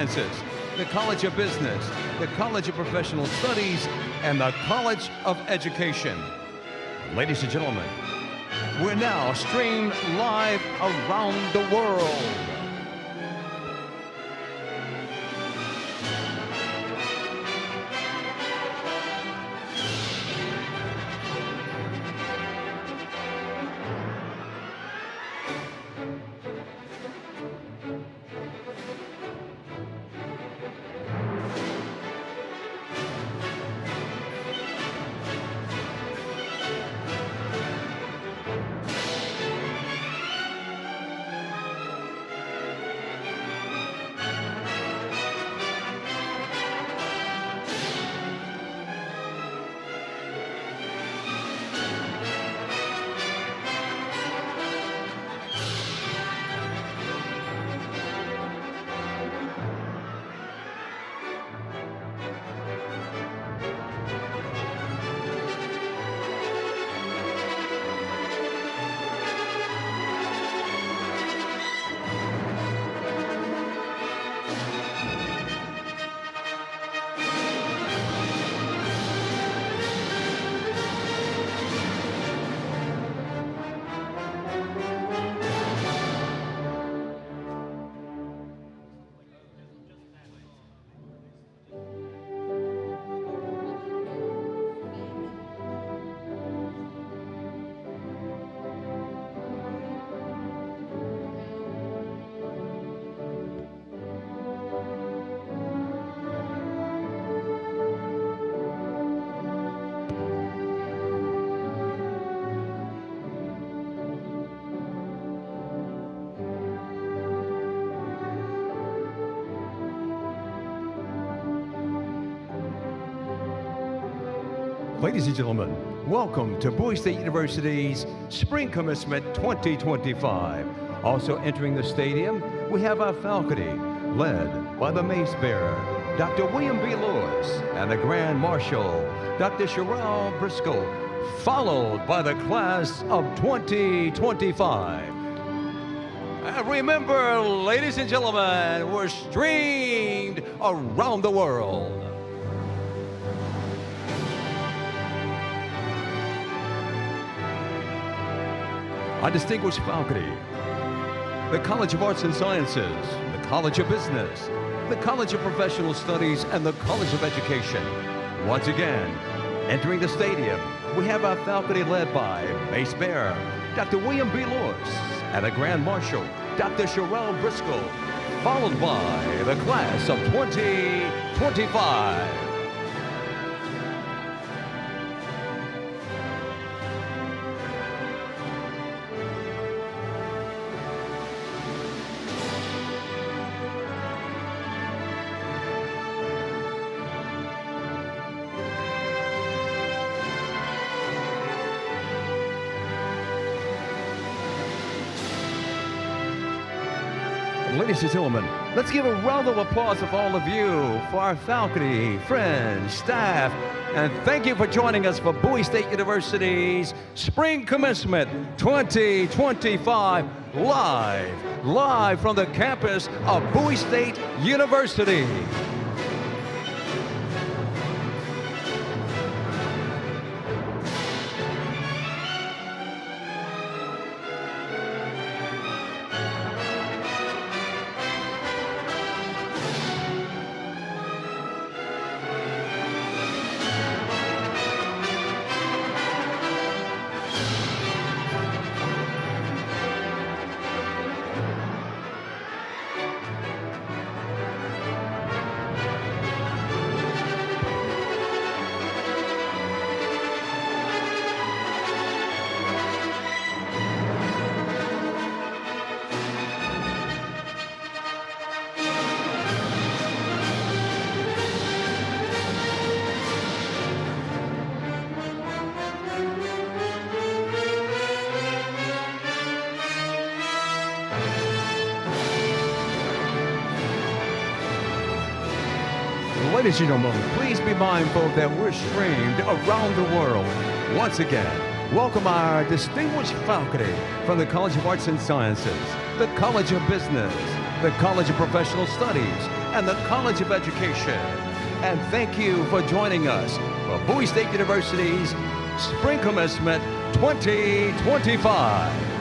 Sciences, the College of Business, the College of Professional Studies, and the College of Education. Ladies and gentlemen, we're now streamed live around the world. Ladies and gentlemen, welcome to Bowie State University's Spring Commencement 2025. Also entering the stadium, we have our faculty, led by the Mace bearer, Dr. William B. Lewis, and the Grand Marshal, Dr. Sherelle Briscoe, followed by the class of 2025. And remember, ladies and gentlemen, we're streamed around the world. Our distinguished faculty, the College of Arts and Sciences, the College of Business, the College of Professional Studies, and the College of Education. Once again, entering the stadium, we have our faculty led by Mace bearer, Dr. William B. Lewis, and the Grand Marshal, Dr. Sherelle Briscoe, followed by the class of 2025. Ladies and gentlemen, let's give a round of applause for all of you, for our faculty, friends, staff, and thank you for joining us for Bowie State University's Spring Commencement 2025 live from the campus of Bowie State University. Ladies and gentlemen, please be mindful that we're streamed around the world. Once again, welcome our distinguished faculty from the College of Arts and Sciences, the College of Business, the College of Professional Studies, and the College of Education. And thank you for joining us for Bowie State University's Spring Commencement 2025.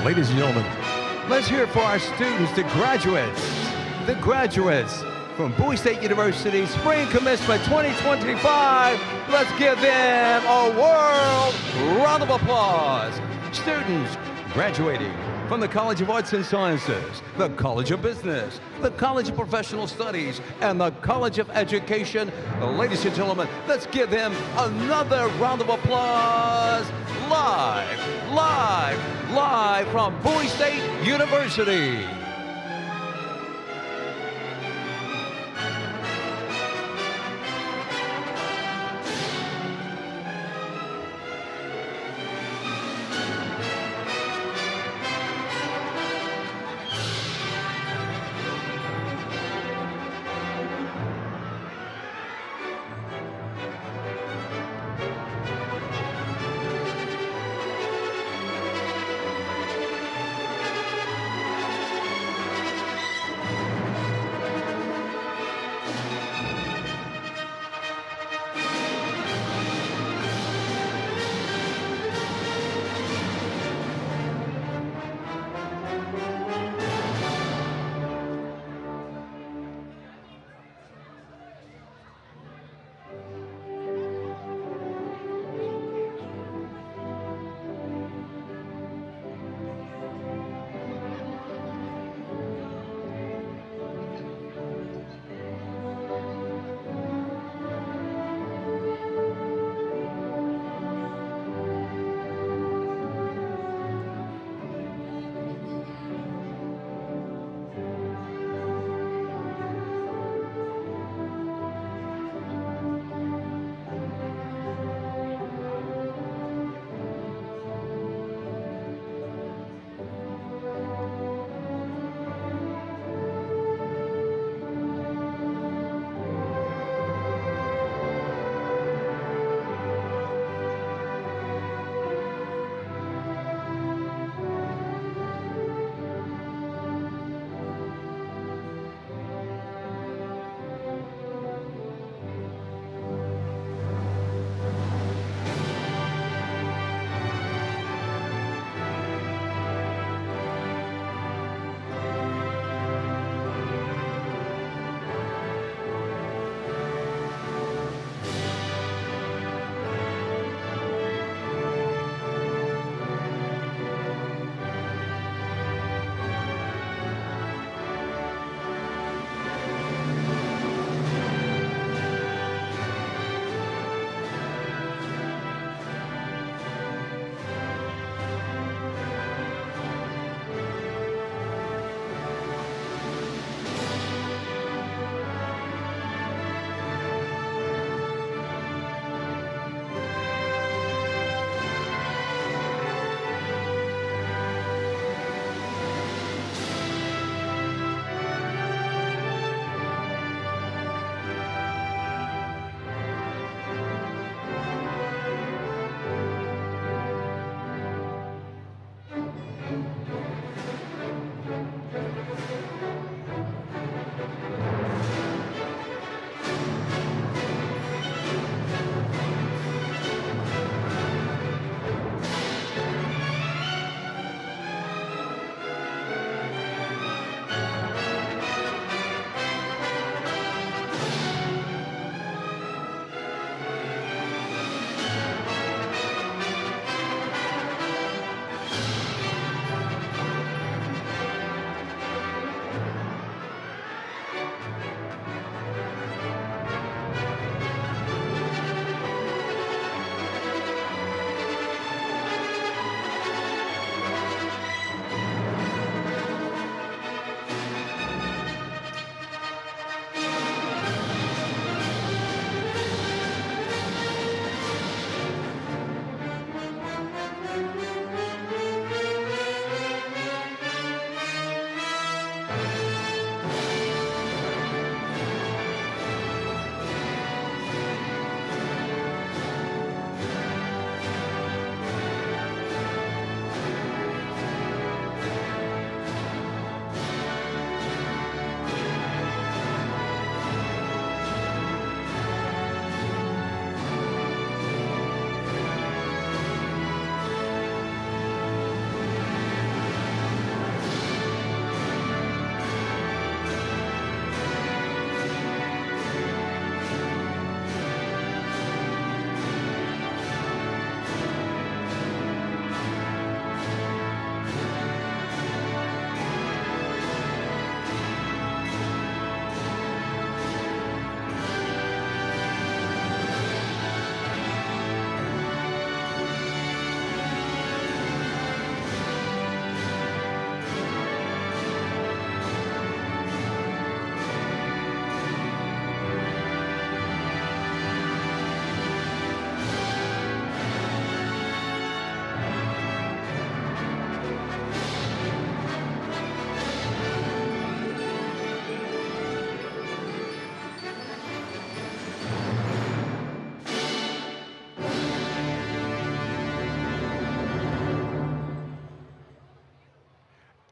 Ladies and gentlemen, let's hear it for our students, the graduates from Bowie State University Spring Commencement 2025. Let's give them a round of applause. Students graduating from the College of Arts and Sciences, the College of Business, the College of Professional Studies, and the College of Education. Ladies and gentlemen, let's give them another round of applause. Live from Bowie State University.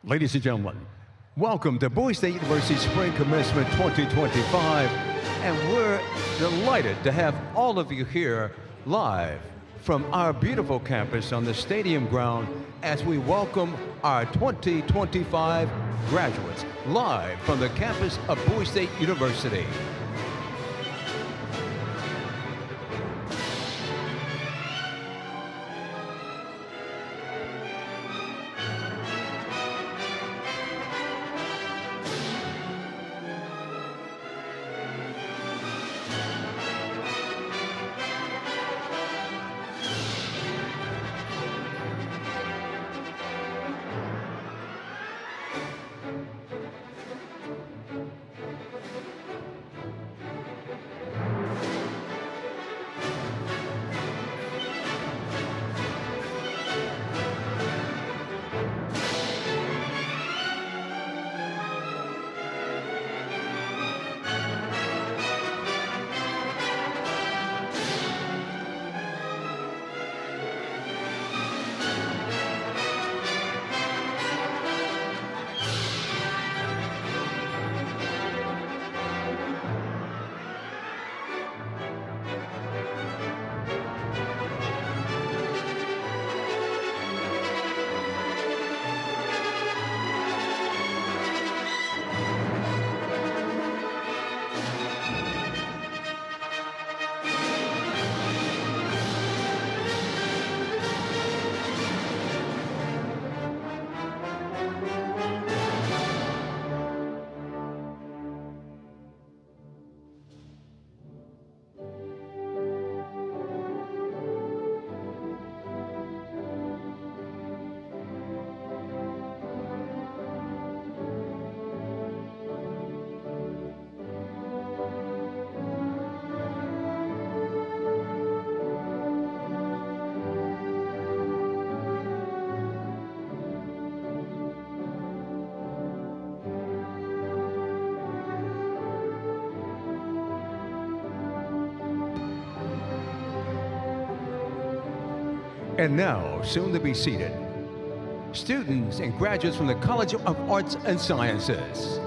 Ladies and gentlemen, welcome to Bowie State University Spring Commencement 2025, and we're delighted to have all of you here live from our beautiful campus on the stadium ground as we welcome our 2025 graduates live from the campus of Bowie State University. And now, soon to be seated, students and graduates from the College of Arts and Sciences.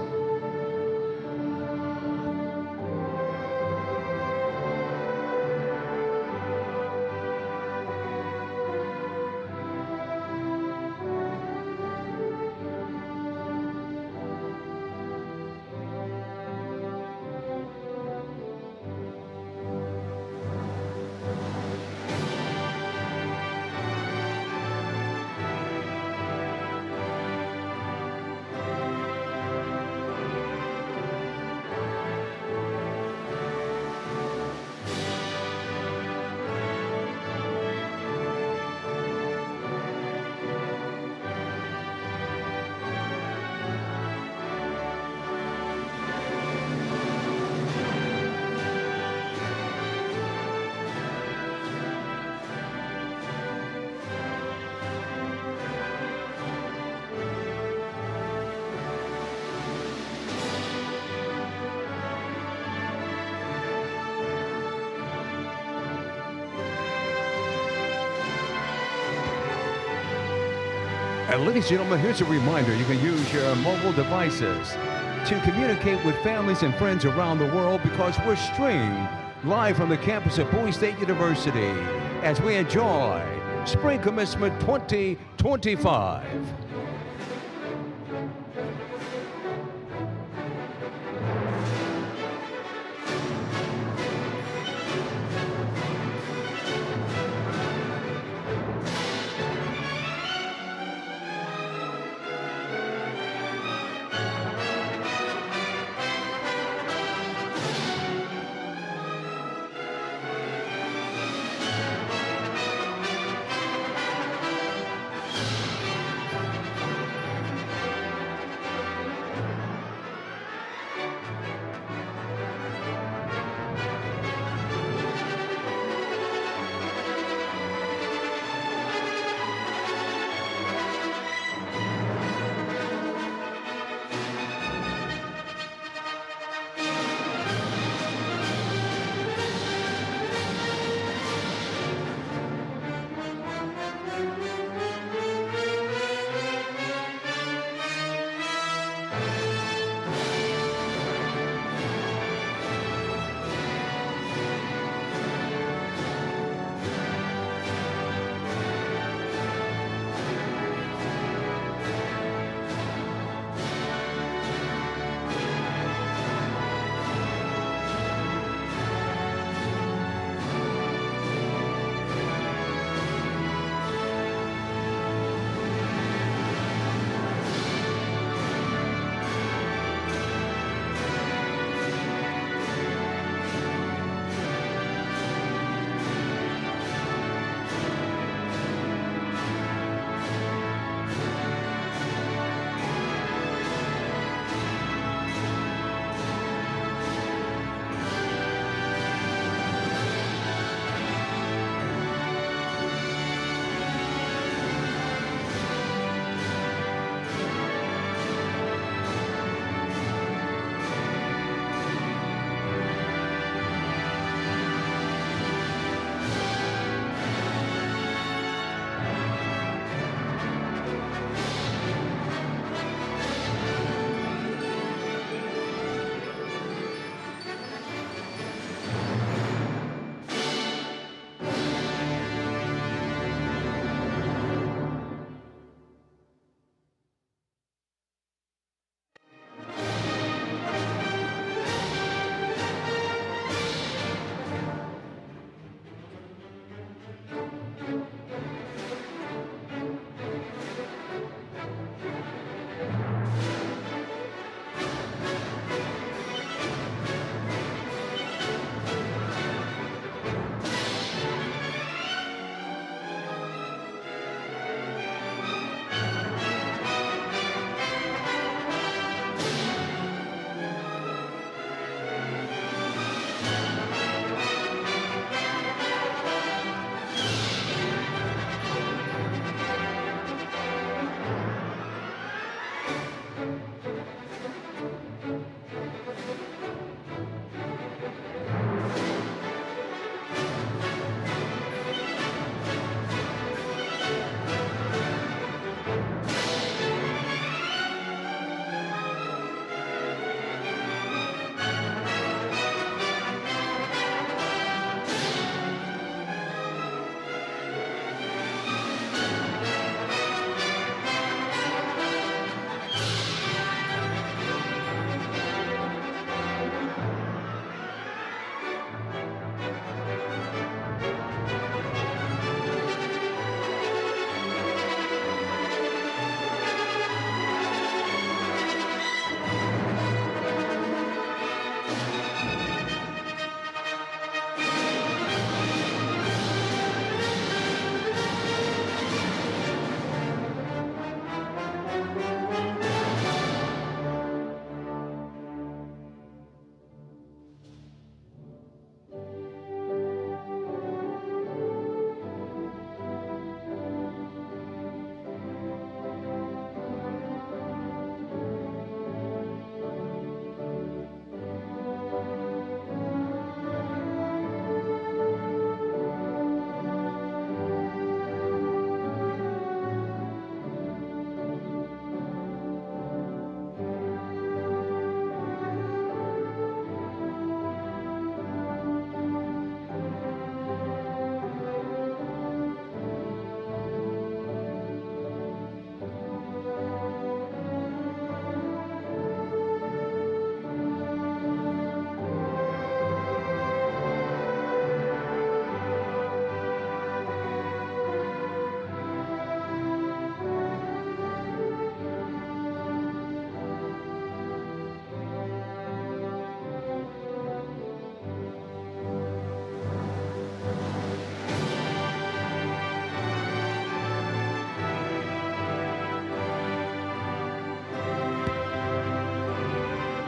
And ladies and gentlemen, here's a reminder. You can use your mobile devices to communicate with families and friends around the world because we're streamed live from the campus of Bowie State University as we enjoy Spring Commencement 2025.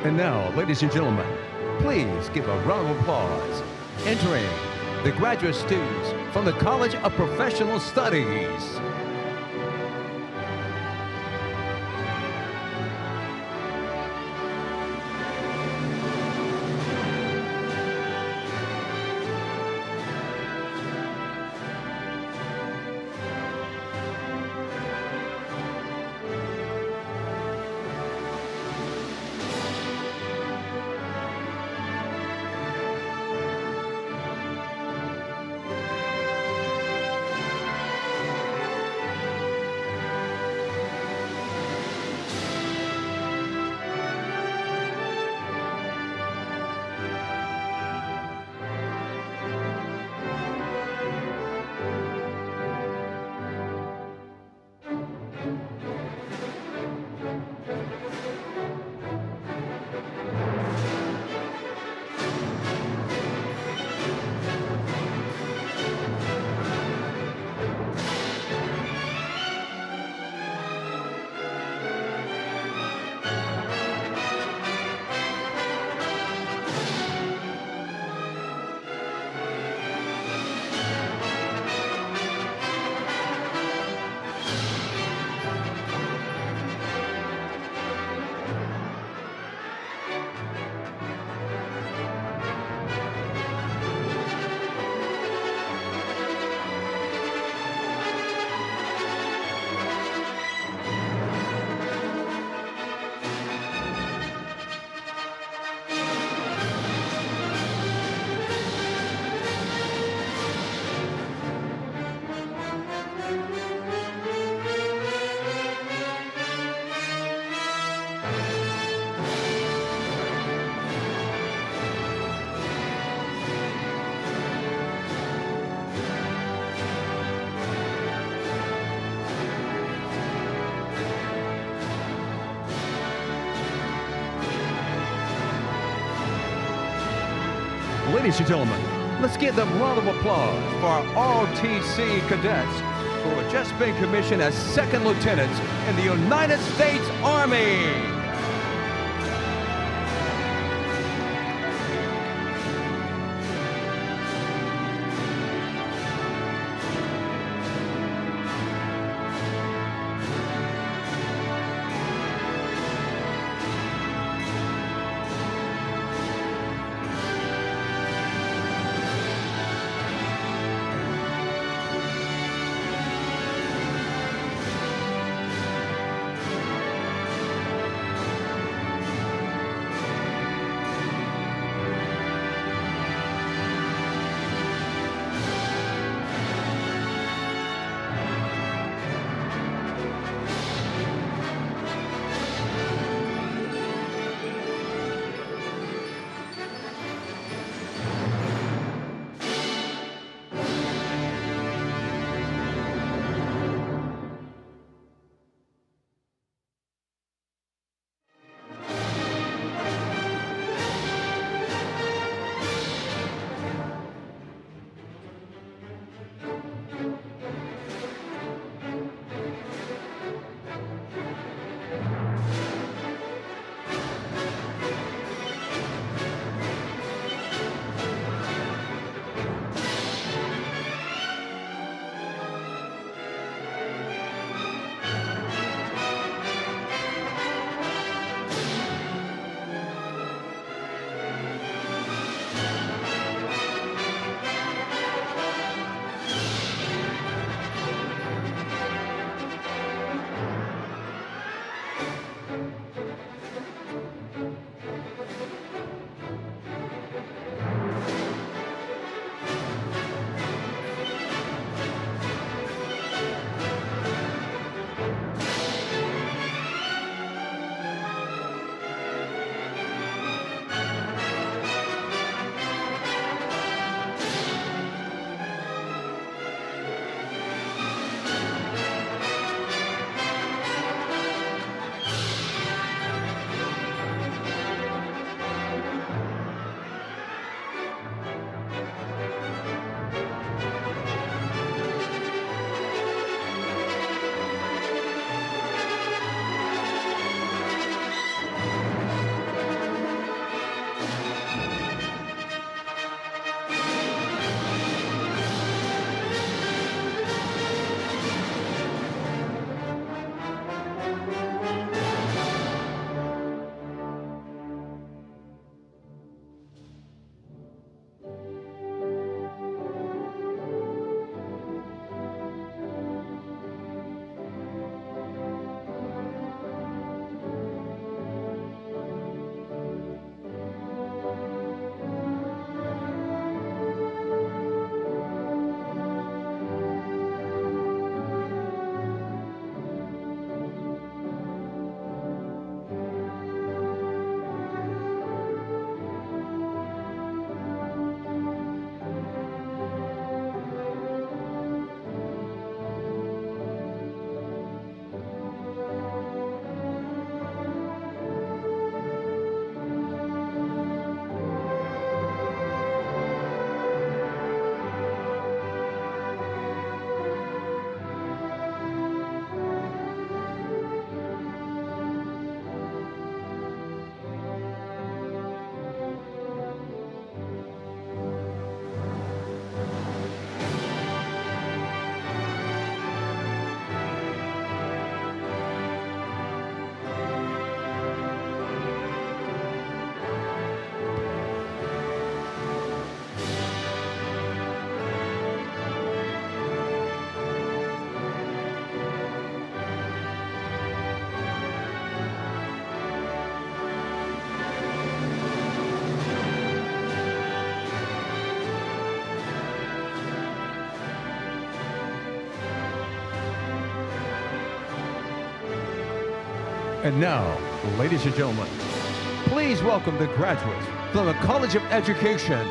And now, ladies and gentlemen, please give a round of applause. Entering the graduate students from the College of Professional Studies. Ladies and gentlemen, let's give them a round of applause for our ROTC cadets who have just been commissioned as second lieutenants in the United States Army. And now, ladies and gentlemen, please welcome the graduates from the College of Education.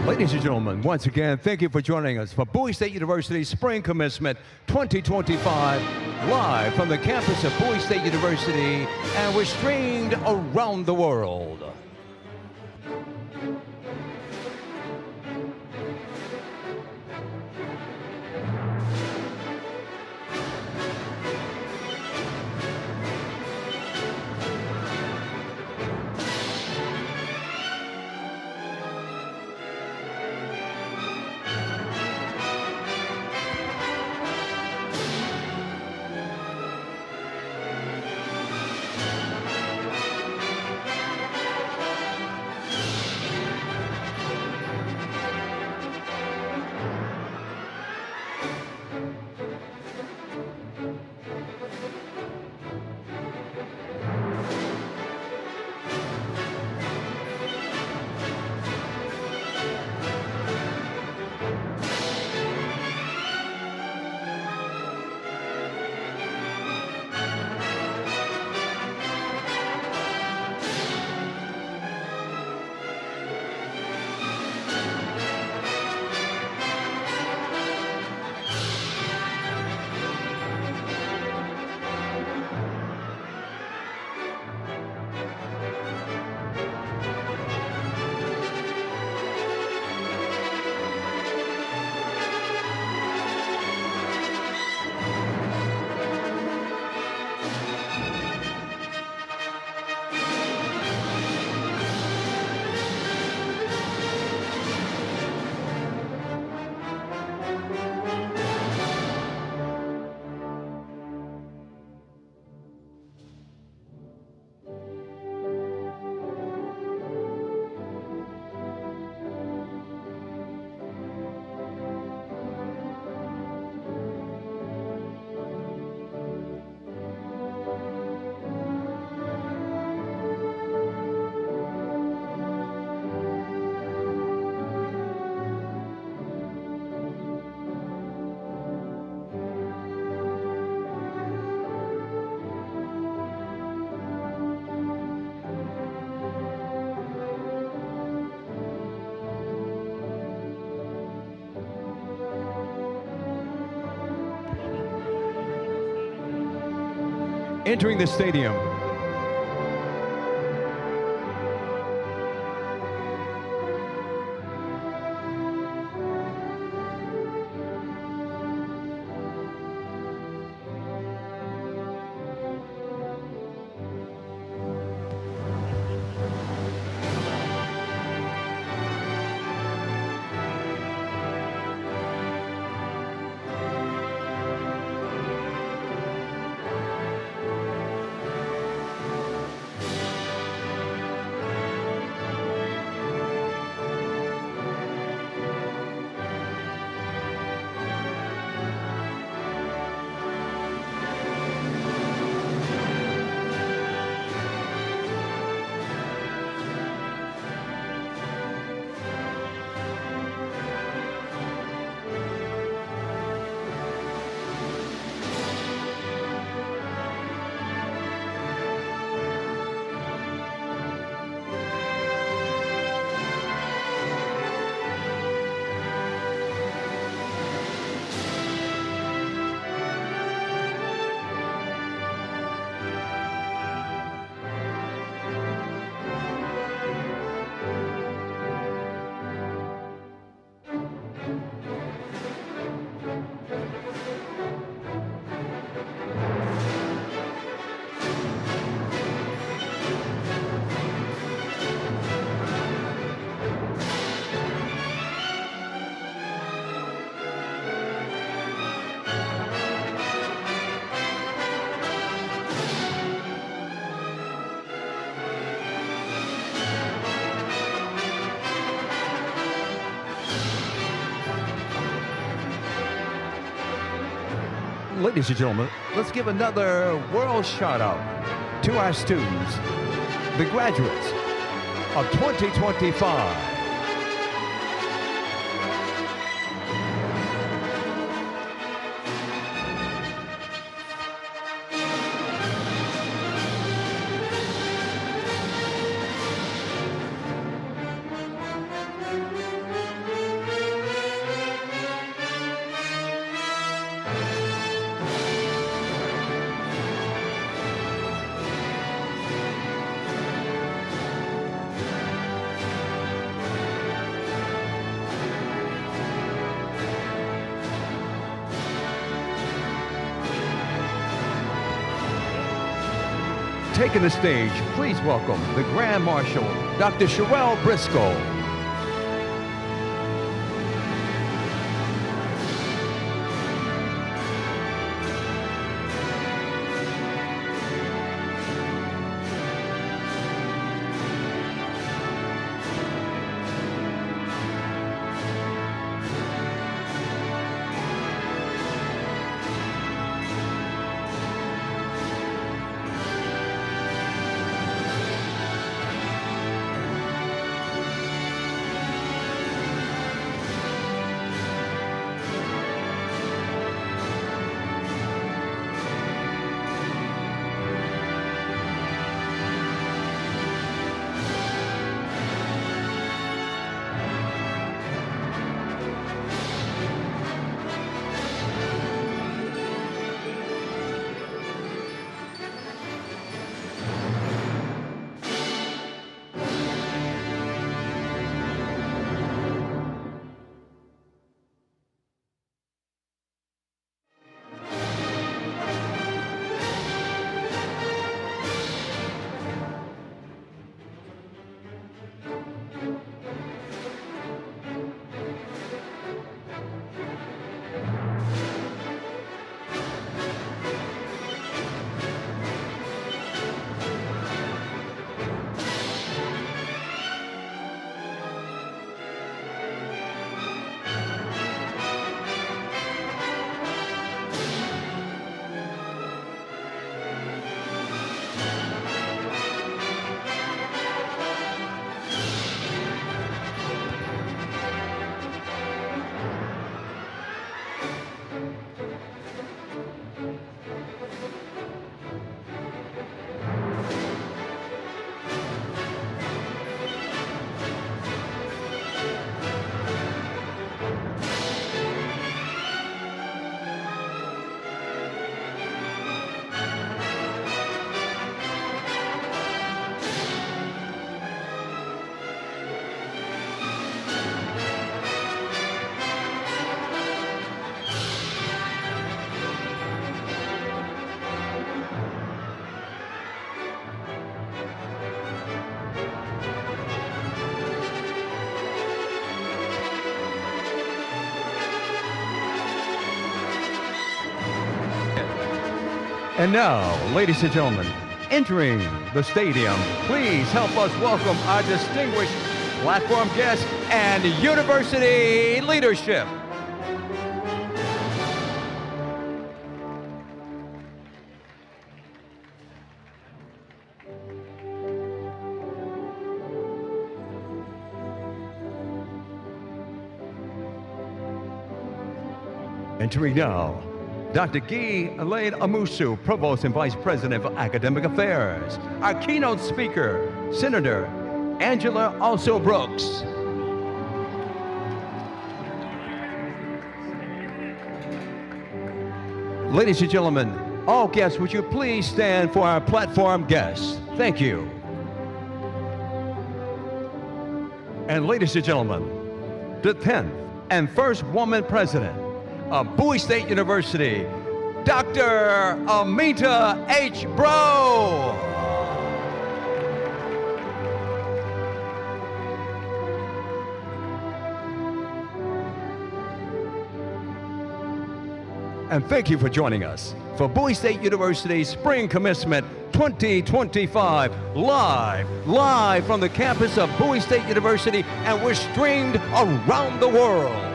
Ladies and gentlemen, once again, thank you for joining us for Bowie State University's Spring Commencement 2025, live from the campus of Bowie State University, and we're streamed around the world. entering the stadium. Ladies and gentlemen, let's give another world shout out to our students, the graduates of 2025. Taking the stage, please welcome the Grand Marshal, Dr. Sherelle Briscoe. And now, ladies and gentlemen, entering the stadium, please help us welcome our distinguished platform guests and university leadership. Entering now, Dr. Elaine Amusu, Provost and Vice President for Academic Affairs. Our keynote speaker, Senator Angela Also Brooks. Ladies and gentlemen, all guests, would you please stand for our platform guests? Thank you. And ladies and gentlemen, the 10th and first woman president of Bowie State University, Dr. Amita H. Bro. And thank you for joining us for Bowie State University's Spring Commencement 2025, live from the campus of Bowie State University, and we're streamed around the world.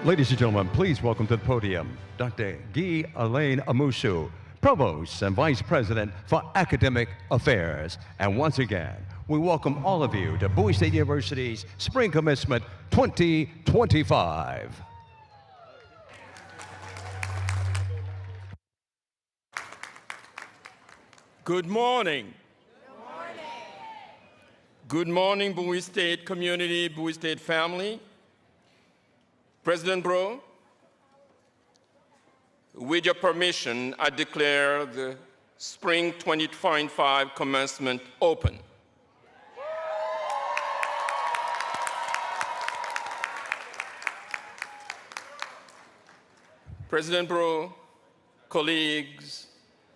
Ladies and gentlemen, please welcome to the podium, Dr. Elaine Amusu, Provost and Vice President for Academic Affairs. And once again, we welcome all of you to Bowie State University's Spring Commencement 2025. Good morning. Good morning. Good morning, Bowie State community, Bowie State family. President Bro, with your permission, I declare the Spring 2025 commencement open. President Bro, colleagues,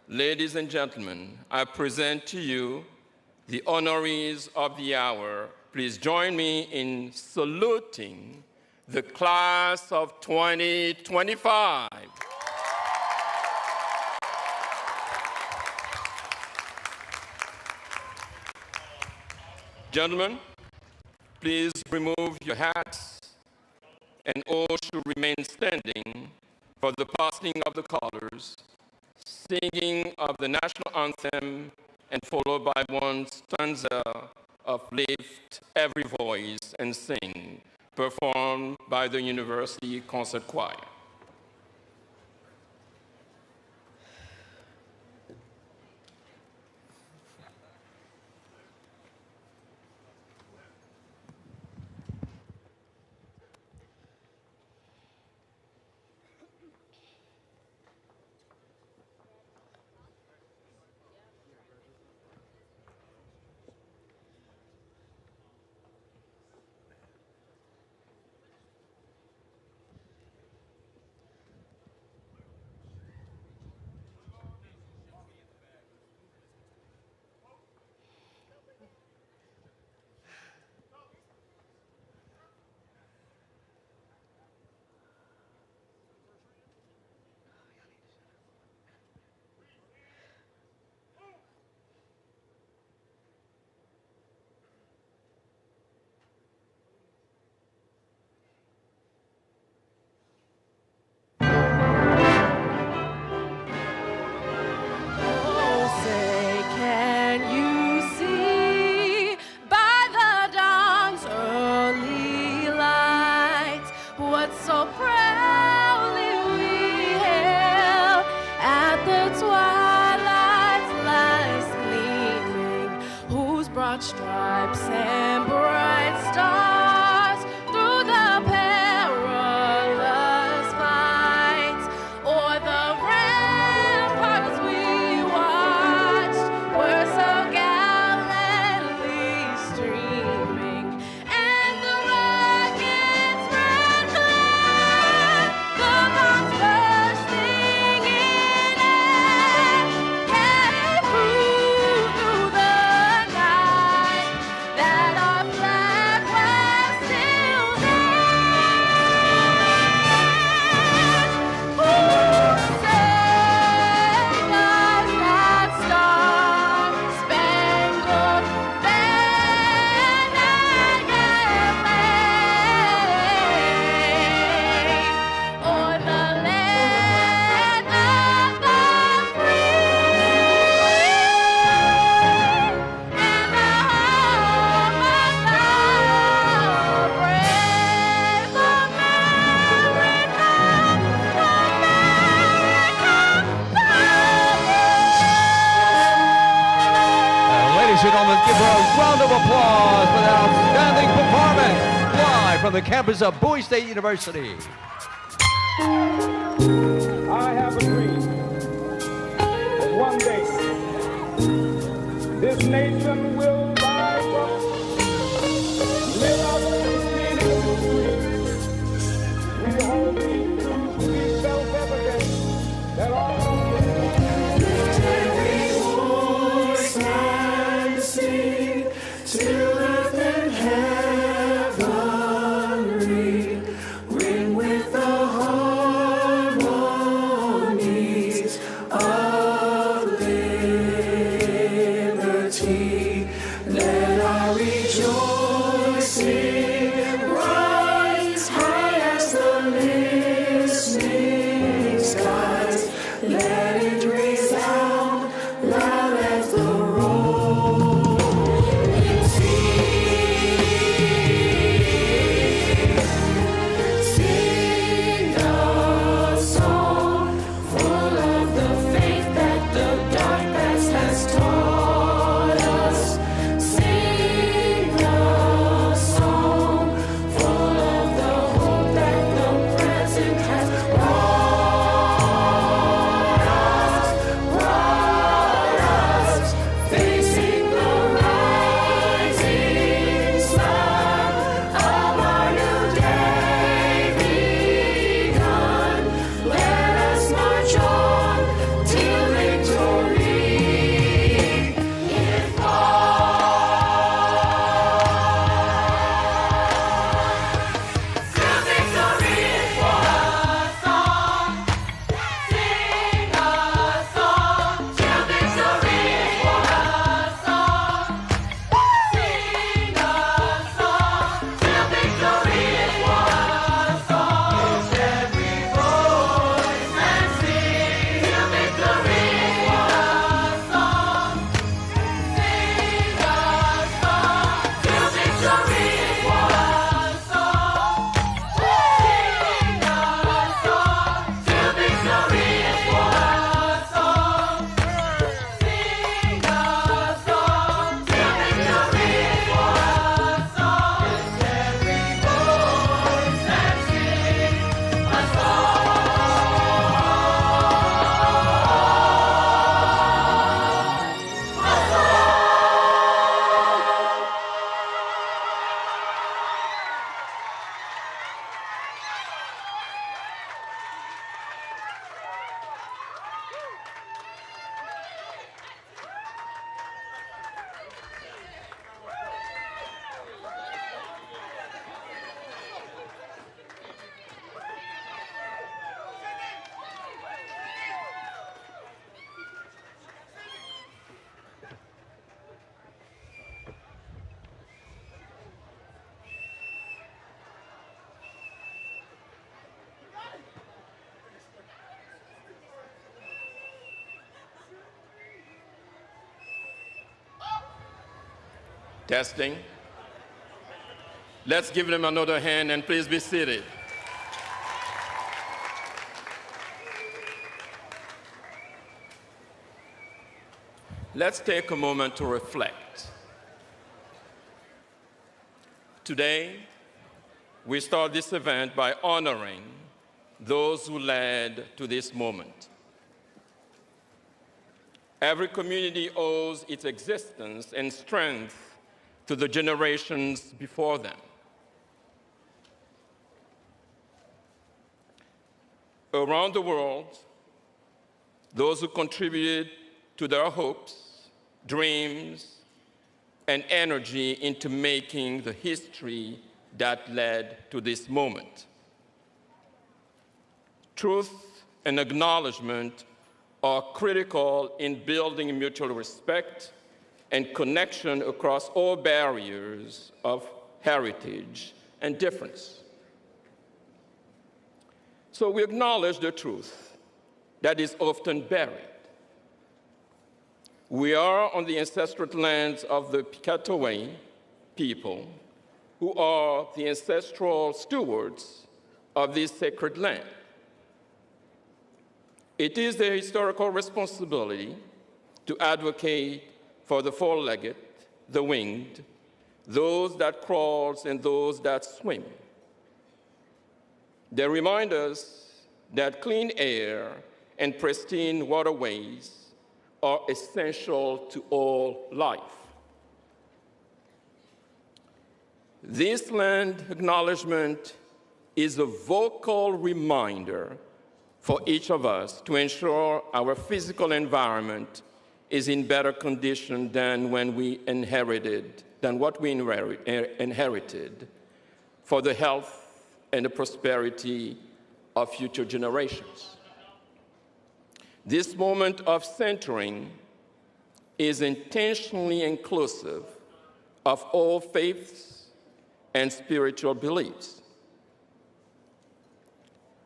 ladies and gentlemen, I present to you the honorees of the hour. Please join me in saluting the class of 2025. Gentlemen, please remove your hats and all should remain standing for the passing of the colors, singing of the national anthem, and followed by one stanza of Lift Every Voice and Sing, performed by the University Concert Choir. Stripes and bright stars through the perilous fights, o'er the ramparts we watched were so gallantly streaming, and the rockets red glare, the bombs bursting in air, carried through the night that our flag was still there. Who sang us that star-spangled banner yet wave o'er the land of the free and the home of the brave? America, Ladies and gentlemen, give her a round of applause for that outstanding performance live from the campus of Bowie State University. I have a dream that one day this nation will rise up, live out the meaning of the dream. We hold these truths to be self-evident that all till earth and heaven ring with the harmonies of liberty. Testing. Let's give them another hand and please be seated. Let's take a moment to reflect. Today, we start this event by honoring those who led to this moment. Every community owes its existence and strength to the generations before them. Around the world, those who contributed to their hopes, dreams, and energy into making the history that led to this moment. Truth and acknowledgment are critical in building mutual respect and connection across all barriers of heritage and difference. So we acknowledge the truth that is often buried. We are on the ancestral lands of the Piscataway people, who are the ancestral stewards of this sacred land. It is their historical responsibility to advocate for the four-legged, the winged, those that crawl and those that swim. They remind us that clean air and pristine waterways are essential to all life. This land acknowledgement is a vocal reminder for each of us to ensure our physical environment is in better condition than what we inherited for the health and the prosperity of future generations. This moment of centering is intentionally inclusive of all faiths and spiritual beliefs.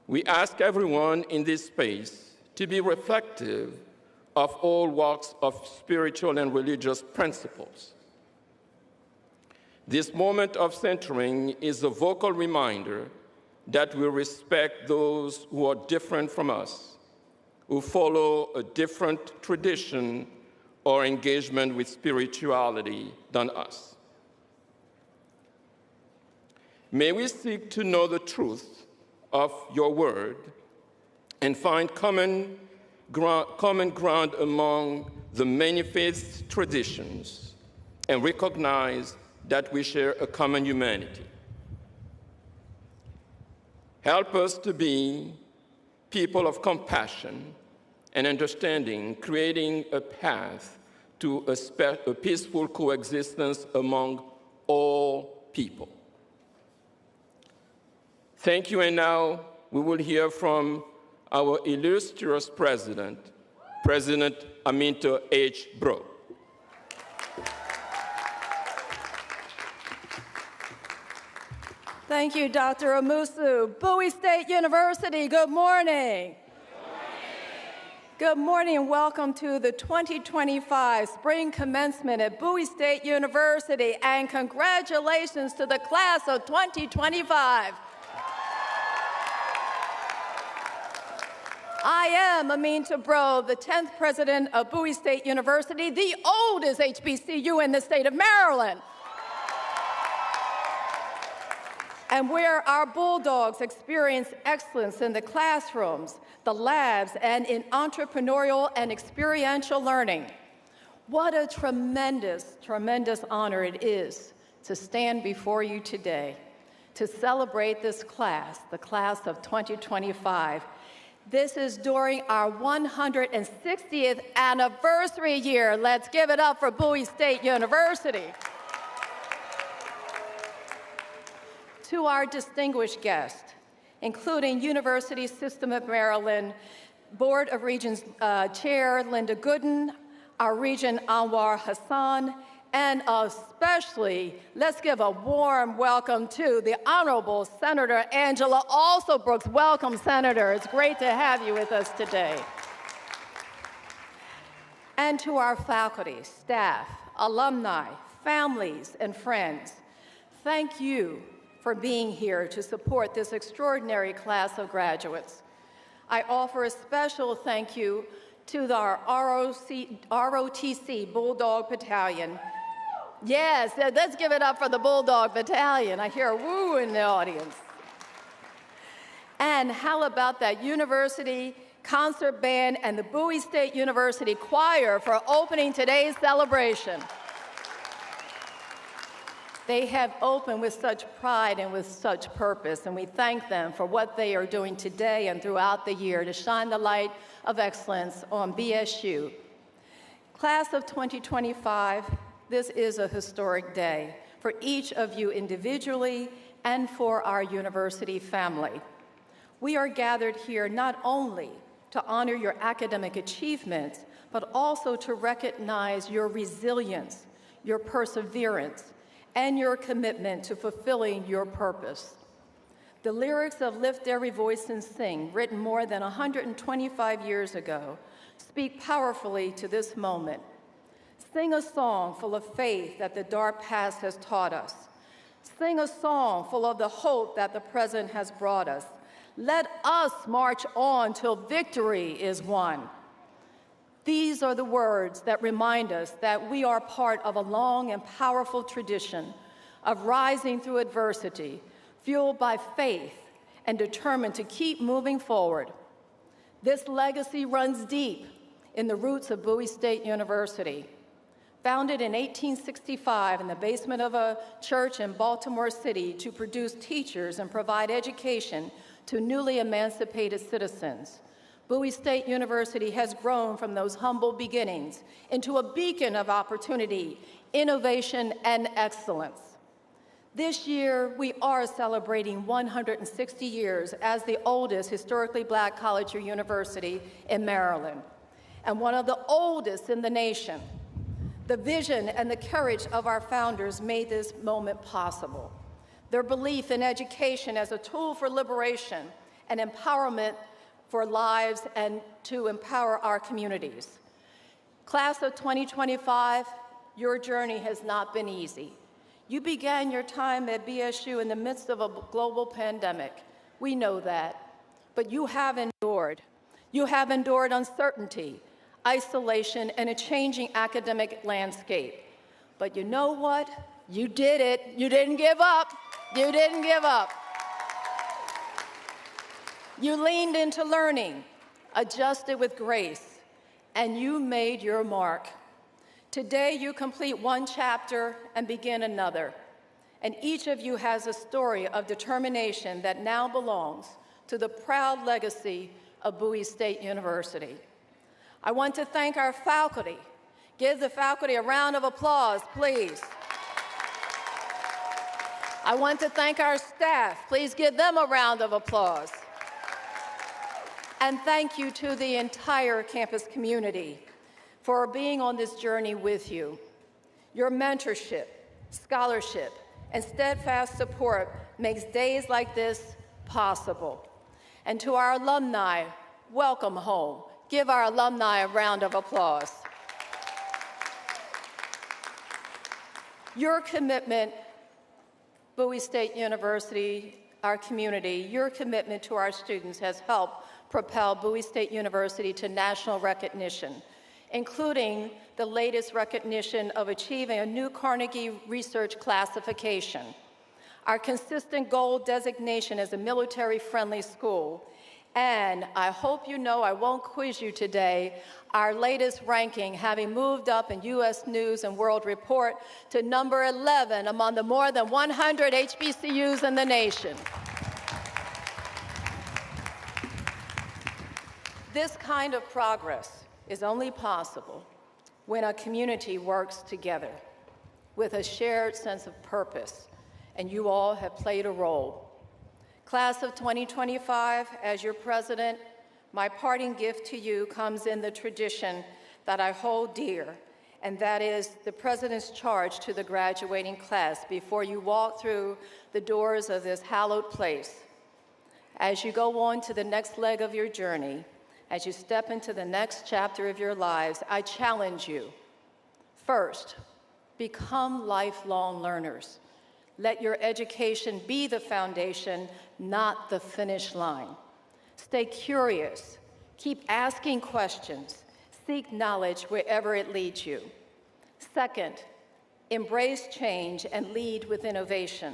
We ask everyone in this space to be reflective of all walks of spiritual and religious principles. This moment of centering is a vocal reminder that we respect those who are different from us, who follow a different tradition or engagement with spirituality than us. May we seek to know the truth of your word and find common ground among the many faith traditions and recognize that we share a common humanity. Help us to be people of compassion and understanding, creating a path to a peaceful coexistence among all people. Thank you, and now we will hear from our illustrious president, President Aminta H. Bro. Thank you, Dr. Omusu. Bowie State University, good morning. Good morning and welcome to the 2025 Spring Commencement at Bowie State University, and congratulations to the class of 2025. I am Aminta Bro, the 10th president of Bowie State University, the oldest HBCU in the state of Maryland. And where our Bulldogs experience excellence in the classrooms, the labs, and in entrepreneurial and experiential learning. What a tremendous, tremendous honor it is to stand before you today to celebrate this class, the class of 2025. This is during our 160th anniversary year. Let's give it up for Bowie State University. To our distinguished guests, including University System of Maryland Board of Regents Chair Linda Gooden, our Regent Anwar Hassan, and especially, let's give a warm welcome to the Honorable Senator Angela Alsobrooks. Welcome, Senator. It's great to have you with us today. And to our faculty, staff, alumni, families, and friends, thank you for being here to support this extraordinary class of graduates. I offer a special thank you to our ROTC Bulldog Battalion. Yes, let's give it up for the Bulldog Battalion. I hear a woo in the audience. And how about that university concert band and the Bowie State University Choir for opening today's celebration. They have opened with such pride and with such purpose, and we thank them for what they are doing today and throughout the year to shine the light of excellence on BSU. Class of 2025, this is a historic day for each of you individually and for our university family. We are gathered here not only to honor your academic achievements, but also to recognize your resilience, your perseverance, and your commitment to fulfilling your purpose. The lyrics of Lift Every Voice and Sing, written more than 125 years ago, speak powerfully to this moment. Sing a song full of faith that the dark past has taught us. Sing a song full of the hope that the present has brought us. Let us march on till victory is won. These are the words that remind us that we are part of a long and powerful tradition of rising through adversity, fueled by faith and determined to keep moving forward. This legacy runs deep in the roots of Bowie State University. Founded in 1865 in the basement of a church in Baltimore City to produce teachers and provide education to newly emancipated citizens, Bowie State University has grown from those humble beginnings into a beacon of opportunity, innovation, and excellence. This year, we are celebrating 160 years as the oldest historically Black college or university in Maryland, and one of the oldest in the nation. The vision and the courage of our founders made this moment possible. Their belief in education as a tool for liberation and empowerment for lives and to empower our communities. Class of 2025, your journey has not been easy. You began your time at BSU in the midst of a global pandemic. We know that. But you have endured. You have endured uncertainty, isolation, and a changing academic landscape. But you know what? You did it. You didn't give up. You didn't give up. You leaned into learning, adjusted with grace, and you made your mark. Today, you complete one chapter and begin another. And each of you has a story of determination that now belongs to the proud legacy of Bowie State University. I want to thank our faculty. Give the faculty a round of applause, please. I want to thank our staff. Please give them a round of applause. And thank you to the entire campus community for being on this journey with you. Your mentorship, scholarship, and steadfast support makes days like this possible. And to our alumni, welcome home. Give our alumni a round of applause. Your commitment, Bowie State University, our community, your commitment to our students has helped propel Bowie State University to national recognition, including the latest recognition of achieving a new Carnegie Research classification, our consistent gold designation as a military-friendly school, and I hope you know, I won't quiz you today, our latest ranking having moved up in U.S. News and World Report to number 11 among the more than 100 HBCUs in the nation. This kind of progress is only possible when a community works together with a shared sense of purpose, and you all have played a role. Class of 2025, as your president, my parting gift to you comes in the tradition that I hold dear, and that is the president's charge to the graduating class before you walk through the doors of this hallowed place. As you go on to the next leg of your journey, as you step into the next chapter of your lives, I challenge you. First, Become lifelong learners. Let your education be the foundation, not the finish line. Stay curious. Keep asking questions. Seek knowledge wherever it leads you. Second, embrace change and lead with innovation.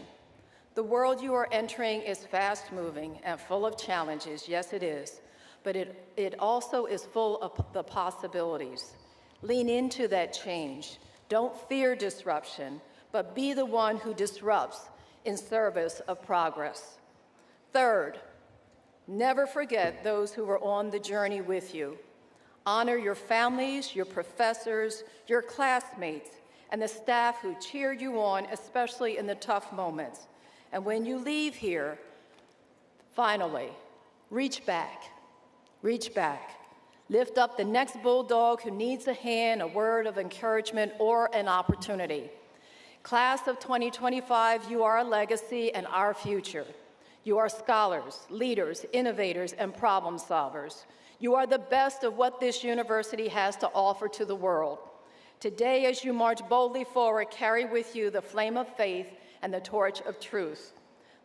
The world you are entering is fast-moving and full of challenges. Yes, it is. But it also is full of the possibilities. Lean into that change. Don't fear disruption, but be the one who disrupts in service of progress. Third, never forget those who were on the journey with you. Honor your families, your professors, your classmates, and the staff who cheered you on, especially in the tough moments. And when you leave here, finally, reach back. Reach back. Lift up the next bulldog who needs a hand, a word of encouragement, or an opportunity. Class of 2025, you are a legacy and our future. You are scholars, leaders, innovators, and problem solvers. You are the best of what this university has to offer to the world. Today, as you march boldly forward, carry with you the flame of faith and the torch of truth.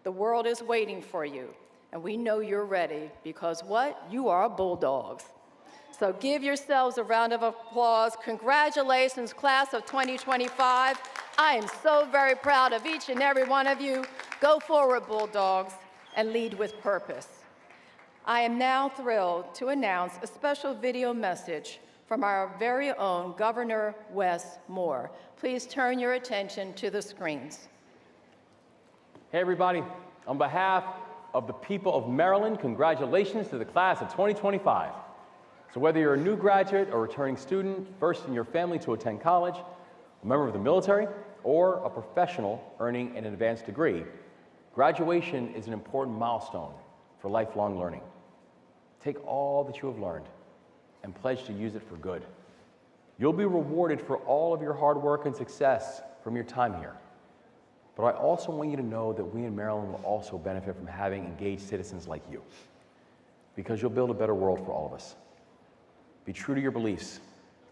The world is waiting for you, and we know you're ready because what? You are bulldogs. So give yourselves a round of applause. Congratulations, class of 2025. I am so very proud of each and every one of you. Go forward, Bulldogs, and lead with purpose. I am now thrilled to announce a special video message from our very own Governor Wes Moore. Please turn your attention to the screens. Hey, everybody. On behalf of the people of Maryland, congratulations to the class of 2025. So whether you're a new graduate or returning student, first in your family to attend college, a member of the military, or a professional earning an advanced degree, graduation is an important milestone for lifelong learning. Take all that you have learned and pledge to use it for good. You'll be rewarded for all of your hard work and success from your time here. But I also want you to know that we in Maryland will also benefit from having engaged citizens like you, because you'll build a better world for all of us. Be true to your beliefs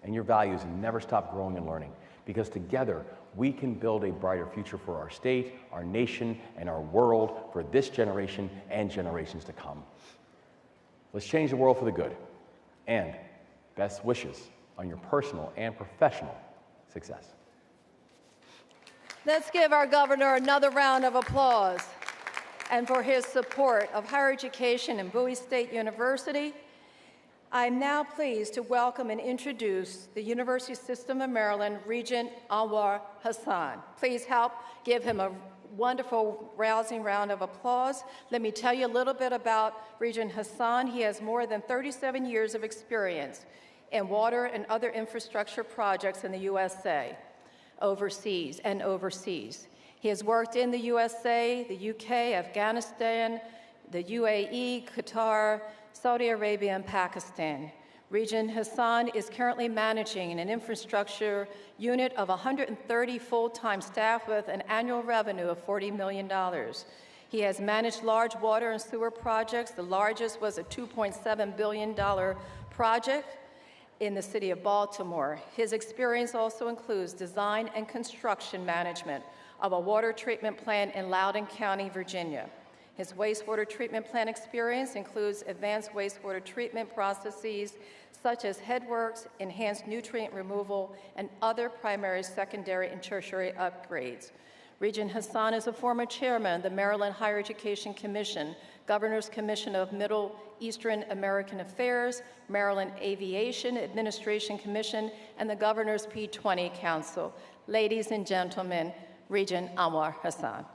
and your values and never stop growing and learning, because together we can build a brighter future for our state, our nation, and our world for this generation and generations to come. Let's change the world for the good, and best wishes on your personal and professional success. Let's give our governor another round of applause and for his support of higher education in Bowie State University. I'm now pleased to welcome and introduce the University System of Maryland Regent Anwar Hassan. Please help give him a wonderful, rousing round of applause. Let me tell you a little bit about Regent Hassan. He has more than 37 years of experience in water and other infrastructure projects in the USA, overseas. He has worked in the USA, the UK, Afghanistan, the UAE, Qatar, Saudi Arabia, and Pakistan. Regent Hassan is currently managing an infrastructure unit of 130 full-time staff with an annual revenue of $40 million. He has managed large water and sewer projects. The largest was a $2.7 billion project in the city of Baltimore. His experience also includes design and construction management of a water treatment plant in Loudoun County, Virginia. His wastewater treatment plant experience includes advanced wastewater treatment processes such as headworks, enhanced nutrient removal, and other primary, secondary, and tertiary upgrades. Regent Hassan is a former chairman of the Maryland Higher Education Commission, Governor's Commission of Middle Eastern American Affairs, Maryland Aviation Administration Commission, and the Governor's P20 Council. Ladies and gentlemen, Regent Anwar Hassan.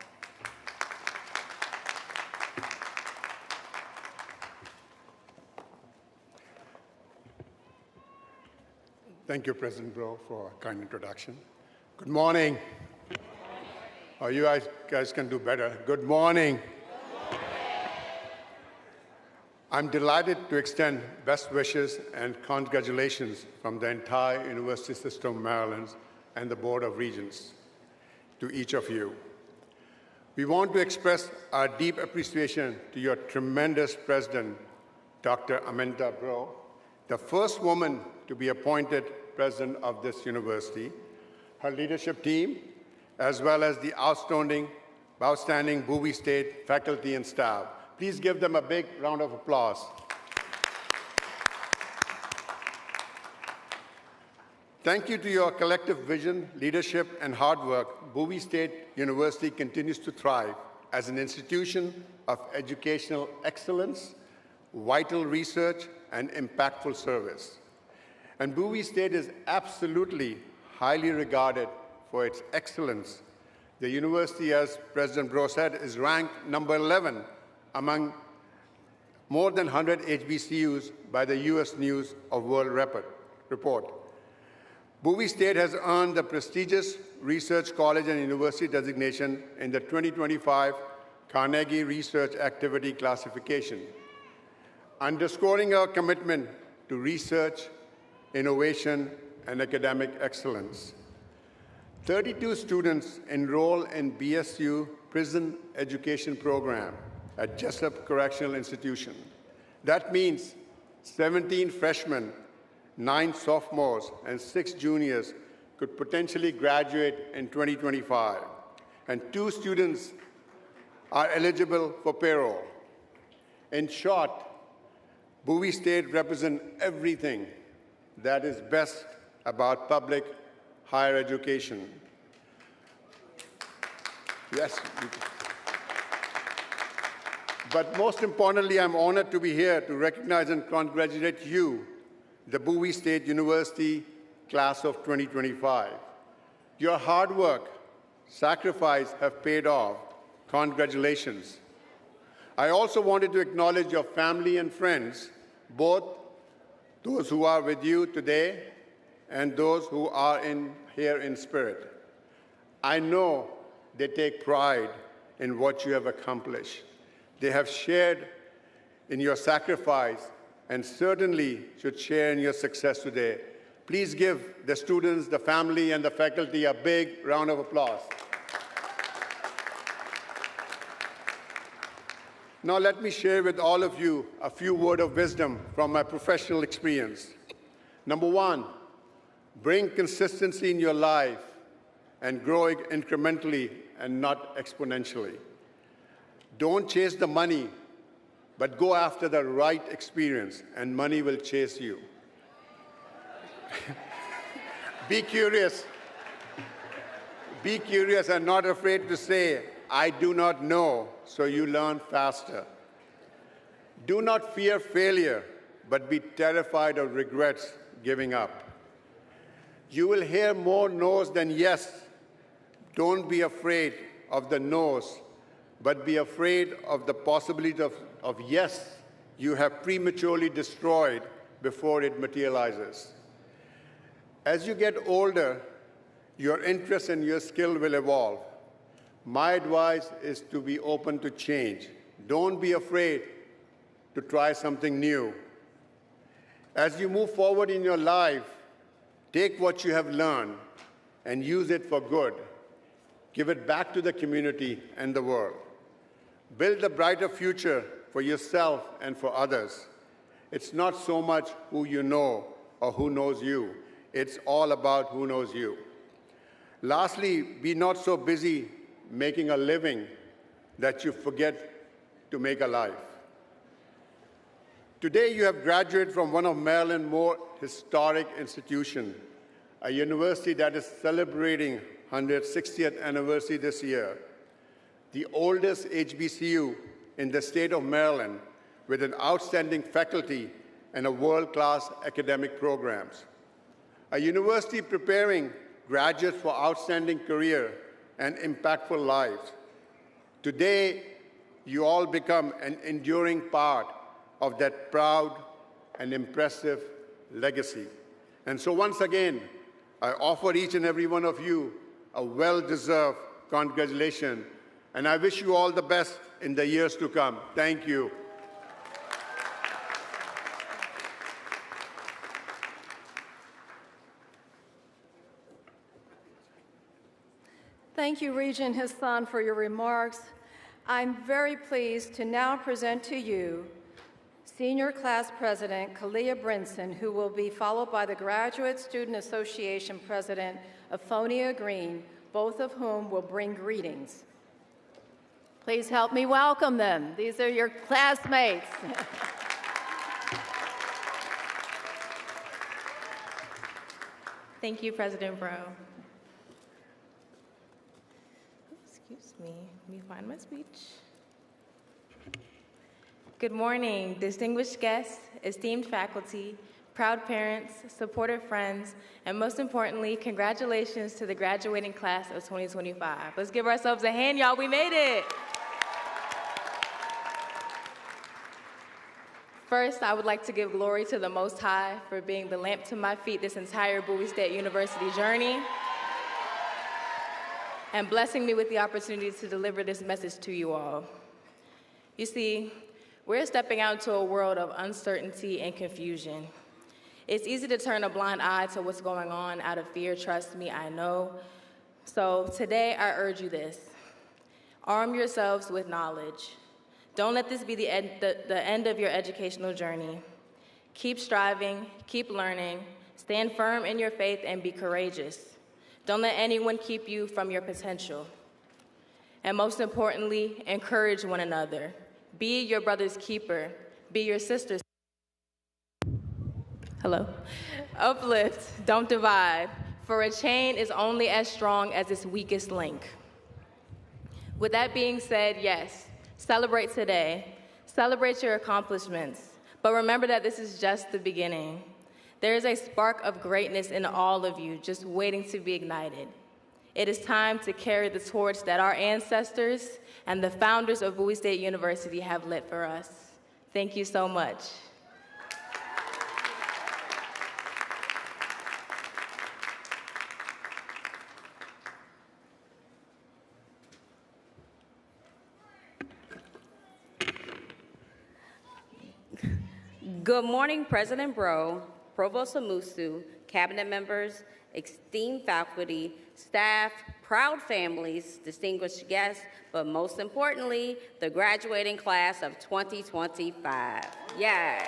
Thank you, President Bro, for a kind introduction. Good morning. Oh, you guys can do better. Good morning. Good morning. I'm delighted to extend best wishes and congratulations from the entire University System of Maryland and the Board of Regents to each of you. We want to express our deep appreciation to your tremendous president, Dr. Amanda Bro, the first woman to be appointed president of this university, her leadership team, as well as the outstanding Bowie State faculty and staff. Please give them a big round of applause. Thank you to your collective vision, leadership, and hard work, Bowie State University continues to thrive as an institution of educational excellence, vital research, and impactful service. And Bowie State is absolutely highly regarded for its excellence. The university, as President Bro said, is ranked number 11 among more than 100 HBCUs by the U.S. News of World Report. Bowie State has earned the prestigious Research College and University designation in the 2025 Carnegie Research Activity Classification, underscoring our commitment to research, innovation, and academic excellence. 32 students enroll in BSU Prison Education Program at Jessup Correctional Institution. That means 17 freshmen, 9 sophomores, and 6 juniors could potentially graduate in 2025, and 2 students are eligible for payroll. In short, Bowie State represents everything that is best about public higher education. Yes. But most importantly, I'm honored to be here to recognize and congratulate you, the Bowie State University class of 2025. Your hard work, sacrifice have paid off. Congratulations. I also wanted to acknowledge your family and friends, both those who are with you today and those who are here in spirit. I know they take pride in what you have accomplished. They have shared in your sacrifice and certainly should share in your success today. Please give the students, the family, and the faculty a big round of applause. Now let me share with all of you a few words of wisdom from my professional experience. Number 1, bring consistency in your life and grow incrementally and not exponentially. Don't chase the money, but go after the right experience, and money will chase you. Be curious. Be curious and not afraid to say, I do not know, so you learn faster. Do not fear failure, but be terrified of regrets giving up. You will hear more no's than yes. Don't be afraid of the no's, but be afraid of the possibility of yes you have prematurely destroyed before it materializes. As you get older, your interest and your skill will evolve. My advice is to be open to change. Don't be afraid to try something new. As you move forward in your life, take what you have learned and use it for good. Give it back to the community and the world. Build a brighter future for yourself and for others. It's not so much who you know or who knows you. It's all about who knows you. Lastly, be not so busy making a living that you forget to make a life. Today, you have graduated from one of Maryland's more historic institutions, a university that is celebrating 160th anniversary this year, the oldest HBCU in the state of Maryland, with an outstanding faculty and a world-class academic programs. A university preparing graduates for outstanding career and impactful lives. Today, you all become an enduring part of that proud and impressive legacy. And so once again, I offer each and every one of you a well-deserved congratulations, and I wish you all the best in the years to come. Thank you. Thank you, Regent Hassan, for your remarks. I'm very pleased to now present to you Senior Class President Kalia Brinson, who will be followed by the Graduate Student Association President Aphonia Green, both of whom will bring greetings. Please help me welcome them. These are your classmates. Thank you, President Bro. Excuse me, let me find my speech. Good morning, distinguished guests, esteemed faculty, proud parents, supportive friends, and most importantly, congratulations to the graduating class of 2025. Let's give ourselves a hand, y'all, we made it. First, I would like to give glory to the Most High for being the lamp to my feet this entire Bowie State University journey and blessing me with the opportunity to deliver this message to you all. You see, we're stepping out into a world of uncertainty and confusion. It's easy to turn a blind eye to what's going on out of fear, trust me, I know. So today, I urge you this. Arm yourselves with knowledge. Don't let this be the end of your educational journey. Keep striving, keep learning, stand firm in your faith, and be courageous. Don't let anyone keep you from your potential. And most importantly, encourage one another. Be your brother's keeper. Be your sister's. Hello. Uplift, don't divide, for a chain is only as strong as its weakest link. With that being said, yes, celebrate today. Celebrate your accomplishments. But remember that this is just the beginning. There is a spark of greatness in all of you just waiting to be ignited. It is time to carry the torch that our ancestors and the founders of Bowie State University have lit for us. Thank you so much. Good morning, President Bro, Provost Amusu, cabinet members, esteemed faculty, staff, proud families, distinguished guests, but most importantly, the graduating class of 2025. Yes.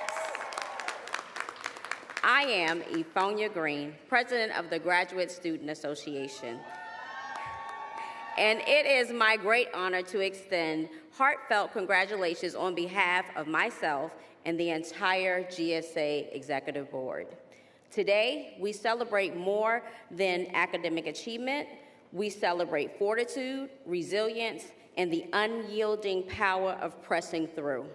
I am Aphonia Green, president of the Graduate Student Association. And it is my great honor to extend heartfelt congratulations on behalf of myself and the entire GSA Executive Board. Today, we celebrate more than academic achievement. We celebrate fortitude, resilience, and the unyielding power of pressing through.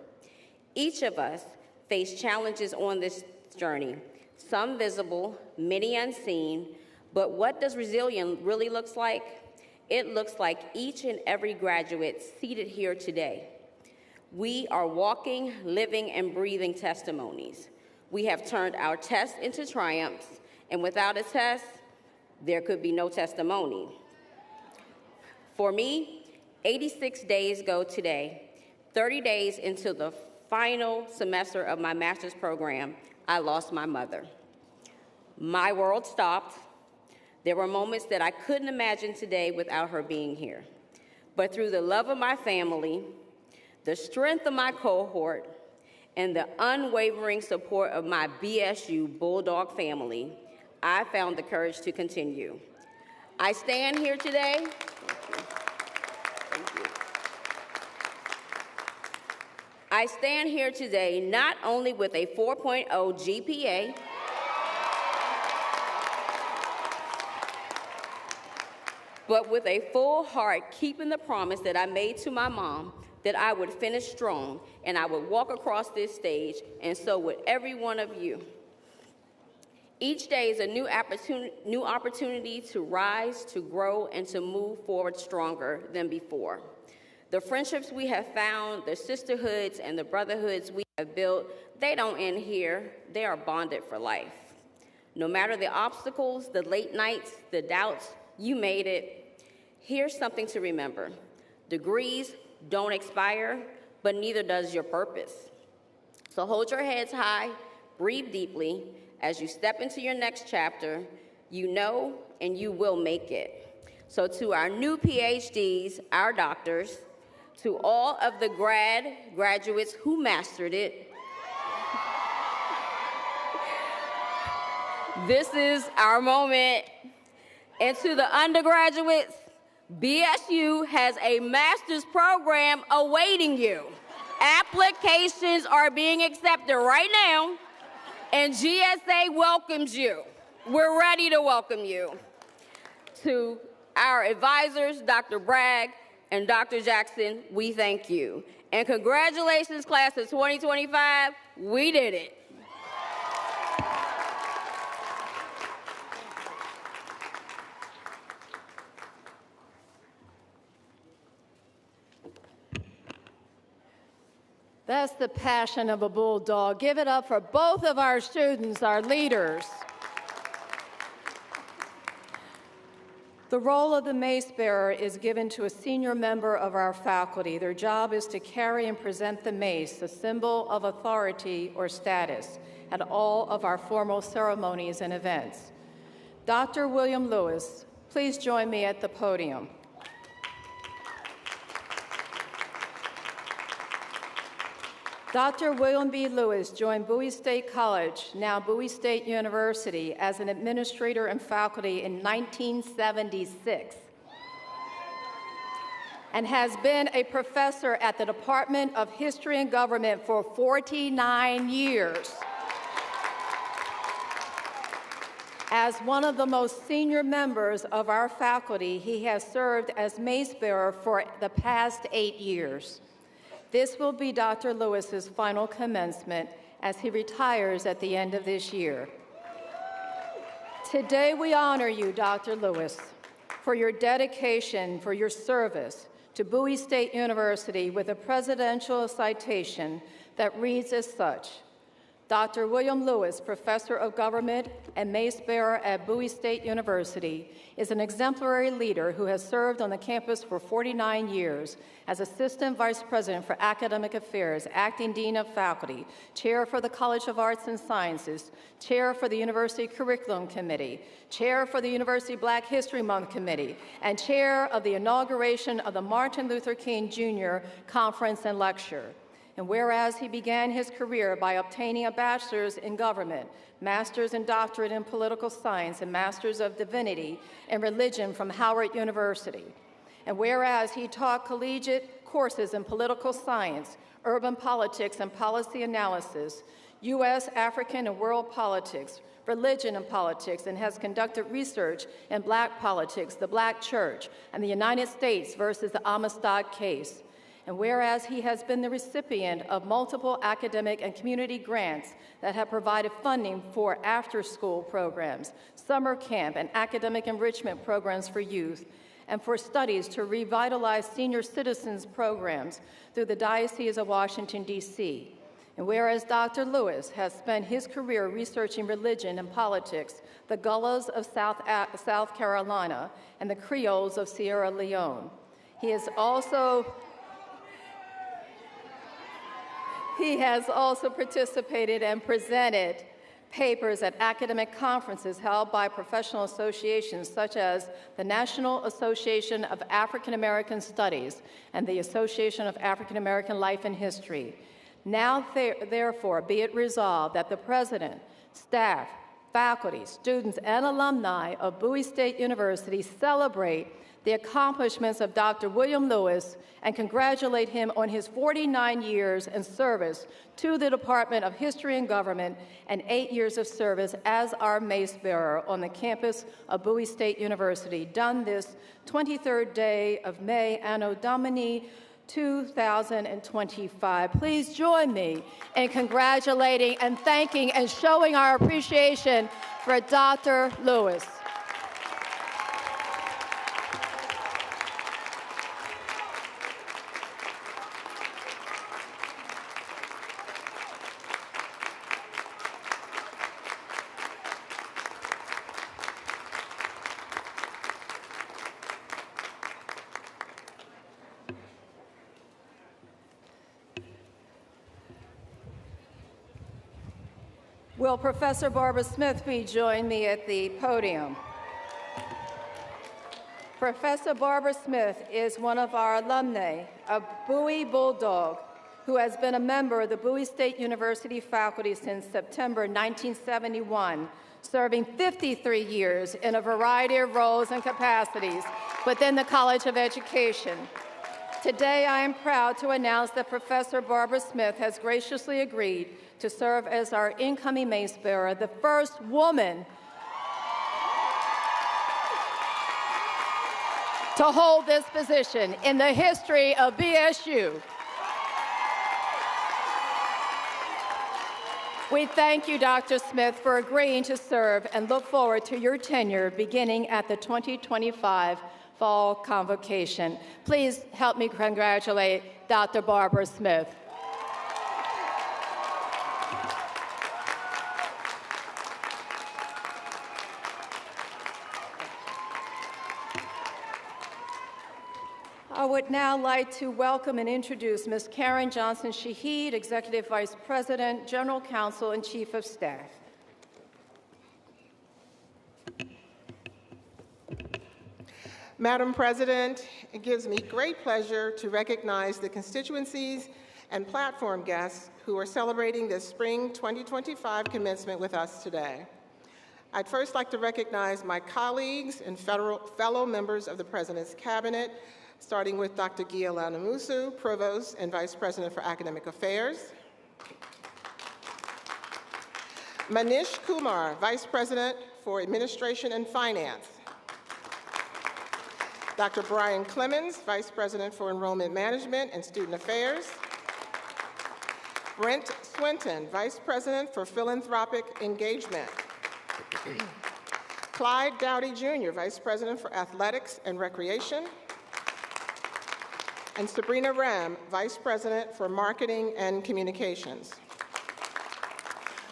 Each of us face challenges on this journey, some visible, many unseen, but what does resilience really look like? It looks like each and every graduate seated here today. We are walking, living, and breathing testimonies. We have turned our tests into triumphs, and without a test, there could be no testimony. For me, 86 days go today. 30 days into the final semester of my master's program, I lost my mother. My world stopped. There were moments that I couldn't imagine today without her being here. But through the love of my family, the strength of my cohort, and the unwavering support of my BSU Bulldog family, I found the courage to continue. I stand here today. Thank you. I stand here today not only with a 4.0 GPA, but with a full heart, keeping the promise that I made to my mom that I would finish strong and I would walk across this stage, and so would every one of you. Each day is a new opportunity to rise, to grow, and to move forward stronger than before. The friendships we have found, the sisterhoods and the brotherhoods we have built, they don't end here. They are bonded for life. No matter the obstacles, the late nights, the doubts, you made it. Here's something to remember. Degrees don't expire, but neither does your purpose. So hold your heads high, breathe deeply. As you step into your next chapter, you know and you will make it. So to our new PhDs, our doctors, to all of the graduates who mastered it, This is our moment. And to the undergraduates, BSU has a master's program awaiting you. Applications are being accepted right now, and GSA welcomes you. We're ready to welcome you. To our advisors, Dr. Bragg and Dr. Jackson, we thank you. And congratulations, class of 2025, we did it. That's the passion of a bulldog. Give it up for both of our students, our leaders. The role of the mace bearer is given to a senior member of our faculty. Their job is to carry and present the mace, a symbol of authority or status, at all of our formal ceremonies and events. Dr. William Lewis, please join me at the podium. Dr. William B. Lewis joined Bowie State College, now Bowie State University, as an administrator and faculty in 1976, and has been a professor at the Department of History and Government for 49 years. As one of the most senior members of our faculty, he has served as mace bearer for the past 8 years. This will be Dr. Lewis's final commencement as he retires at the end of this year. Today we honor you, Dr. Lewis, for your dedication, for your service to Bowie State University with a presidential citation that reads as such: Dr. William Lewis, Professor of Government and Mace Bearer at Bowie State University, is an exemplary leader who has served on the campus for 49 years as Assistant Vice President for Academic Affairs, Acting Dean of Faculty, Chair for the College of Arts and Sciences, Chair for the University Curriculum Committee, Chair for the University Black History Month Committee, and Chair of the inauguration of the Martin Luther King Jr. Conference and Lecture. And whereas he began his career by obtaining a bachelor's in government, master's and doctorate in political science, and master's of divinity in religion from Howard University. And whereas he taught collegiate courses in political science, urban politics and policy analysis, U.S., African, and world politics, religion and politics, and has conducted research in black politics, the black church, and the United States versus the Amistad case. And whereas he has been the recipient of multiple academic and community grants that have provided funding for after-school programs, summer camp, and academic enrichment programs for youth, and for studies to revitalize senior citizens programs through the Diocese of Washington, D.C. And whereas Dr. Lewis has spent his career researching religion and politics, the Gullahs of South Carolina, and the Creoles of Sierra Leone. He has also participated and presented papers at academic conferences held by professional associations such as the National Association of African American Studies and the Association of African American Life and History. Now, therefore, be it resolved that the President, staff, faculty, students, and alumni of Bowie State University celebrate the accomplishments of Dr. William Lewis and congratulate him on his 49 years in service to the Department of History and Government and 8 years of service as our mace bearer on the campus of Bowie State University, done this 23rd day of May, Anno Domini 2025. Please join me in congratulating and thanking and showing our appreciation for Dr. Lewis. Will Professor Barbara Smith please join me at the podium? Professor Barbara Smith is one of our alumni, a Bowie Bulldog. who has been a member of the Bowie State University faculty since September 1971, serving 53 years in a variety of roles and capacities within the College of Education. Today, I am proud to announce that Professor Barbara Smith has graciously agreed to serve as our incoming Mace bearer, the first woman to hold this position in the history of BSU. We thank you, Dr. Smith, for agreeing to serve and look forward to your tenure beginning at the 2025 Fall Convocation. Please help me congratulate Dr. Barbara Smith. I would now like to welcome and introduce Ms. Karen Johnson-Shahid, Executive Vice President, General Counsel, and Chief of Staff. Madam President, it gives me great pleasure to recognize the constituencies and platform guests who are celebrating this spring 2025 commencement with us today. I'd first like to recognize my colleagues and fellow members of the President's Cabinet, starting with Dr. Gia Lanamusu, Provost and Vice President for Academic Affairs. Manish Kumar, Vice President for Administration and Finance. Dr. Brian Clemens, Vice President for Enrollment Management and Student Affairs. Brent Swinton, Vice President for Philanthropic Engagement. Clyde Dowdy Jr., Vice President for Athletics and Recreation. And Sabrina Ram, Vice President for Marketing and Communications.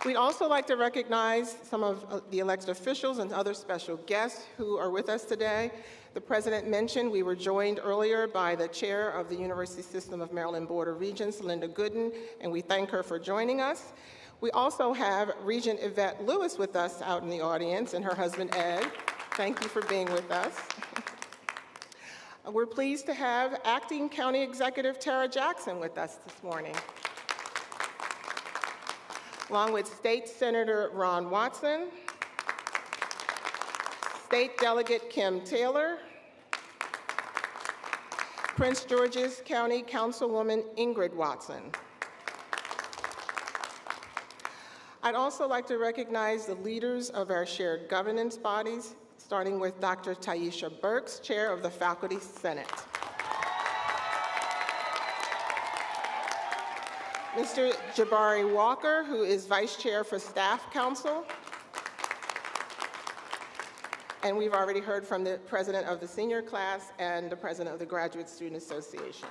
We'd also like to recognize some of the elected officials and other special guests who are with us today. The President mentioned we were joined earlier by the Chair of the University System of Maryland Board of Regents, Linda Gooden, and we thank her for joining us. We also have Regent Yvette Lewis with us out in the audience and her husband, Ed. Thank you for being with us. We're pleased to have Acting County Executive Tara Jackson with us this morning, along with State Senator Ron Watson, State Delegate Kim Taylor, Prince George's County Councilwoman Ingrid Watson. I'd also like to recognize the leaders of our shared governance bodies, starting with Dr. Taisha Burks, Chair of the Faculty Senate. Mr. Jabari Walker, who is Vice Chair for Staff Council. And we've already heard from the President of the Senior Class and the President of the Graduate Student Association.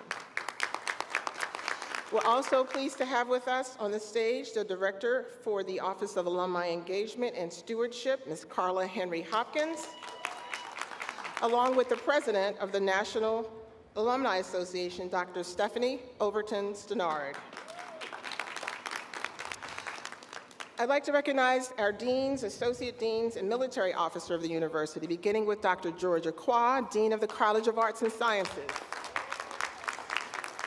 We're also pleased to have with us on the stage the Director for the Office of Alumni Engagement and Stewardship, Ms. Carla Henry Hopkins, along with the President of the National Alumni Association, Dr. Stephanie Overton Stenard. I'd like to recognize our deans, associate deans, and military officer of the university, beginning with Dr. Georgia Qua, Dean of the College of Arts and Sciences.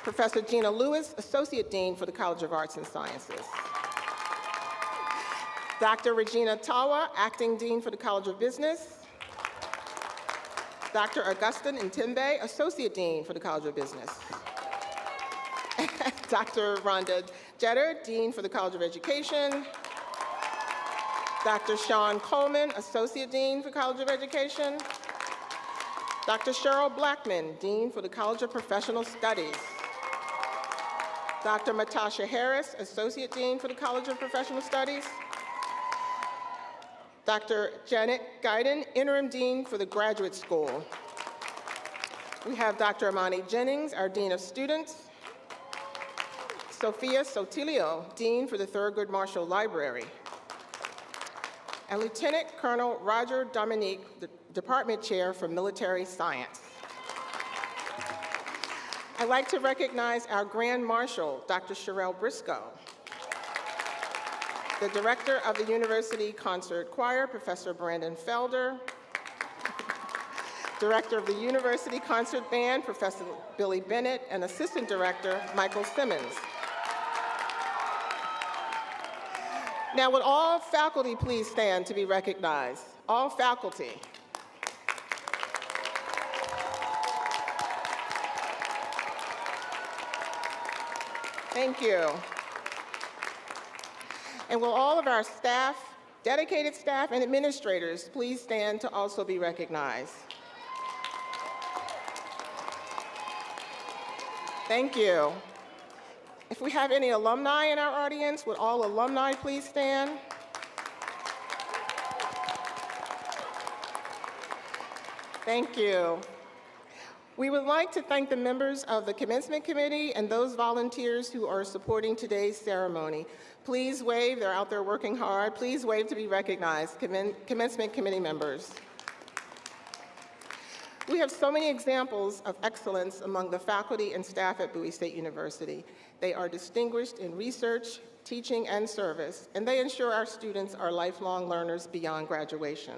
Professor Gina Lewis, Associate Dean for the College of Arts and Sciences. Dr. Regina Tawa, Acting Dean for the College of Business. Dr. Augustine Ntembe, Associate Dean for the College of Business. Dr. Rhonda Jeter, Dean for the College of Education. Dr. Sean Coleman, Associate Dean for College of Education. Dr. Cheryl Blackman, Dean for the College of Professional Studies. Dr. Matasha Harris, Associate Dean for the College of Professional Studies. Dr. Janet Guyden, Interim Dean for the Graduate School. We have Dr. Amani Jennings, our Dean of Students. Sophia Sotilio, Dean for the Thurgood Marshall Library. And Lieutenant Colonel Roger Dominique, the Department Chair for Military Science. I'd like to recognize our Grand Marshal, Dr. Sherelle Briscoe, the Director of the University Concert Choir, Professor Brandon Felder, Director of the University Concert Band, Professor Billy Bennett, and Assistant Director, Michael Simmons. Now, would all faculty please stand to be recognized? All faculty. Thank you. And will all of our staff, dedicated staff and administrators, please stand to also be recognized? Thank you. If we have any alumni in our audience, would all alumni please stand? Thank you. We would like to thank the members of the Commencement Committee and those volunteers who are supporting today's ceremony. Please wave, they're out there working hard. Please wave to be recognized, Commencement Committee members. We have so many examples of excellence among the faculty and staff at Bowie State University. They are distinguished in research, teaching, and service, and they ensure our students are lifelong learners beyond graduation.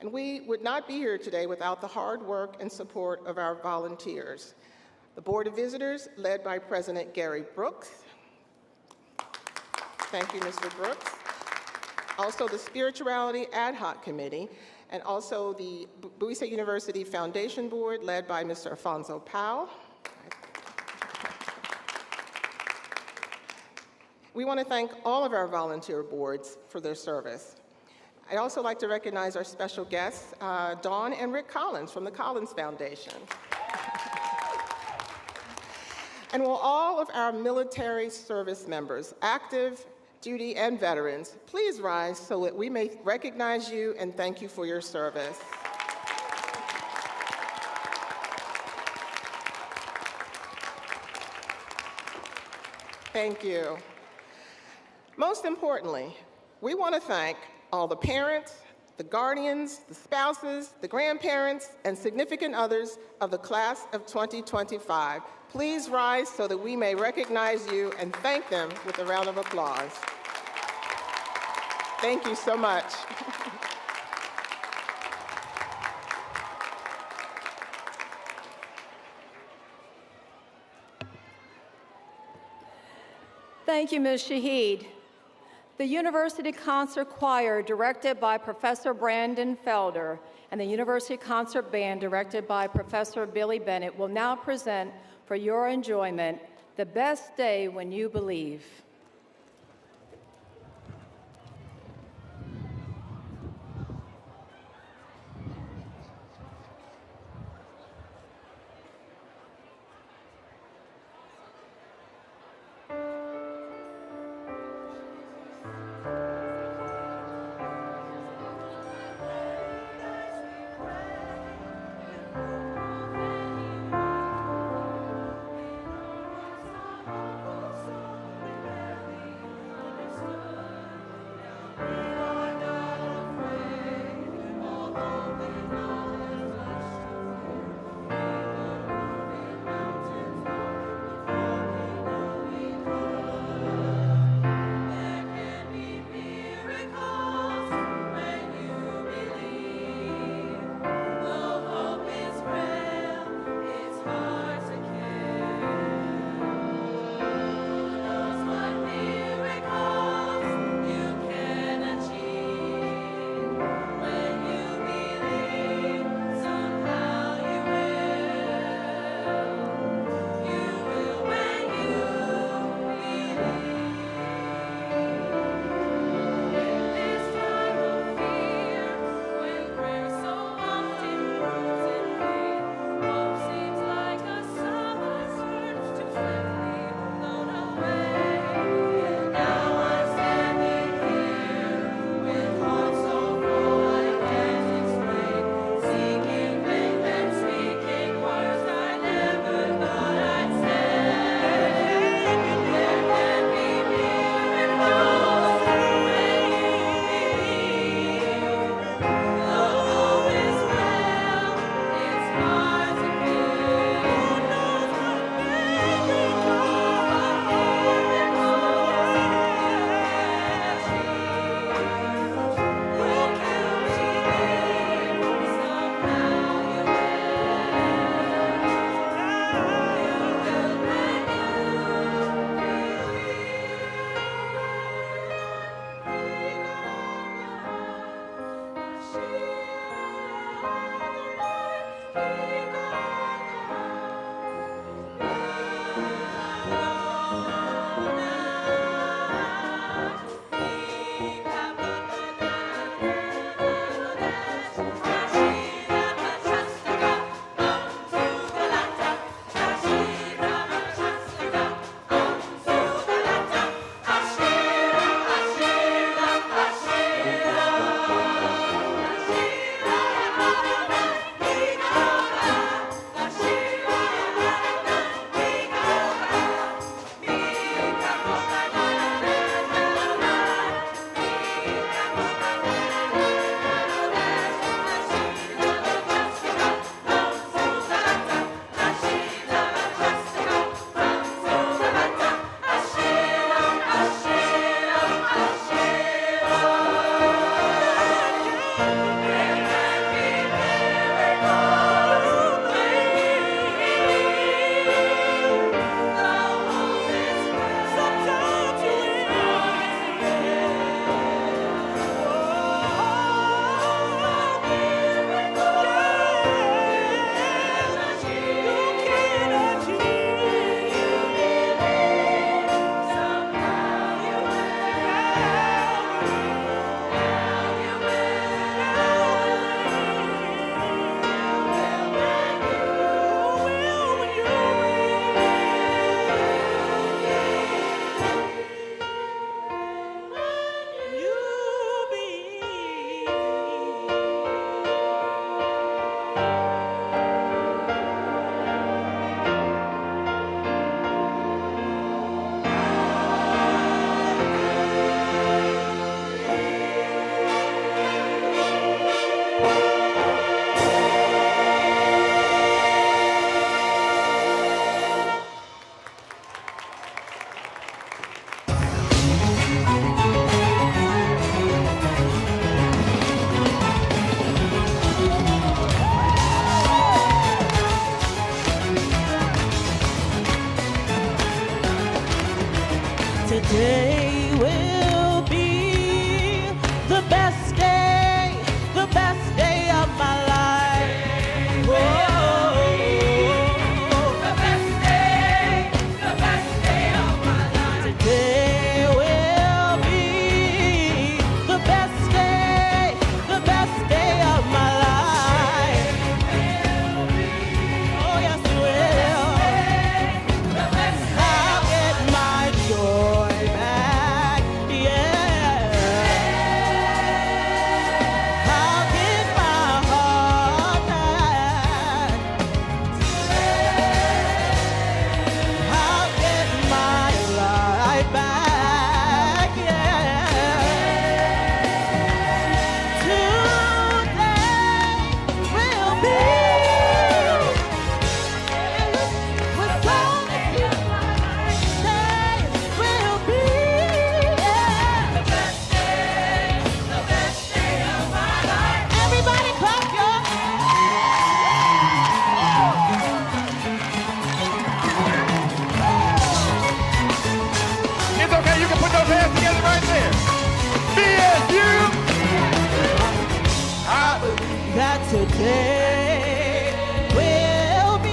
And we would not be here today without the hard work and support of our volunteers. The Board of Visitors, led by President Gary Brooks. Thank you, Mr. Brooks. Also the Spirituality Ad Hoc Committee, and also the Bowie State University Foundation Board, led by Mr. Alfonso Powell. We want to thank all of our volunteer boards for their service. I'd also like to recognize our special guests, Dawn and Rick Collins from the Collins Foundation. And will all of our military service members, active, duty, and veterans, please rise so that we may recognize you and thank you for your service. Thank you. Most importantly, we want to thank all the parents, the guardians, the spouses, the grandparents, and significant others of the class of 2025. Please rise so that we may recognize you and thank them with a round of applause. Thank you so much. Thank you, Ms. Shaheed. The University Concert Choir, directed by Professor Brandon Felder, and the University Concert Band, directed by Professor Billy Bennett, will now present for your enjoyment, "The Best Day When You Believe." that today will be.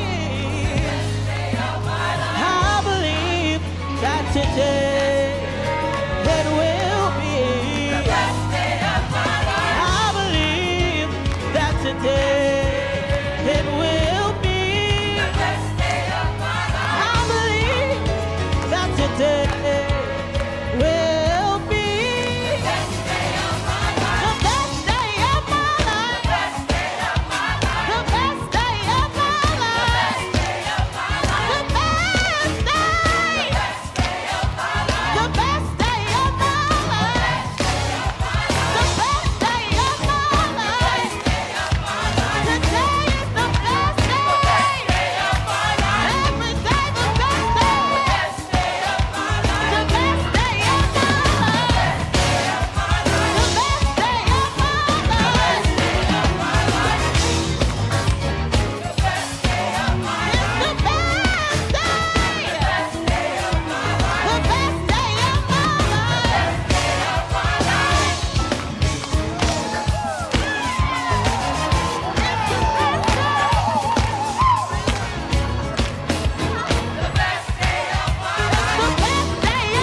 I believe that today it will be. I believe that today it will be. I believe that today will be the best day of my life. The best day of my life. The best day of my life. The best day. The best day of my life. The best day of my life. Today is the best day. Every day the best day. The best day of my life. The best day of my life. It's the best day. The best day of my life. The best day of my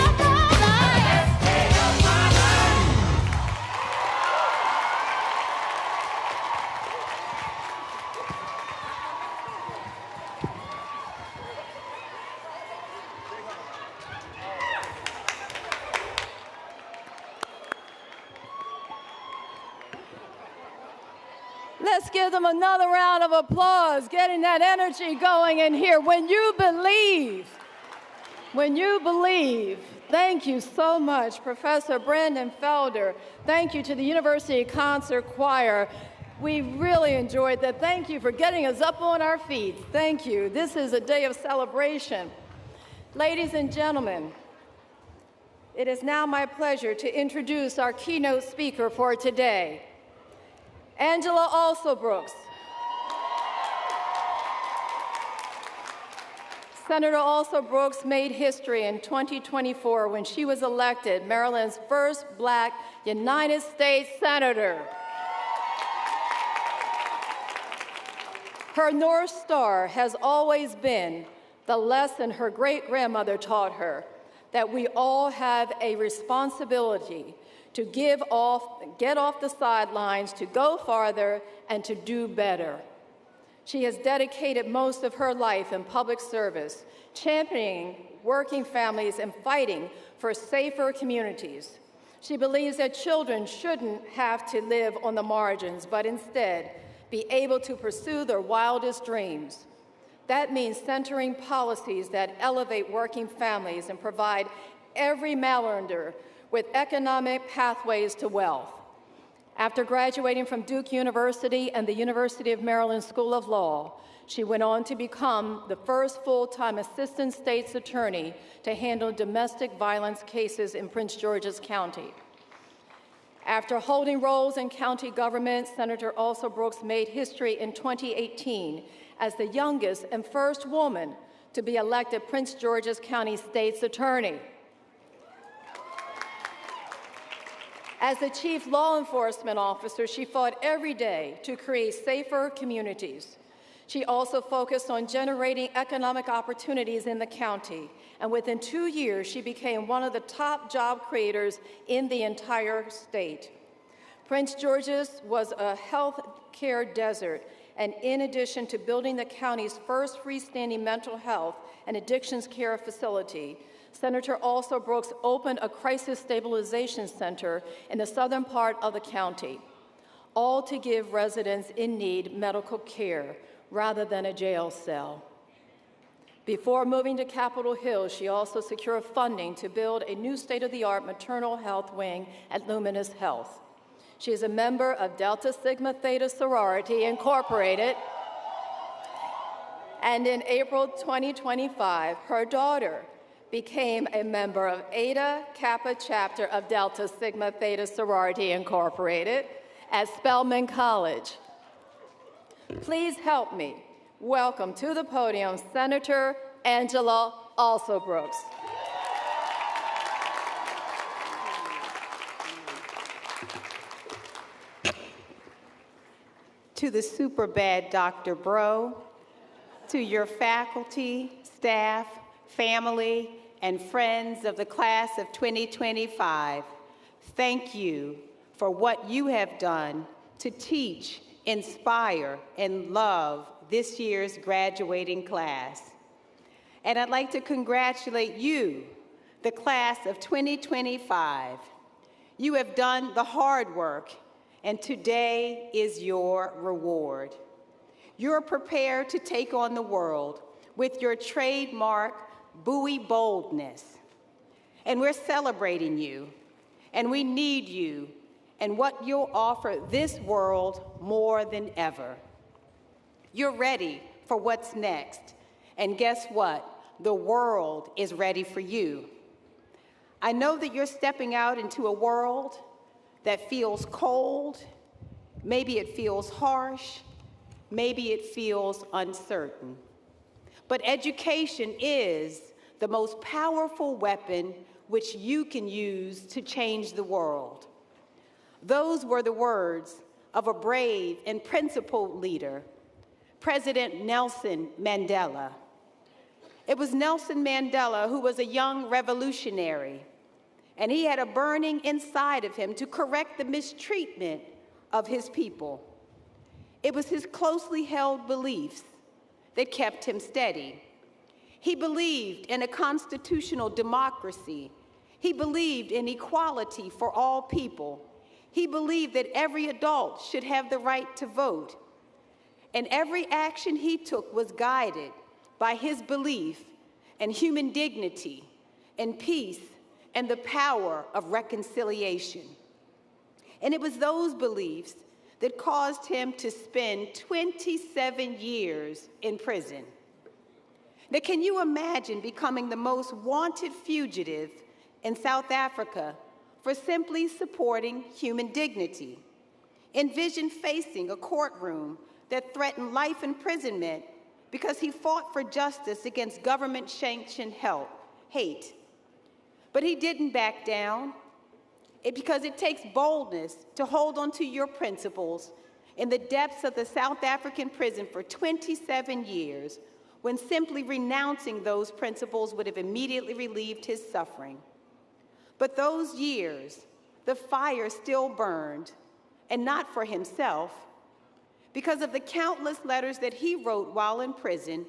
life. Let's give them another round of applause, getting that energy going in here. When you believe, thank you so much, Professor Brandon Felder. Thank you to the University Concert Choir. We really enjoyed that. Thank you for getting us up on our feet. Thank you. This is a day of celebration. Ladies and gentlemen, it is now my pleasure to introduce our keynote speaker for today, Angela Alsobrooks. Senator Alsobrooks made history in 2024 when she was elected Maryland's first Black United States Senator. Her North Star has always been the lesson her great-grandmother taught her, that we all have a responsibility to get off the sidelines, to go farther, and to do better. She has dedicated most of her life in public service, championing working families and fighting for safer communities. She believes that children shouldn't have to live on the margins, but instead be able to pursue their wildest dreams. That means centering policies that elevate working families and provide every Marylander with economic pathways to wealth. After graduating from Duke University and the University of Maryland School of Law, she went on to become the first full-time assistant state's attorney to handle domestic violence cases in Prince George's County. After holding roles in county government, Senator Alsobrooks made history in 2018 as the youngest and first woman to be elected Prince George's County State's Attorney. As the chief law enforcement officer, she fought every day to create safer communities. She also focused on generating economic opportunities in the county, and within 2 years, she became one of the top job creators in the entire state. Prince George's was a health care desert, and in addition to building the county's first freestanding mental health and addictions care facility, Senator Alsobrooks opened a crisis stabilization center in the southern part of the county, all to give residents in need medical care rather than a jail cell. Before moving to Capitol Hill, she also secured funding to build a new state-of-the-art maternal health wing at Luminous Health. She is a member of Delta Sigma Theta Sorority Incorporated, and in April 2025, her daughter became a member of Eta Kappa chapter of Delta Sigma Theta Sorority Incorporated at Spelman College. Please help me welcome to the podium Senator Angela Alsobrooks. to the super bad Dr. Bro, to your faculty, staff, family, and friends of the class of 2025, thank you for what you have done to teach, inspire, and love this year's graduating class. And I'd like to congratulate you, the class of 2025. You have done the hard work, and today is your reward. You're prepared to take on the world with your trademark Bowie boldness. And we're celebrating you, and we need you and what you'll offer this world more than ever. You're ready for what's next, and guess what? The world is ready for you. I know that you're stepping out into a world that feels cold, maybe it feels harsh, maybe it feels uncertain. But education is the most powerful weapon which you can use to change the world. Those were the words of a brave and principled leader, President Nelson Mandela. It was Nelson Mandela who was a young revolutionary, and he had a burning inside of him to correct the mistreatment of his people. It was his closely held beliefs that kept him steady. He believed in a constitutional democracy. He believed in equality for all people. He believed that every adult should have the right to vote. And every action he took was guided by his belief in human dignity and peace and the power of reconciliation. And it was those beliefs that caused him to spend 27 years in prison. Now, can you imagine becoming the most wanted fugitive in South Africa for simply supporting human dignity? Envision facing a courtroom that threatened life imprisonment because he fought for justice against government-sanctioned hate. But he didn't back down, because it takes boldness to hold on to your principles in the depths of the South African prison for 27 years, when simply renouncing those principles would have immediately relieved his suffering. But those years, the fire still burned, and not for himself. Because of the countless letters that he wrote while in prison,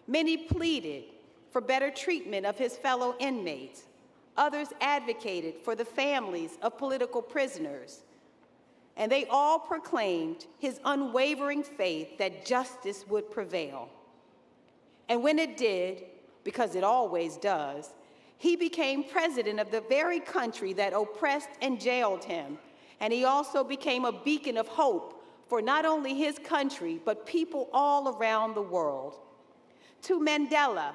many pleaded for better treatment of his fellow inmates. Others advocated for the families of political prisoners. And they all proclaimed his unwavering faith that justice would prevail. And when it did, because it always does, he became president of the very country that oppressed and jailed him. And he also became a beacon of hope for not only his country, but people all around the world. To Mandela,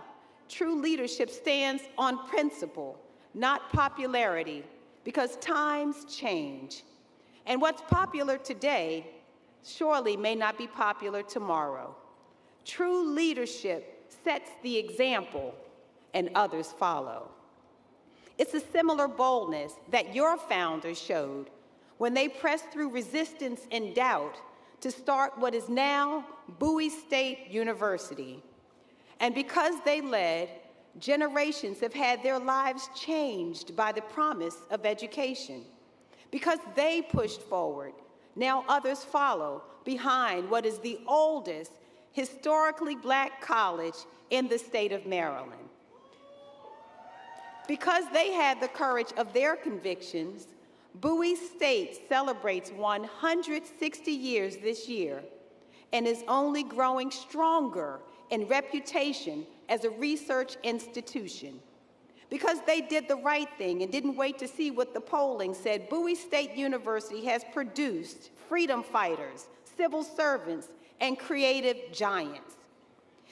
true leadership stands on principle, not popularity, because times change. And what's popular today surely may not be popular tomorrow. True leadership sets the example, and others follow. It's a similar boldness that your founders showed when they pressed through resistance and doubt to start what is now Bowie State University. And because they led, generations have had their lives changed by the promise of education. Because they pushed forward, now others follow behind what is the oldest historically Black college in the state of Maryland. Because they had the courage of their convictions, Bowie State celebrates 160 years this year and is only growing stronger in reputation as a research institution. Because they did the right thing and didn't wait to see what the polling said, Bowie State University has produced freedom fighters, civil servants, and creative giants.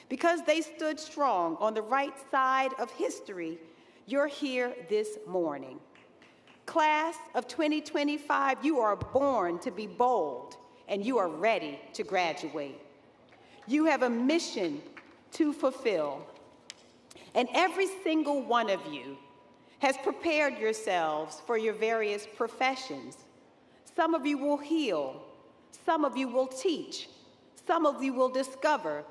Because they stood strong on the right side of history, you're here this morning. Class of 2025, you are born to be bold, and you are ready to graduate. You have a mission to fulfill, and every single one of you has prepared yourselves for your various professions. Some of you will heal, some of you will teach, Some of you will discover,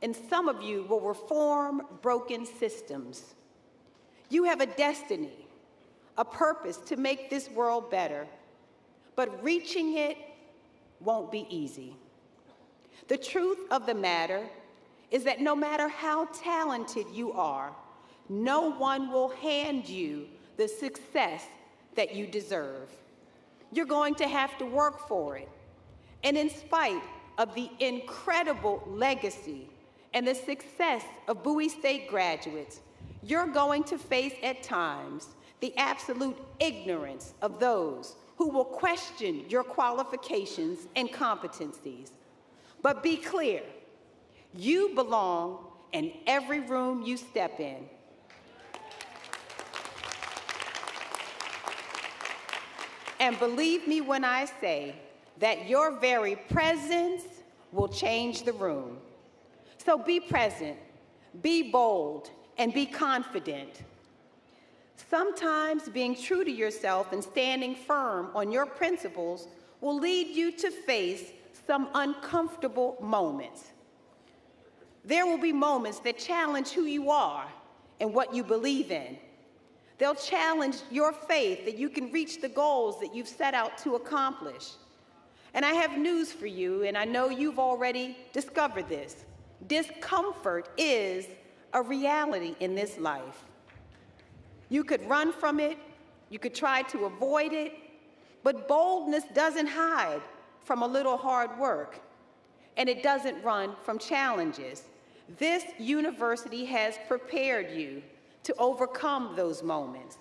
and some of you will reform broken systems. You have a destiny, a purpose to make this world better, but reaching it won't be easy. The truth of the matter is that no matter how talented you are, no one will hand you the success that you deserve. You're going to have to work for it. And in spite of the incredible legacy and the success of Bowie State graduates, you're going to face at times the absolute ignorance of those who will question your qualifications and competencies. But be clear, you belong in every room you step in. And believe me when I say that your very presence will change the room. So be present, be bold, and be confident. Sometimes being true to yourself and standing firm on your principles will lead you to face some uncomfortable moments. There will be moments that challenge who you are and what you believe in. They'll challenge your faith that you can reach the goals that you've set out to accomplish. And I have news for you, and I know you've already discovered this. Discomfort is a reality in this life. You could run from it, you could try to avoid it, but boldness doesn't hide from a little hard work, and it doesn't run from challenges. This university has prepared you to overcome those moments.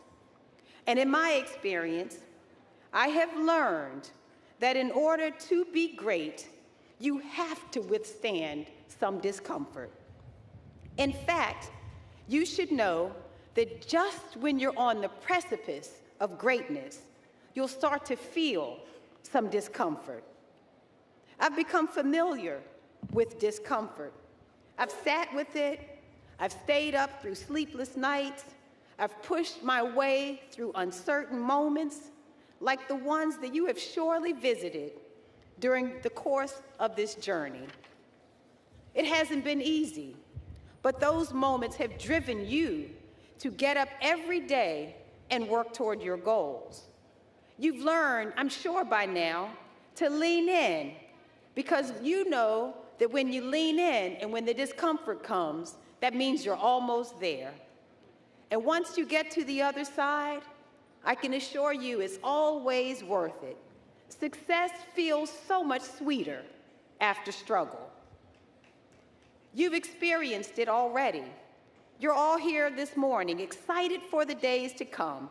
And in my experience, I have learned that in order to be great, you have to withstand some discomfort. In fact, you should know that just when you're on the precipice of greatness, you'll start to feel some discomfort. I've become familiar with discomfort. I've sat with it. I've stayed up through sleepless nights. I've pushed my way through uncertain moments, like the ones that you have surely visited during the course of this journey. It hasn't been easy, but those moments have driven you to get up every day and work toward your goals. You've learned, I'm sure by now, to lean in, because you know that when you lean in and when the discomfort comes, that means you're almost there. And once you get to the other side, I can assure you it's always worth it. Success feels so much sweeter after struggle. You've experienced it already. You're all here this morning excited for the days to come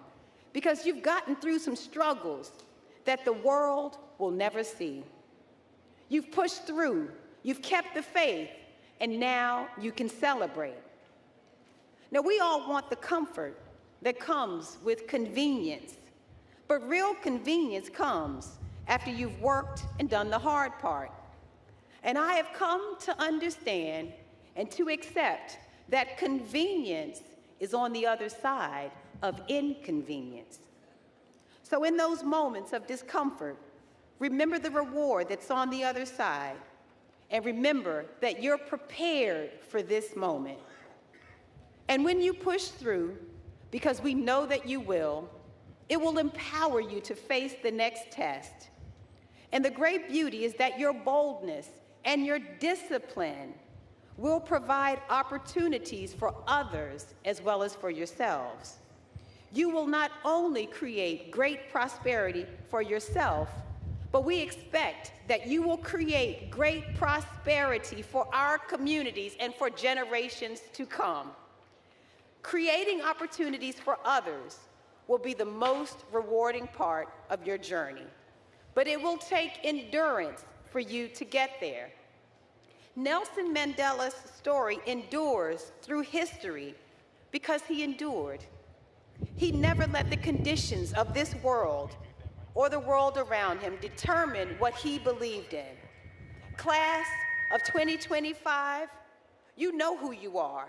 because you've gotten through some struggles that the world will never see. You've pushed through, you've kept the faith, and now you can celebrate. Now, we all want the comfort that comes with convenience, but real convenience comes after you've worked and done the hard part. And I have come to understand and to accept that convenience is on the other side of inconvenience. So in those moments of discomfort, remember the reward that's on the other side, and remember that you're prepared for this moment. And when you push through, because we know that you will, it will empower you to face the next test. And the great beauty is that your boldness and your discipline will provide opportunities for others as well as for yourselves. You will not only create great prosperity for yourself, but we expect that you will create great prosperity for our communities and for generations to come. Creating opportunities for others will be the most rewarding part of your journey, but it will take endurance for you to get there. Nelson Mandela's story endures through history because he endured. He never let the conditions of this world or the world around him determine what he believed in. Class of 2025, you know who you are.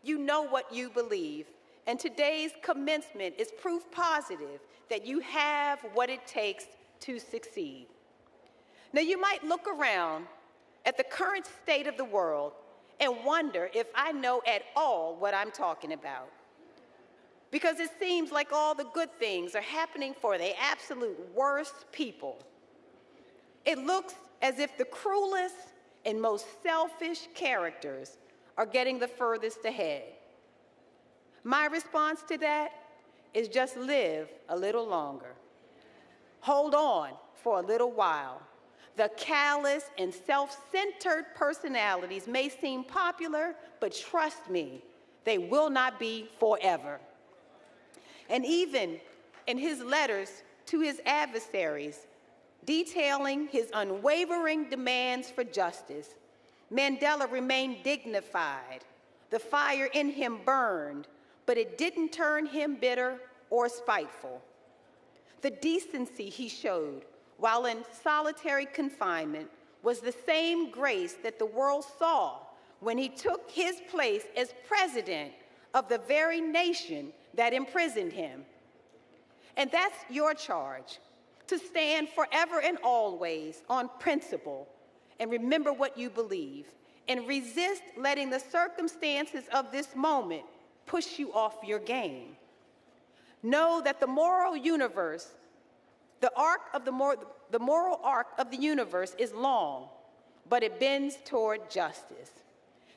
You know what you believe. And today's commencement is proof positive that you have what it takes to succeed. Now, you might look around at the current state of the world and wonder if I know at all what I'm talking about. Because it seems like all the good things are happening for the absolute worst people. It looks as if the cruelest and most selfish characters are getting the furthest ahead. My response to that is just live a little longer. Hold on for a little while. The callous and self-centered personalities may seem popular, but trust me, they will not be forever. And even in his letters to his adversaries, detailing his unwavering demands for justice, Mandela remained dignified. The fire in him burned, but it didn't turn him bitter or spiteful. The decency he showed while in solitary confinement was the same grace that the world saw when he took his place as president of the very nation that imprisoned him. And that's your charge, to stand forever and always on principle and remember what you believe and resist letting the circumstances of this moment push you off your game. Know that the moral universe, the moral arc of the universe is long, but it bends toward justice.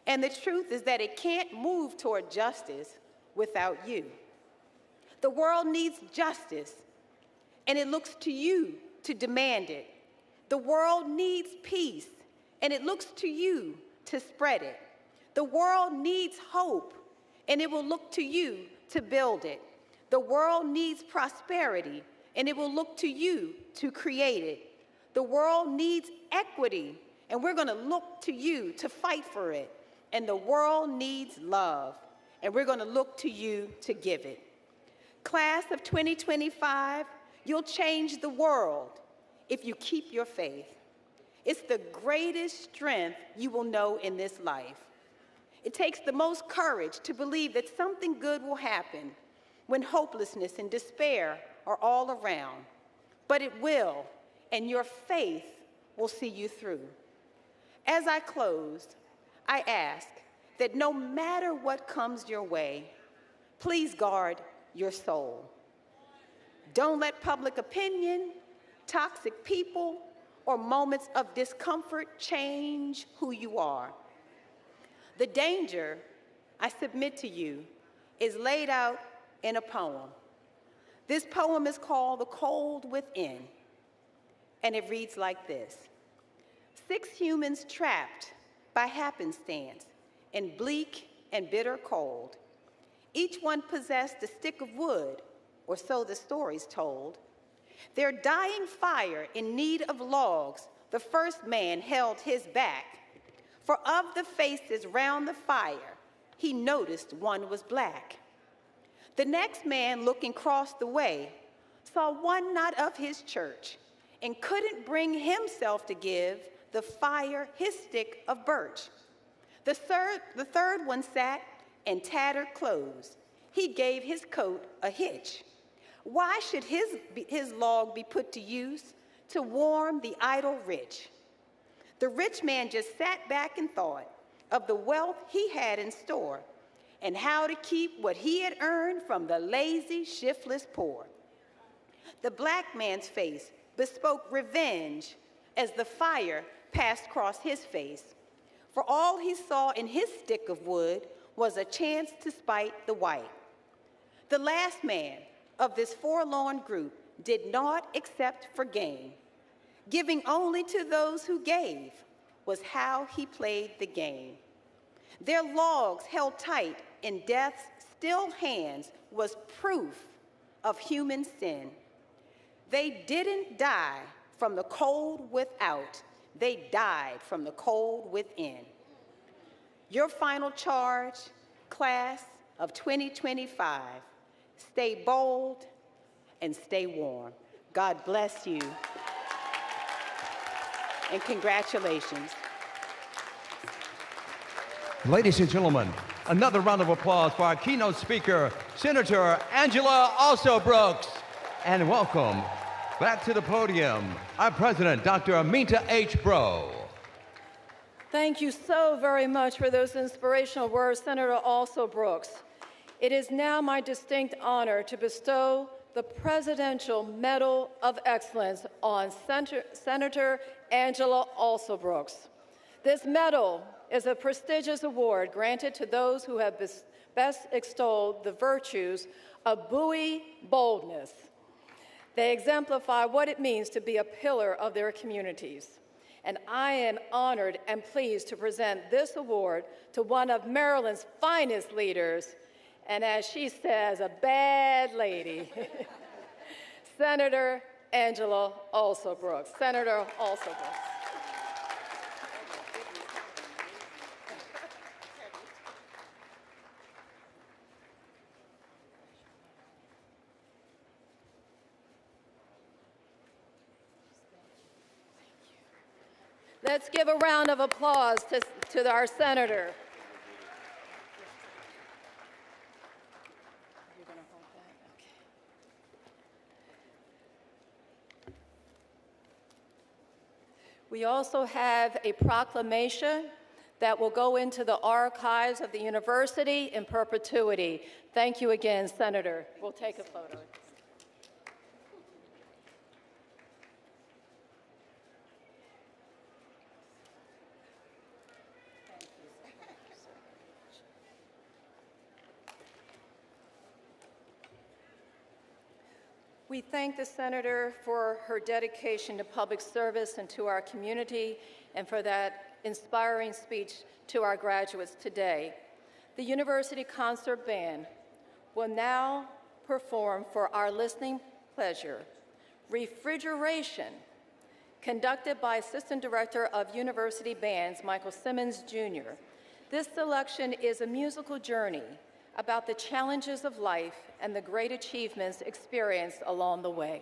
And the truth is that it can't move toward justice without you. The world needs justice, and it looks to you to demand it. The world needs peace, and it looks to you to spread it. The world needs hope, and it will look to you to build it. The world needs prosperity, and it will look to you to create it. The world needs equity, and we're going to look to you to fight for it. And the world needs love, and we're going to look to you to give it. Class of 2025, you'll change the world if you keep your faith. It's the greatest strength you will know in this life. It takes the most courage to believe that something good will happen when hopelessness and despair are all around. But it will, and your faith will see you through. As I close, I ask that no matter what comes your way, please guard your soul. Don't let public opinion, toxic people, or moments of discomfort change who you are. The danger, I submit to you, is laid out in a poem. This poem is called The Cold Within, and it reads like this. 6 humans trapped by happenstance in bleak and bitter cold. Each one possessed a stick of wood, or so the story's told. Their dying fire in need of logs, the first man held his back. For of the faces round the fire, he noticed one was black. The next man, looking across the way, saw one not of his church and couldn't bring himself to give the fire his stick of birch. The third one sat in tattered clothes. He gave his coat a hitch. Why should his log be put to use? To warm the idle rich. The rich man just sat back and thought of the wealth he had in store and how to keep what he had earned from the lazy, shiftless poor. The black man's face bespoke revenge as the fire passed across his face. For all he saw in his stick of wood was a chance to spite the white. The last man of this forlorn group did not accept for gain. Giving only to those who gave was how he played the game. Their logs held tight in death's still hands was proof of human sin. They didn't die from the cold without. They died from the cold within. Your final charge, class of 2025, stay bold and stay warm. God bless you, and congratulations. Ladies and gentlemen, another round of applause for our keynote speaker, Senator Angela Alsobrooks. And welcome back to the podium, our president, Dr. Aminta H. Bro. Thank you so very much for those inspirational words, Senator Also Brooks. It is now my distinct honor to bestow the Presidential Medal of Excellence on Senator Angela Also Brooks. This medal is a prestigious award granted to those who have best extolled the virtues of Bowie boldness. They exemplify what it means to be a pillar of their communities. And I am honored and pleased to present this award to one of Maryland's finest leaders, and as she says, a bad lady, Senator Angela Also Brooks. Senator Also Brooks. Let's give a round of applause to our senator. You're going to hold that? Okay. We also have a proclamation that will go into the archives of the university in perpetuity. Thank you again, Senator. We'll take a photo. We thank the Senator for her dedication to public service and to our community, and for that inspiring speech to our graduates today. The University Concert Band will now perform for our listening pleasure, Refrigeration, conducted by Assistant Director of University Bands, Michael Simmons, Jr. This selection is a musical journey about the challenges of life and the great achievements experienced along the way.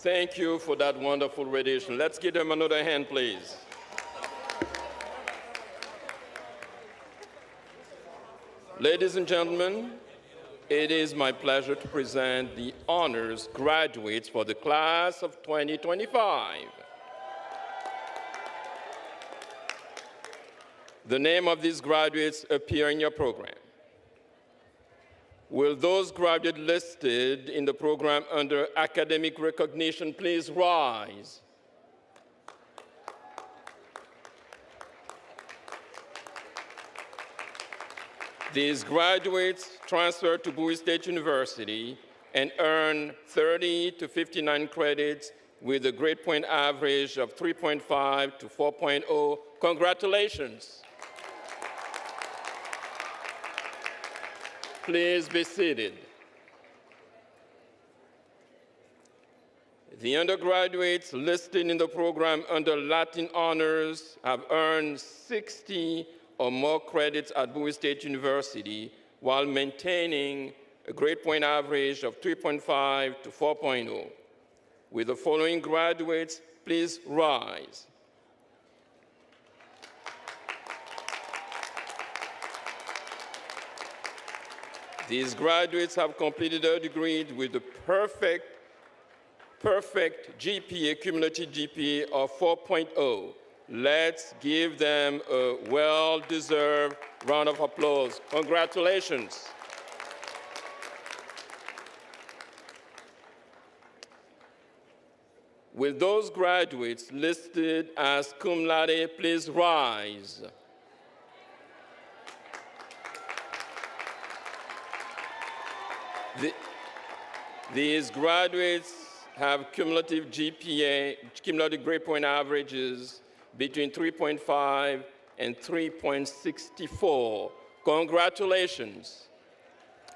Thank you for that wonderful rendition. Let's give them another hand, please. Ladies and gentlemen, it is my pleasure to present the honors graduates for the class of 2025. The name of these graduates appear in your program. Will those graduates listed in the program under academic recognition please rise? These graduates transfer to Bowie State University and earn 30 to 59 credits with a grade point average of 3.5 to 4.0. Congratulations. Please be seated. The undergraduates listed in the program under Latin honors have earned 60 or more credits at Bowie State University while maintaining a grade point average of 3.5 to 4.0. Will the following graduates please rise? These graduates have completed their degree with a perfect GPA, cumulative GPA of 4.0. Let's give them a well-deserved round of applause. Congratulations. Will those graduates listed as cum laude please rise? These graduates have cumulative GPA, cumulative grade point averages between 3.5 and 3.64. Congratulations.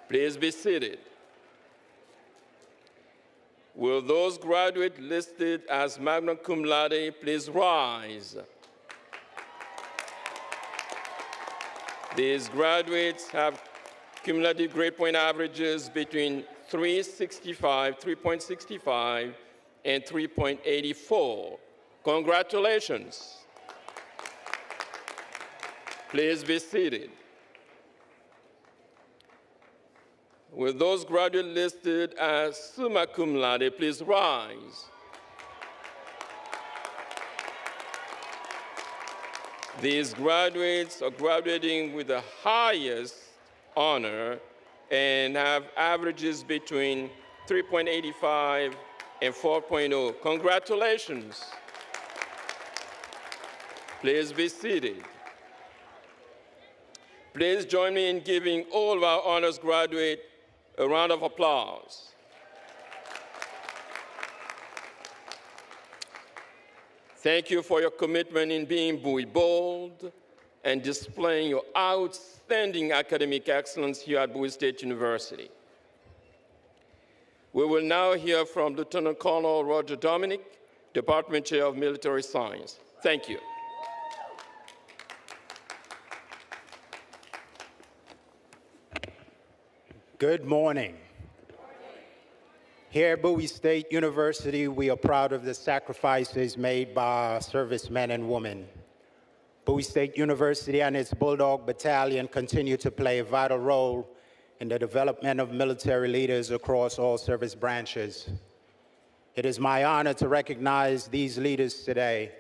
Please be seated. Will those graduates listed as magna cum laude please rise? These graduates have cumulative grade point averages between 3.65 and 3.84. Congratulations. Please be seated. Will those graduates listed as summa cum laude please rise? These graduates are graduating with the highest honor and have averages between 3.85 and 4.0. Congratulations. Please be seated. Please join me in giving all of our honors graduates a round of applause. Thank you for your commitment in being Bowie bold and displaying your outstanding academic excellence here at Bowie State University. We will now hear from Lieutenant Colonel Roger Dominic, Department Chair of Military Science. Thank you. Good morning. Here at Bowie State University, we are proud of the sacrifices made by our servicemen and women. Bowie State University and its Bulldog Battalion continue to play a vital role in the development of military leaders across all service branches. It is my honor to recognize these leaders today.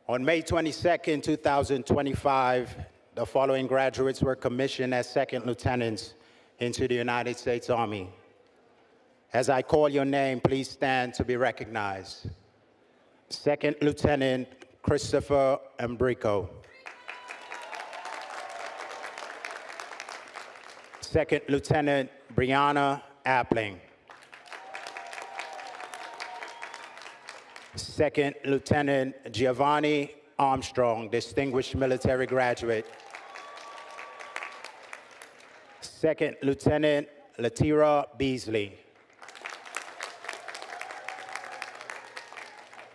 On May 22nd, 2025, the following graduates were commissioned as second lieutenants into the United States Army. As I call your name, please stand to be recognized. Second Lieutenant Christopher Embrico. Second Lieutenant Brianna Appling. Second Lieutenant Giovanni Armstrong, distinguished military graduate. Second Lieutenant Latira Beasley.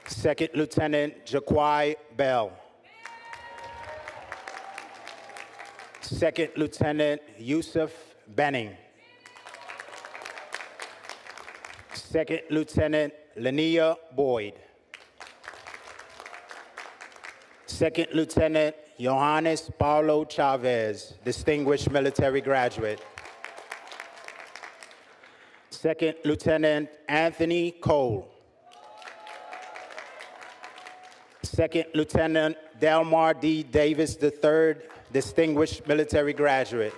Second Lieutenant Jaquai Bell. Second Lieutenant Yusuf Benning. Second Lieutenant Lania Boyd. Second Lieutenant Johannes Paulo Chavez, distinguished military graduate. Second Lieutenant Anthony Cole. Second Lieutenant Delmar D. Davis III, distinguished military graduate.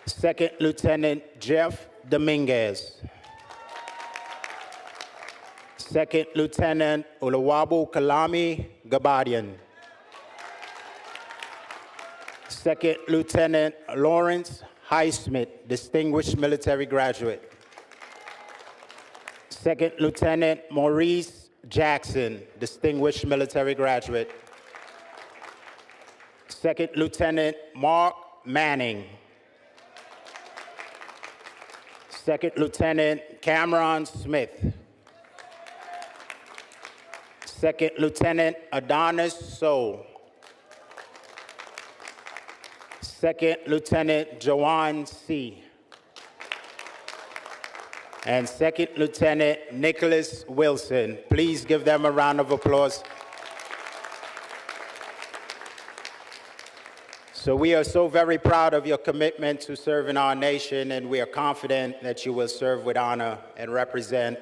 Second Lieutenant Jeff Dominguez. Second Lieutenant Oluwabu Kalami Gabadian. Second Lieutenant Lawrence Highsmith, distinguished military graduate. Second Lieutenant Maurice Jackson, distinguished military graduate. Second Lieutenant Mark Manning. Second Lieutenant Cameron Smith. Second Lieutenant Adonis Soul. Second Lieutenant Joanne C. And Second Lieutenant Nicholas Wilson. Please give them a round of applause. So we are so very proud of your commitment to serving our nation, and we are confident that you will serve with honor and represent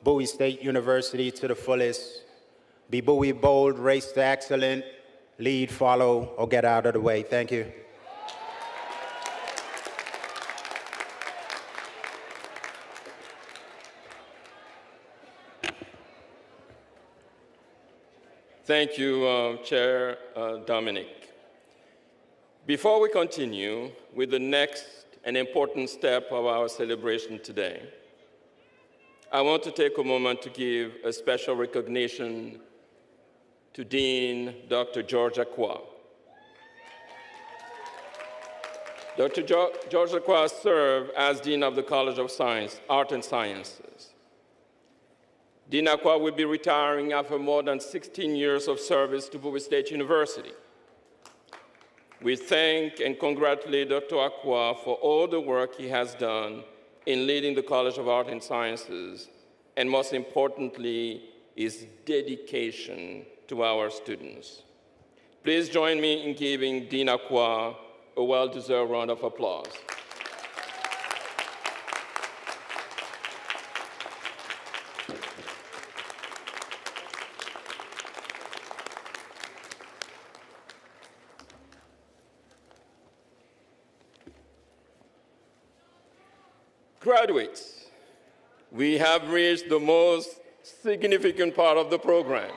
Bowie State University to the fullest. Be Bowie bold, race to excellence, lead, follow, or get out of the way. Thank you. Thank you, Chair Dominic. Before we continue with the next and important step of our celebration today, I want to take a moment to give a special recognition to Dean Dr. George Acquah. Dr. George Acquah served as Dean of the College of Art and Sciences. Dean Acquah will be retiring after more than 16 years of service to Bowie State University. We thank and congratulate Dr. Acquah for all the work he has done in leading the College of Art and Sciences, and most importantly, his dedication to our students. Please join me in giving Dean Acquah a well-deserved round of applause. Graduates, we have reached the most significant part of the program.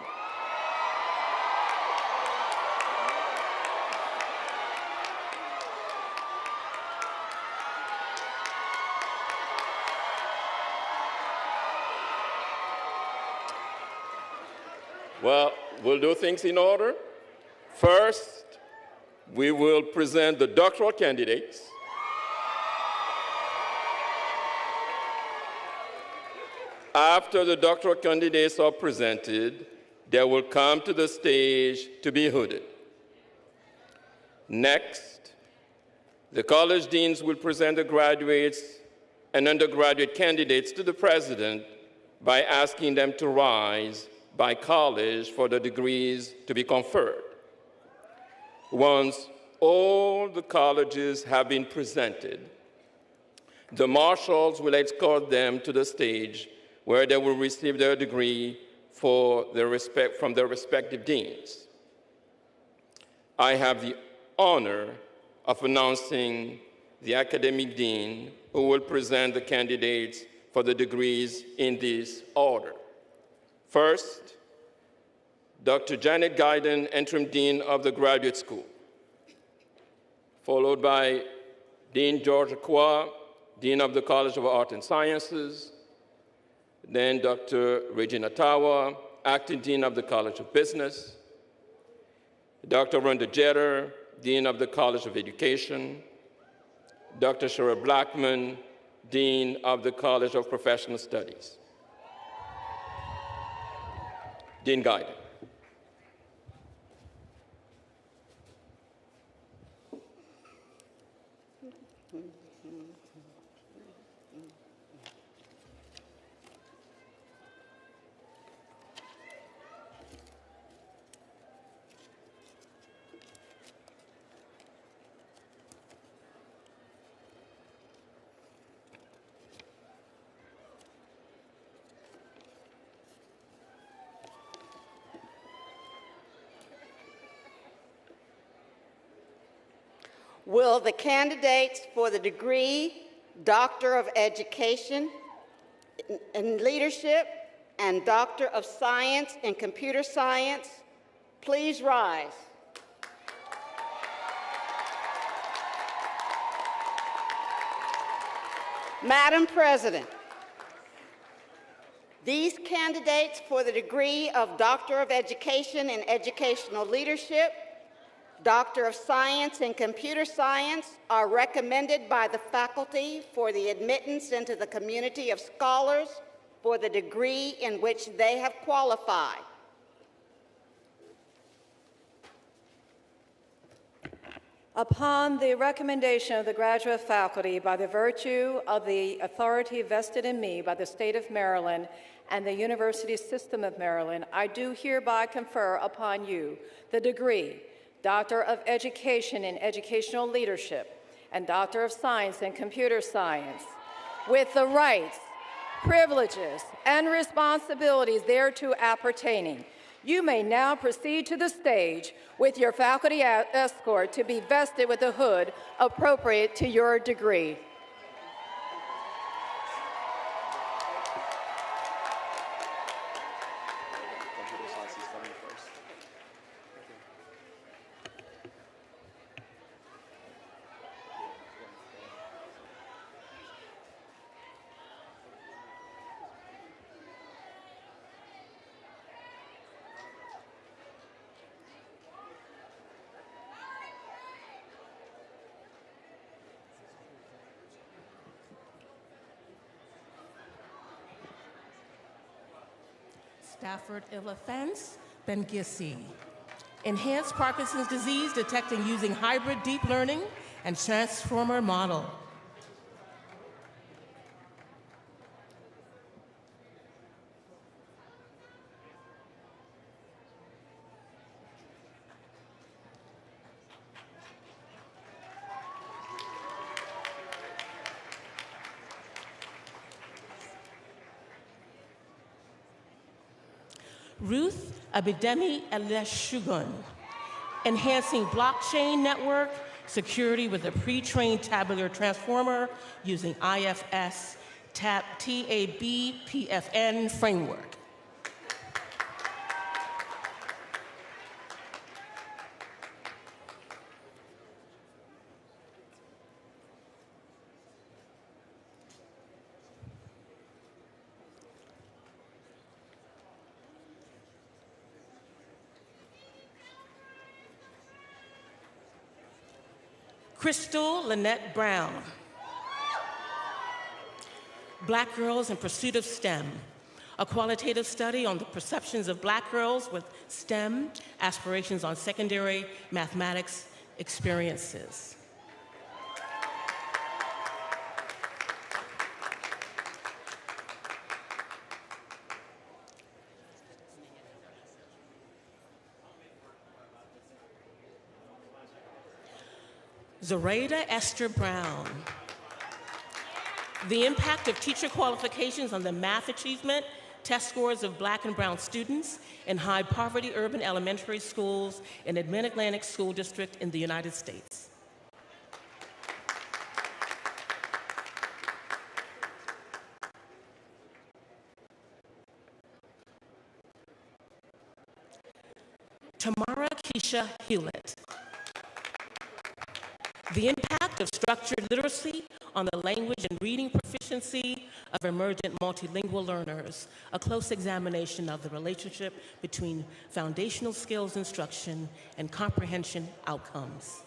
Well, we'll do things in order. First, we will present the doctoral candidates. After the doctoral candidates are presented, they will come to the stage to be hooded. Next, the college deans will present the graduates and undergraduate candidates to the president by asking them to rise by college for the degrees to be conferred. Once all the colleges have been presented, the marshals will escort them to the stage where they will receive their degree from their respective deans. I have the honor of announcing the academic dean, who will present the candidates for the degrees in this order. First, Dr. Janet Guyden, Interim Dean of the Graduate School, followed by Dean George Akwa, Dean of the College of Art and Sciences, then Dr. Regent, Acting Dean of the College of Business, Dr. Rhonda Jeter, Dean of the College of Education, Dr. Cheryl Blackman, Dean of the College of Professional Studies. Dean Guyden. Will the candidates for the degree Doctor of Education in Leadership and Doctor of Science in Computer Science please rise? Madam President, these candidates for the degree of Doctor of Education in Educational Leadership, Doctor of Science in Computer Science are recommended by the faculty for the admittance into the community of scholars for the degree in which they have qualified. Upon the recommendation of the graduate faculty, by the virtue of the authority vested in me by the state of Maryland and the University System of Maryland, I do hereby confer upon you the degree Doctor of Education in Educational Leadership and Doctor of Science in Computer Science, with the rights, privileges, and responsibilities thereto appertaining. You may now proceed to the stage with your faculty escort to be vested with a hood appropriate to your degree. Stafford Ilafence Bengissi. Enhanced Parkinson's disease detecting using hybrid deep learning and transformer model. Ruth Abidemi Eleshugun, enhancing blockchain network security with a pre-trained tabular transformer using IFS TAB-PFN framework. Crystal Lynette Brown. Black Girls in Pursuit of STEM, a qualitative study on the perceptions of Black girls with STEM aspirations on secondary mathematics experiences. Zoraida Esther Brown. The impact of teacher qualifications on the math achievement test scores of Black and Brown students in high poverty urban elementary schools in the Mid-Atlantic School District in the United States. Keisha Hewlett. The impact of structured literacy on the language and reading proficiency of emergent multilingual learners, a close examination of the relationship between foundational skills instruction and comprehension outcomes.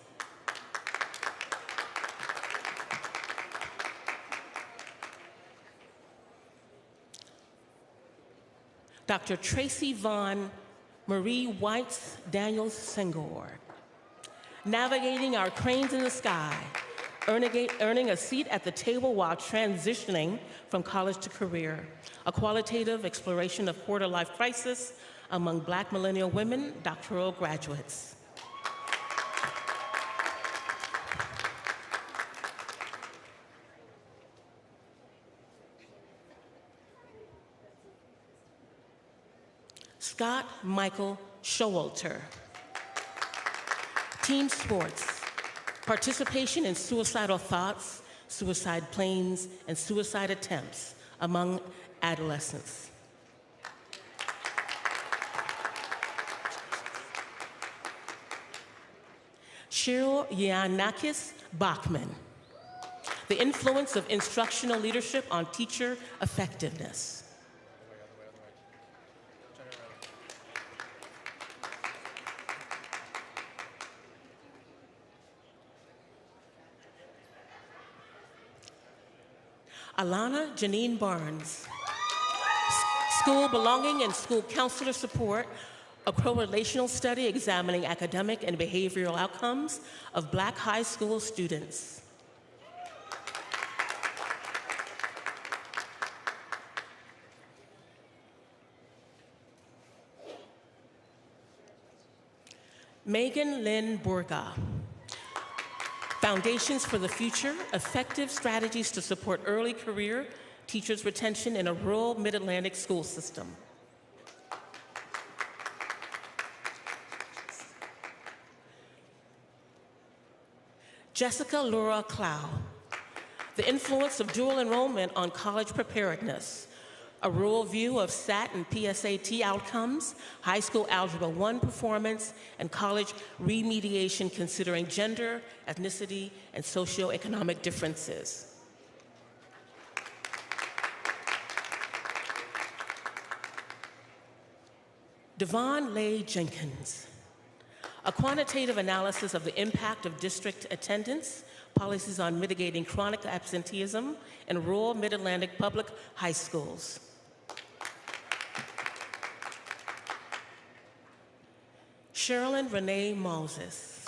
Dr. Tracy Vaughn Marie White's Daniels Senghor. Navigating our cranes in the sky, earning a seat at the table while transitioning from college to career, a qualitative exploration of quarter-life crisis among Black millennial women, doctoral graduates. Scott Michael Showalter. Team sports, participation in suicidal thoughts, suicide planes, and suicide attempts among adolescents. Cheryl Yanakis Bachman. The influence of instructional leadership on teacher effectiveness. Alana Janine Barnes. School belonging and school counselor support, a correlational study examining academic and behavioral outcomes of Black high school students. Megan Lynn Burga. Foundations for the Future, effective strategies to support early career teachers' retention in a rural mid-Atlantic school system. Jessica Laura Clow. The influence of dual enrollment on college preparedness, a rural view of SAT and PSAT outcomes, high school Algebra 1 performance, and college remediation considering gender, ethnicity, and socioeconomic differences. Devon Leigh Jenkins. A quantitative analysis of the impact of district attendance, policies on mitigating chronic absenteeism in rural mid-Atlantic public high schools. Sherilyn Renee Moses.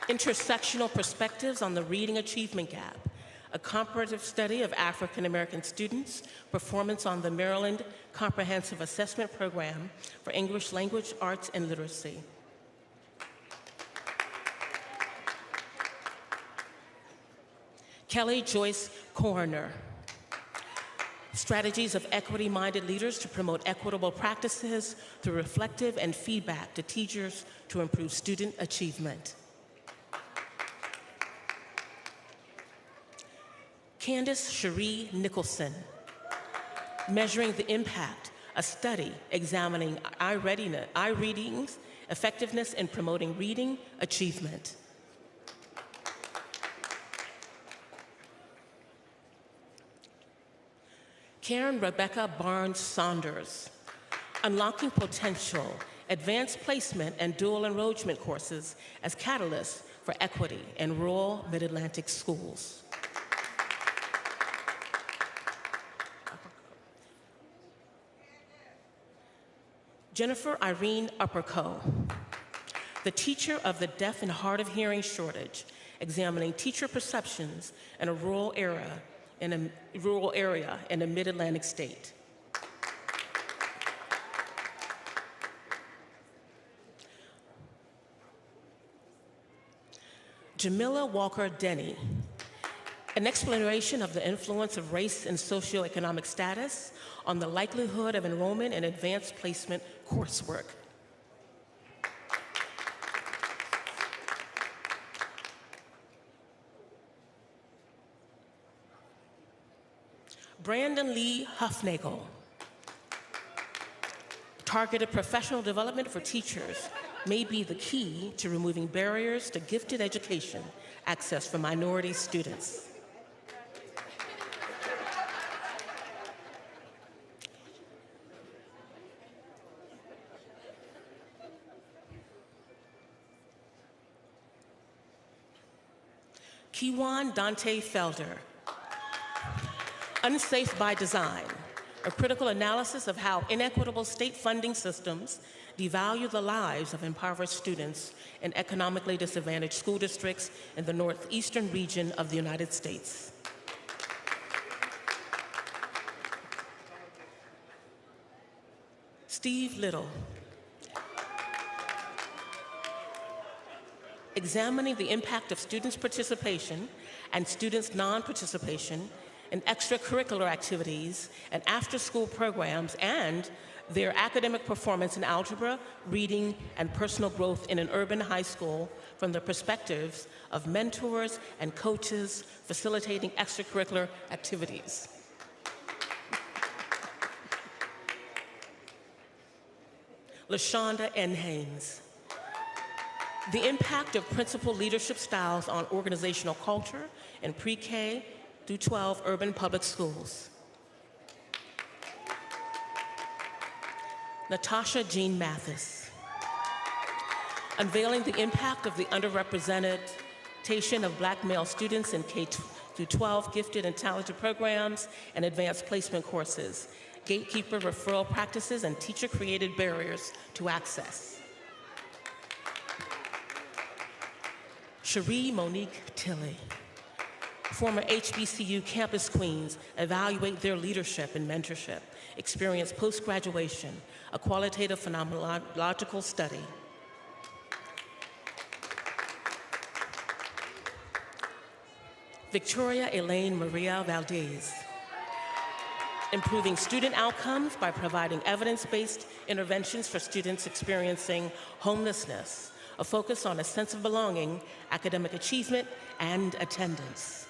Intersectional perspectives on the reading achievement gap, a comparative study of African American students' performance on the Maryland Comprehensive Assessment Program for English Language, Arts, and Literacy. Kelly Joyce Coroner. Strategies of equity-minded leaders to promote equitable practices through reflective and feedback to teachers to improve student achievement. Candace Cherie Nicholson. Measuring the Impact, a study examining iReading's effectiveness in promoting reading achievement. Karen Rebecca Barnes Saunders. Unlocking Potential, Advanced Placement and Dual Enrollment Courses as Catalysts for Equity in Rural Mid-Atlantic Schools. Jennifer Irene Upperco. The Teacher of the Deaf and Hard of Hearing Shortage, examining teacher perceptions in a rural area in a mid-Atlantic state. Jamila Walker Denny. An exploration of the influence of race and socioeconomic status on the likelihood of enrollment in advanced placement coursework. Brandon Lee Huffnagel. Targeted professional development for teachers may be the key to removing barriers to gifted education access for minority students. Kiwan Dante Felder, Unsafe by Design, a critical analysis of how inequitable state funding systems devalue the lives of impoverished students in economically disadvantaged school districts in the northeastern region of the United States. Steve Little, examining the impact of students' participation and students' non-participation in extracurricular activities and after-school programs and their academic performance in algebra, reading, and personal growth in an urban high school from the perspectives of mentors and coaches facilitating extracurricular activities. LaShonda N. Haynes, the impact of principal leadership styles on organizational culture in pre-K through 12 urban public schools. Natasha Jean Mathis, unveiling the impact of the underrepresentation of Black male students in K through 12 gifted and talented programs and advanced placement courses, gatekeeper referral practices, and teacher-created barriers to access. Cherie Monique Tilley, former HBCU campus queens, evaluate their leadership and mentorship, experience post-graduation, a qualitative phenomenological study. Victoria Elaine Maria Valdez, improving student outcomes by providing evidence-based interventions for students experiencing homelessness, a focus on a sense of belonging, academic achievement, and attendance.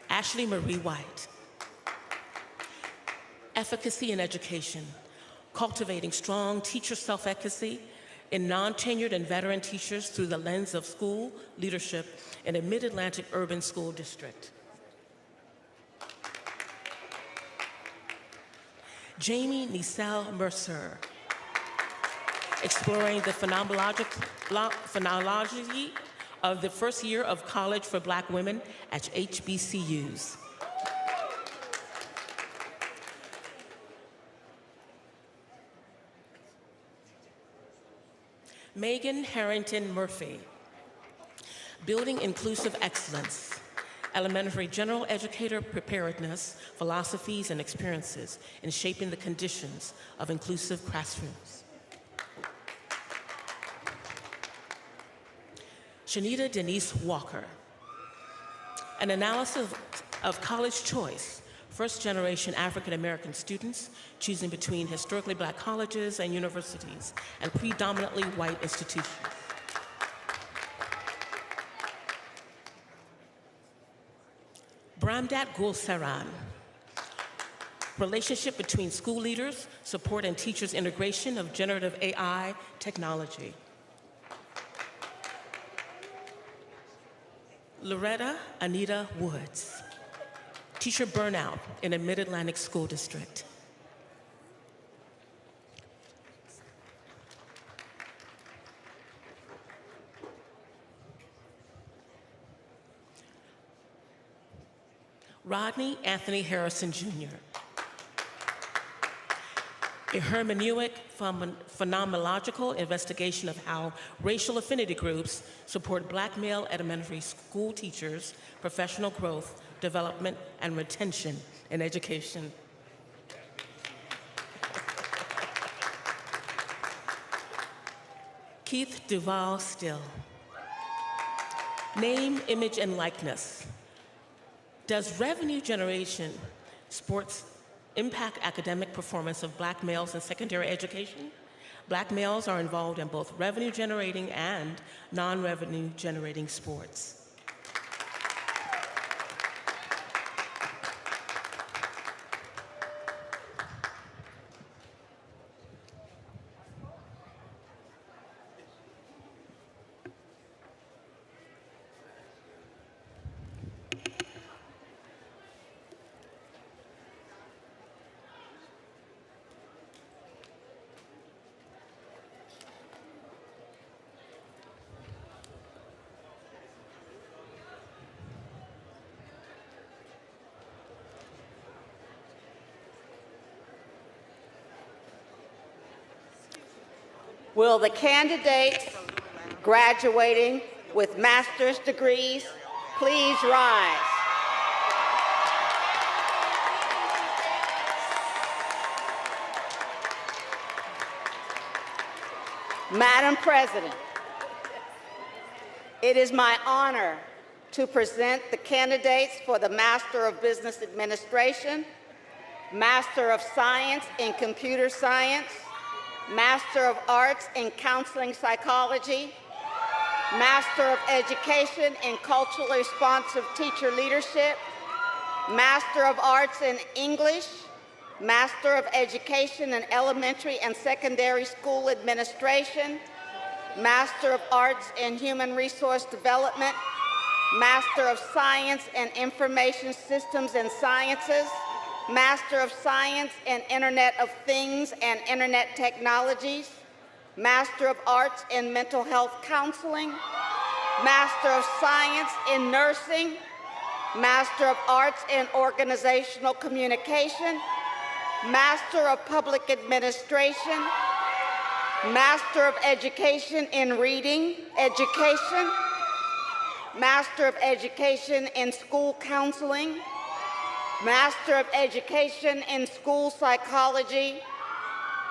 Ashley Marie White, efficacy in education, cultivating strong teacher self-efficacy in non-tenured and veteran teachers through the lens of school leadership in a mid-Atlantic urban school district. Jamie Nisel Mercer, exploring the phenomenology of the first year of college for Black women at HBCUs. Megan Harrington Murphy, building inclusive excellence, elementary general educator preparedness, philosophies, and experiences in shaping the conditions of inclusive classrooms. Shanita Denise Walker, an analysis of college choice, first-generation African-American students choosing between historically Black colleges and universities and predominantly white institutions. Bramdat Gulsaran, relationship between school leaders, support and teachers' integration of generative AI technology. Loretta Anita Woods, teacher burnout in a mid-Atlantic school district. Rodney Anthony Harrison Jr., a hermeneutic phenomenological investigation of how racial affinity groups support Black male elementary school teachers' professional growth, development, and retention in education. Keith Duval Still, name, image, and likeness. Does revenue generation sports impact academic performance of Black males in secondary education? Black males are involved in both revenue generating and non-revenue generating sports. Will the candidates graduating with master's degrees please rise? Madam President, it is my honor to present the candidates for the Master of Business Administration, Master of Science in Computer Science, Master of Arts in Counseling Psychology, Master of Education in Culturally Responsive Teacher Leadership, Master of Arts in English, Master of Education in Elementary and Secondary School Administration, Master of Arts in Human Resource Development, Master of Science in Information Systems and Sciences, Master of Science in Internet of Things and Internet Technologies, Master of Arts in Mental Health Counseling, Master of Science in Nursing, Master of Arts in Organizational Communication, Master of Public Administration, Master of Education in Reading Education, Master of Education in School Counseling, Master of Education in School Psychology,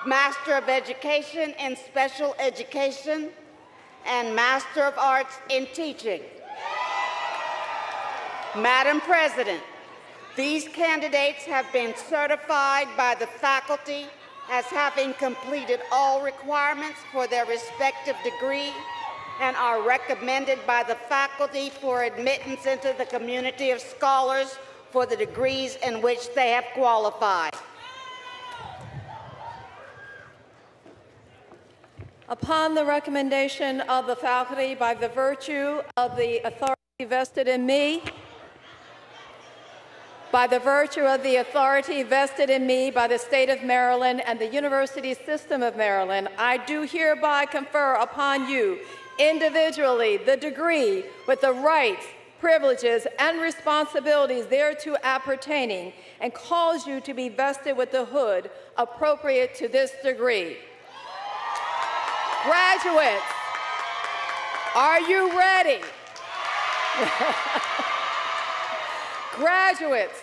Master of Education in Special Education, and Master of Arts in Teaching. Madam President, these candidates have been certified by the faculty as having completed all requirements for their respective degree and are recommended by the faculty for admittance into the community of scholars for the degrees in which they have qualified. Upon the recommendation of the faculty by the virtue of the authority vested in me, by the virtue of the authority vested in me by the state of Maryland and the University System of Maryland, I do hereby confer upon you individually the degree with the rights, privileges, and responsibilities thereto appertaining, and cause you to be vested with the hood appropriate to this degree. Graduates, are you ready? Graduates,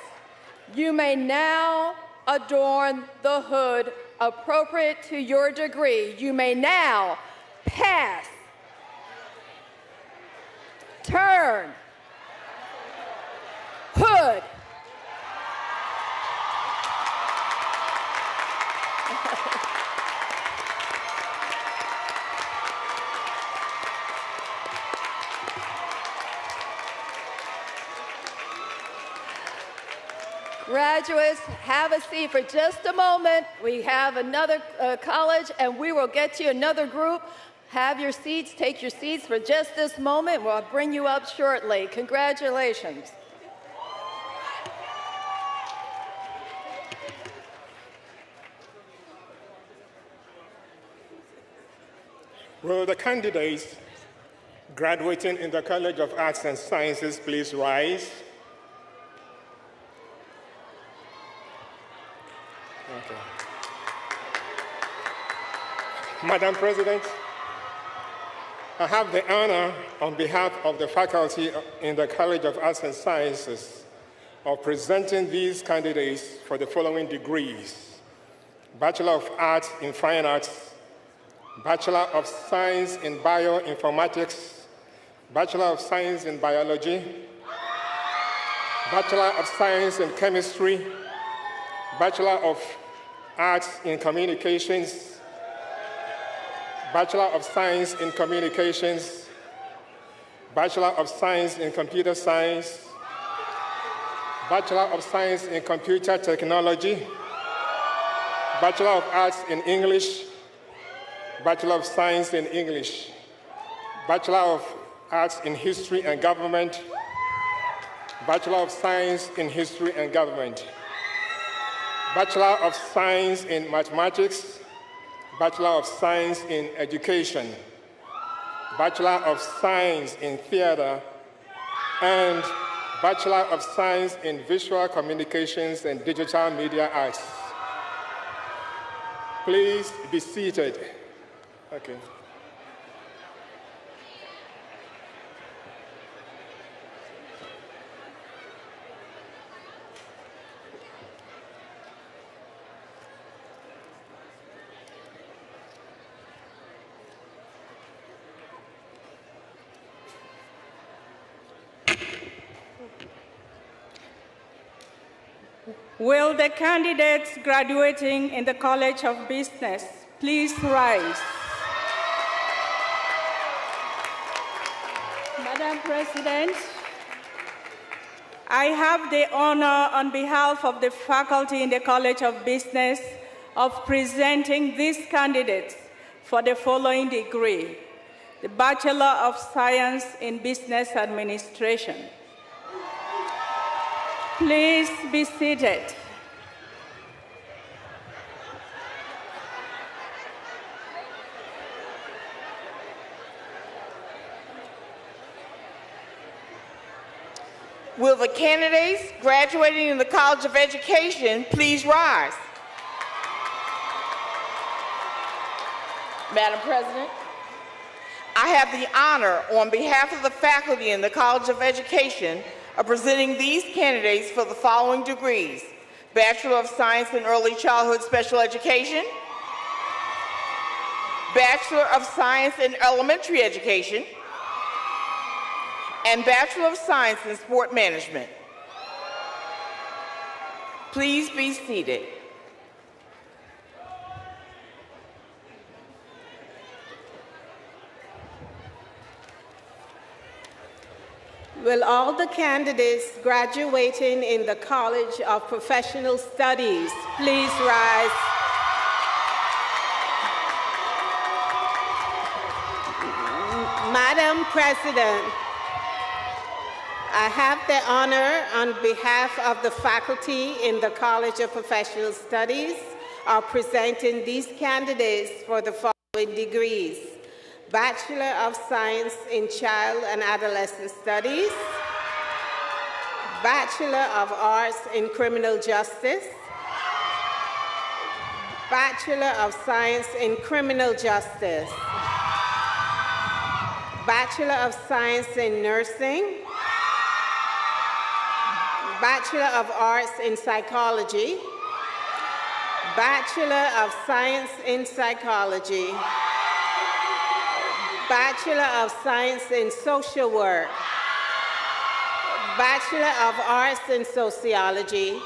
you may now adorn the hood appropriate to your degree. You may now pass, turn, hood. Graduates, have a seat for just a moment. We have another college, and we will get you another group. Have your seats. Take your seats for just this moment. We'll bring you up shortly. Congratulations. Will the candidates graduating in the College of Arts and Sciences please rise? Okay. Madam President, I have the honor on behalf of the faculty in the College of Arts and Sciences of presenting these candidates for the following degrees: Bachelor of Arts in Fine Arts, Bachelor of Science in Bioinformatics, Bachelor of Science in Biology, Bachelor of Science in Chemistry, Bachelor of Arts in Communications, Bachelor of Science in Communications, Bachelor of Science in Computer Science, Bachelor of Science in Computer Technology, Bachelor of Arts in English, Bachelor of Science in English, Bachelor of Arts in History and Government, Bachelor of Science in History and Government, Bachelor of Science in Mathematics, Bachelor of Science in Education, Bachelor of Science in Theater, and Bachelor of Science in Visual Communications and Digital Media Arts. Please be seated. Okay. Will the candidates graduating in the College of Business please rise? Madam President, I have the honor on behalf of the faculty in the College of Business of presenting these candidates for the following degree: the Bachelor of Science in Business Administration. Please be seated. Will the candidates graduating in the College of Education please rise? Madam President, I have the honor on behalf of the faculty in the College of Education of presenting these candidates for the following degrees: Bachelor of Science in Early Childhood Special Education, Bachelor of Science in Elementary Education, and Bachelor of Science in Sport Management. Please be seated. Will all the candidates graduating in the College of Professional Studies please rise? Madam President, I have the honor on behalf of the faculty in the College of Professional Studies of presenting these candidates for the following degrees: Bachelor of Science in Child and Adolescent Studies, Bachelor of Arts in Criminal Justice, Bachelor of Science in Criminal Justice, Bachelor of Science in Nursing, Bachelor of Arts in Psychology, Bachelor of Science in Psychology, Bachelor of Science in Social Work, Bachelor of Arts in Sociology,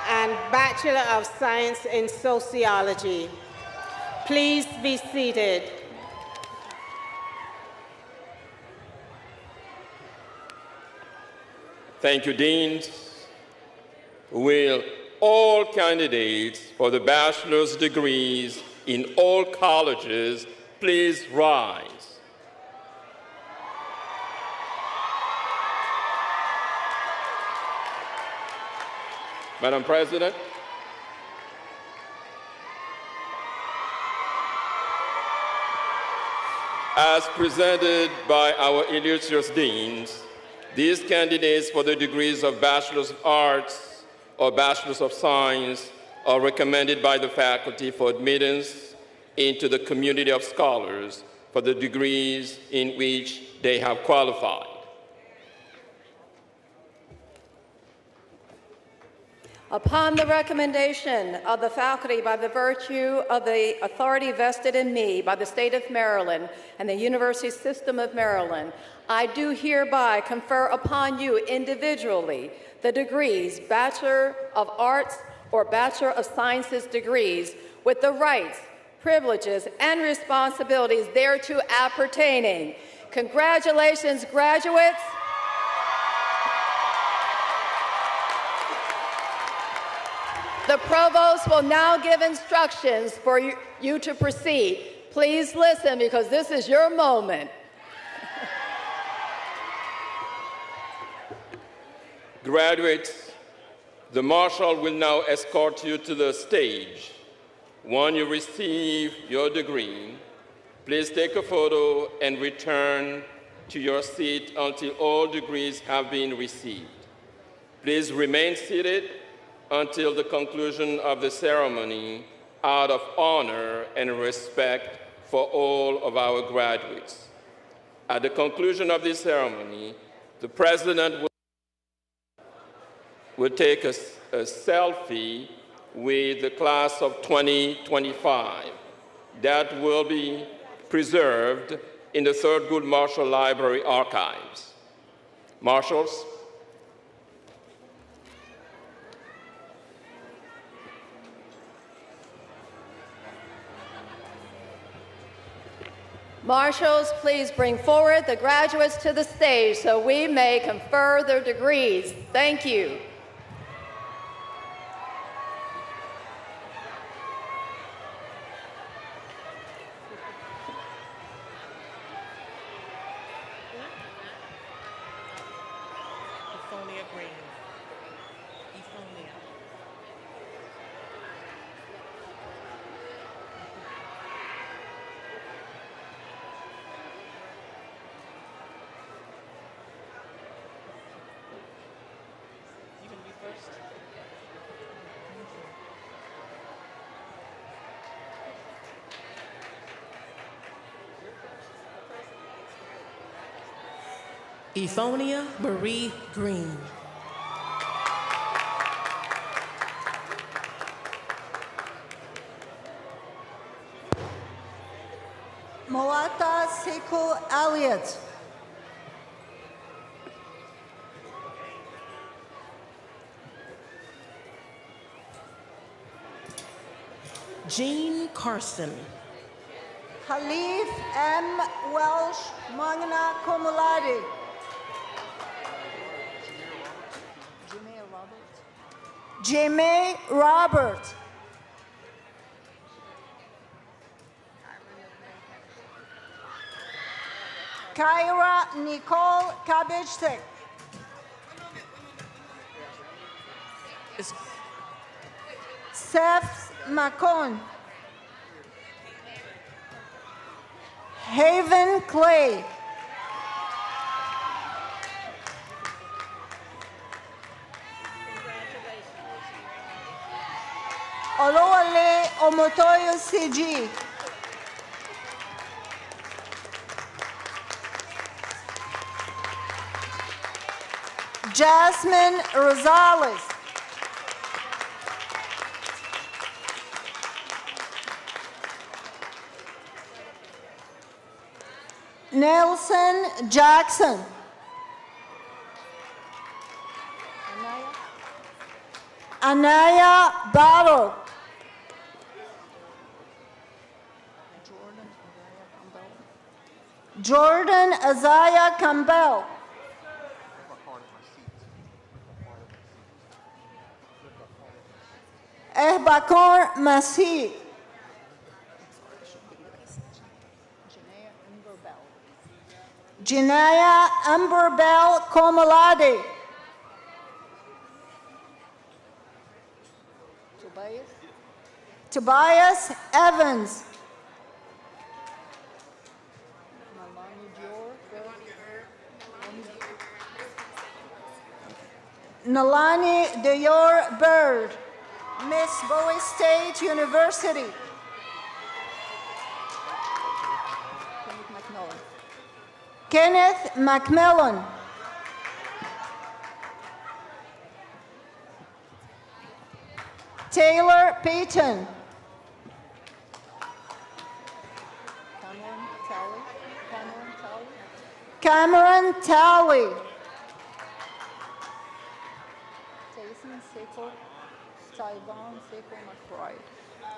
and Bachelor of Science in Sociology. Please be seated. Thank you, Deans. Will all candidates for the bachelor's degrees in all colleges please rise? Madam President, as presented by our illustrious deans, these candidates for the degrees of Bachelor's of Arts or Bachelor's of Science are recommended by the faculty for admittance into the community of scholars for the degrees in which they have qualified. Upon the recommendation of the faculty by the virtue of the authority vested in me by the state of Maryland and the University System of Maryland, I do hereby confer upon you individually the degrees Bachelor of Arts or Bachelor of Sciences degrees with the rights, privileges, and responsibilities thereto appertaining. Congratulations, graduates. The provost will now give instructions for you to proceed. Please listen, because this is your moment. Graduates, the marshal will now escort you to the stage. When you receive your degree, please take a photo and return to your seat until all degrees have been received. Please remain seated until the conclusion of the ceremony out of honor and respect for all of our graduates. At the conclusion of this ceremony, the President will take a selfie with the class of 2025 that will be preserved in the Thurgood Marshall Library archives. Marshals. Marshals, please bring forward the graduates to the stage so we may confer their degrees. Thank you. Ethonia Marie Green. Moata Sekou Elliott. Jean Carson. Khalif M. Welsh, magna cum laude. Jimmy Robert. Kyra Nicole Kabijtek. Seth Macon. Haven Clay. Olowale Omotoyo CG. Jasmine Rosales. Nelson Jackson. Anaya Barrow. Jordan Isaiah Campbell. Ehbakor Masih. Janaya Amberbell Komalade. Tobias Evans. Nalani Dior Bird, Miss Bowie State University. Kenneth Macmillan. Taylor Payton. Cameron Talley.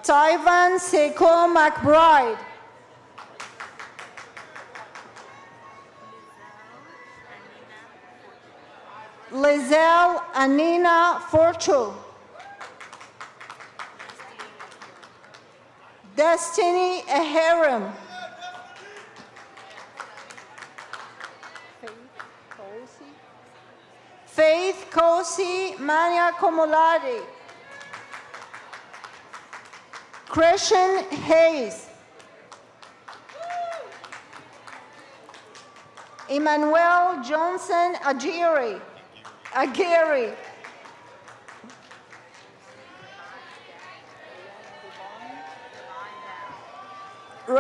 Tyvan Sekou McBride. Lizelle Anina Forcho. Destiny Aherim. Faith Kosi Mania Komolade. Christian Hayes. Emmanuel Johnson Aguirre.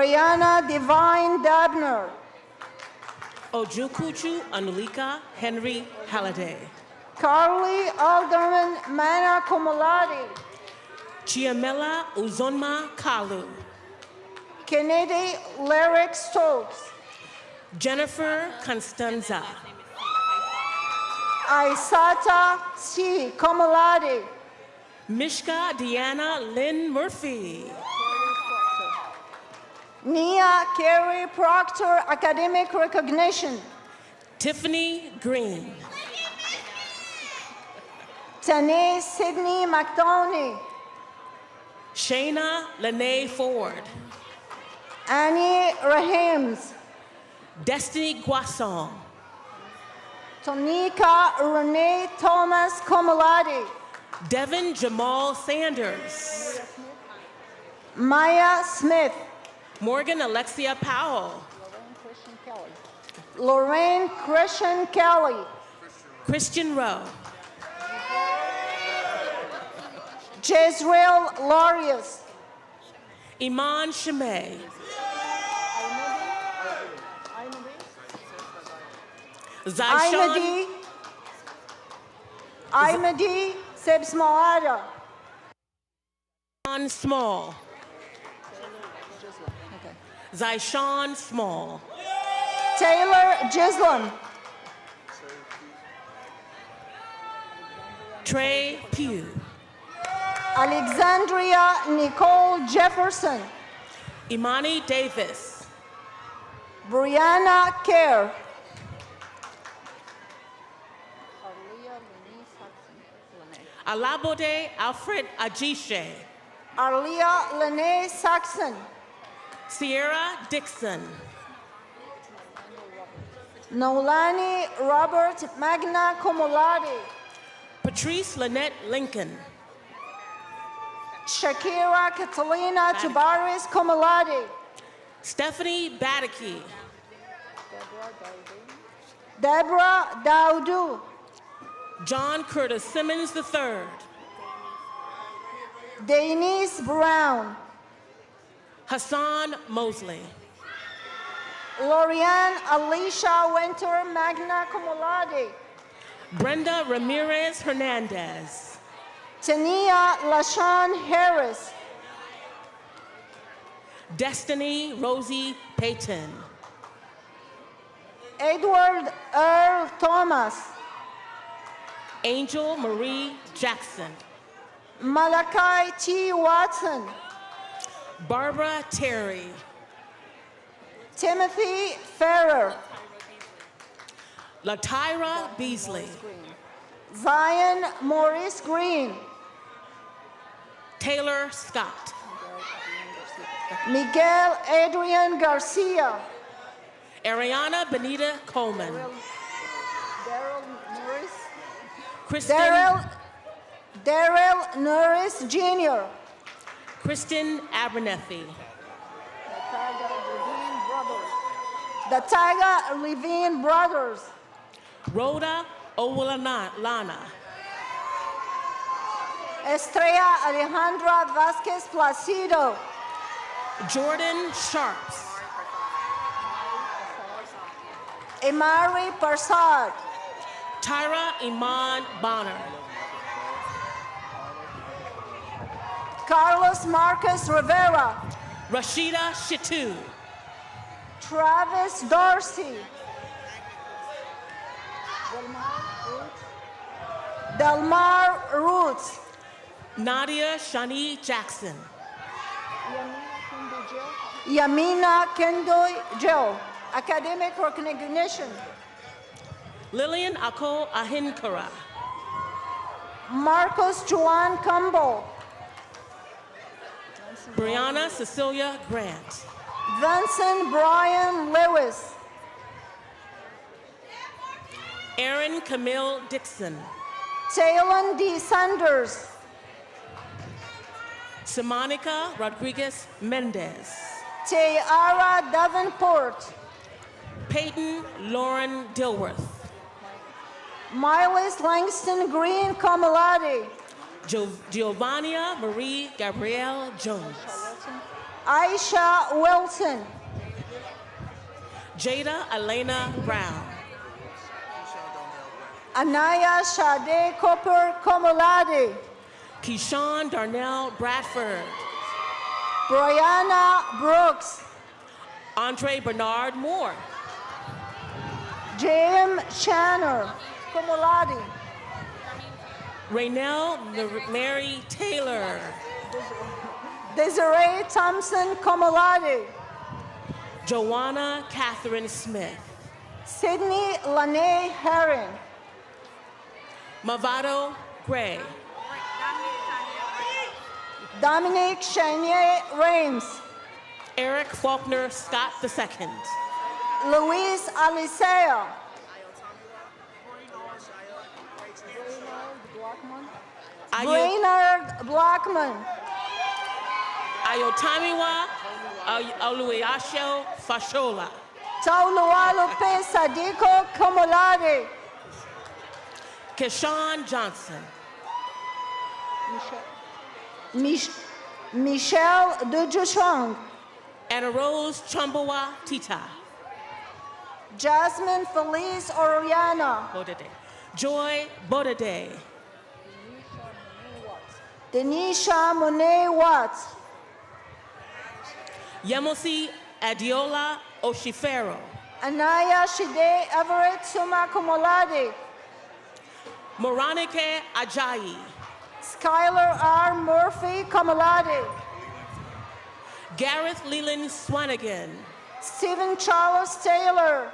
Brianna Divine Dabner. Ojukuchu Anulika Henry Halliday. Carly Alderman Mana Komoladi. Chiamela Uzonma Kalu. Kennedy Lyric Stokes. Jennifer Constanza. Aisata C. Komoladi. Mishka Deanna Lynn Murphy. Nia Carey Proctor Academic Recognition. Tiffany Green. Tanae Sidney McDoney. Shayna Lene Ford. Annie Rahims. Destiny Guasson. Tonika Renee Thomas Komoladi. Devin Jamal Sanders. Maya Smith. Morgan Alexia Powell. Lorraine Christian Kelly. Christian Rowe. Jezreel Larius. Iman Shimei. Zaishan. Imadi Sebsmoada. Small. Zyshawn Small. Taylor Gislam. Trey Pugh. Alexandria Nicole Jefferson. Imani Davis. Brianna Kerr. Alabode Alfred Ajishe. Arlia Lene Saxon. Sierra Dixon. Nolani Robert Magna Komoladi. Patrice Lynette Lincoln. Shakira Catalina Tabaris Komoladi. Stephanie Badaki. Deborah Daudu. John Curtis Simmons III. Denise Brown. Hassan Mosley. Lorianne Alicia Winter Magna Komoladi. Brenda Ramirez Hernandez. Tania LaShawn Harris. Destiny Rosie Payton. Edward Earl Thomas. Angel Marie Jackson. Malachi T. Watson. Barbara Terry. Timothy Ferrer. Latyra Beasley. Zion Maurice Green. Taylor Scott. Miguel Adrian Garcia. Ariana Benita Coleman. Daryl Norris. Kristen. Daryl Norris Jr. Kristen Abernethy. The Tyga Levine Brothers. Rhoda Owolana. Estrella Alejandra Vasquez Placido. Jordan Sharps. Imari Parsad. Tyra Iman Bonner. Carlos Marcus Rivera. Rashida Shitu. Travis Dorsey. Delmar Roots. Nadia Shani Jackson. Yamina Kendoy Joe. Academic recognition. Lillian Ako Ahinkara. Marcos Juan Campbell. Brianna Cecilia Grant. Vincent Brian Lewis. Aaron Camille Dixon. Taylon D. Sanders. Simonica Rodriguez Mendez. Tiara Davenport. Peyton Lauren Dilworth. Miles Langston Green Komoladi. Giovannia Marie Gabrielle Jones. Aisha Wilson. Jada Elena Brown. Anaya Sade Cooper Komolade. Keyshawn Darnell Bradford. Brianna Brooks. Andre Bernard Moore. J.M. Channer Komolade. Raynell Mary Taylor. Desiree Thompson Komolade. Joanna Catherine Smith. Sydney Lene Herring. Mavado Gray. Dominique Chenier Reims. Eric Faulkner Scott II. Luis Alicea. Brainerd Blackman. Ayotamiwa Oluwayasho Fashola. Taulualupe Sadiko Komolade. Keshawn Johnson. Michelle Dujushong. Anna Rose Chambawa Tita. Jasmine Felice Oriana. Bodade. Joy Bodade. Denisha Monet Watts. Yemosi Adiola Oshifero. Anaya Shide Everett Suma Komolade. Moranike Ajayi. Skylar R. Murphy Komolade. Gareth Leland Swanigan. Stephen Charles Taylor.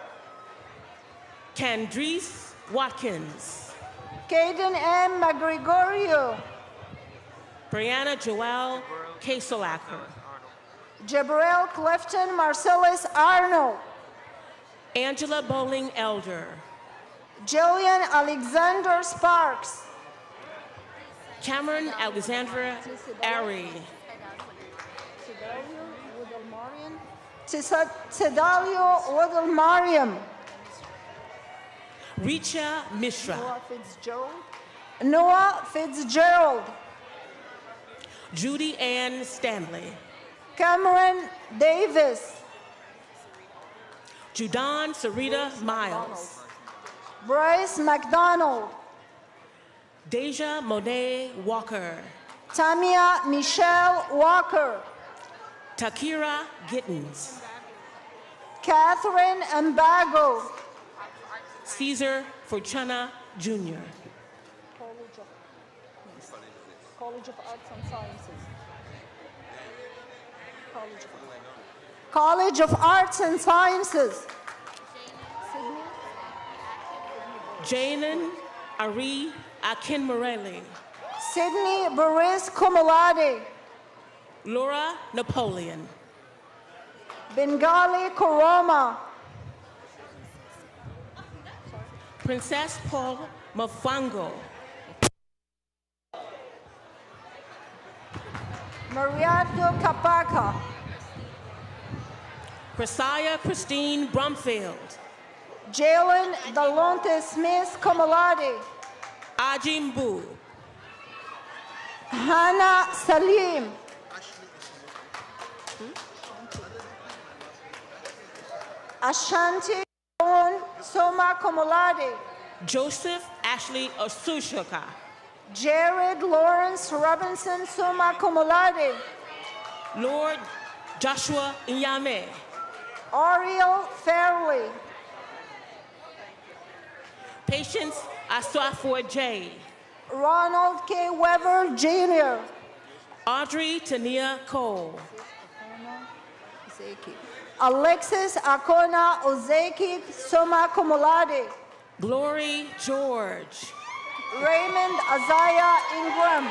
Candrice Watkins. Caden M. Magrigorio. Brianna Joelle Kaselacker. Jabril Clifton Marcellus Arnold. Angela Bowling Elder. Jillian Alexander Sparks. Cameron Alexandra Ari. Tedalio Woodle Mariam. Richa Mishra. Noah Fitzgerald. Judy Ann Stanley. Cameron Davis. Judan Sarita Miles. Bryce McDonald. Deja Monet Walker. Tamia Michelle Walker. Takira Gittens. Catherine Mbago. Caesar Fortuna Jr. College of Arts and Sciences. College of Arts and Sciences. Janan Ari Akinmorelli. Sydney Boris Komolade. Laura Napoleon. Bengali Koroma. Princess Paul Mafango. Mariato Kapaka. Priscilla Christine Brumfield. Jalen Dalonte Smith Komolade. Ajimbu. Hannah Salim. Ashanti Soma Komolade. Joseph Ashley Osushoka. Jared Lawrence Robinson Soma Komolade. Lord Joshua Inyame. Ariel Fairley. Patience Aswafo J. Ronald K. Weber Jr. Audrey Tania Cole. Alexis Akona Ozeki Soma Komolade. Glory George. Raymond Azaya Ingram.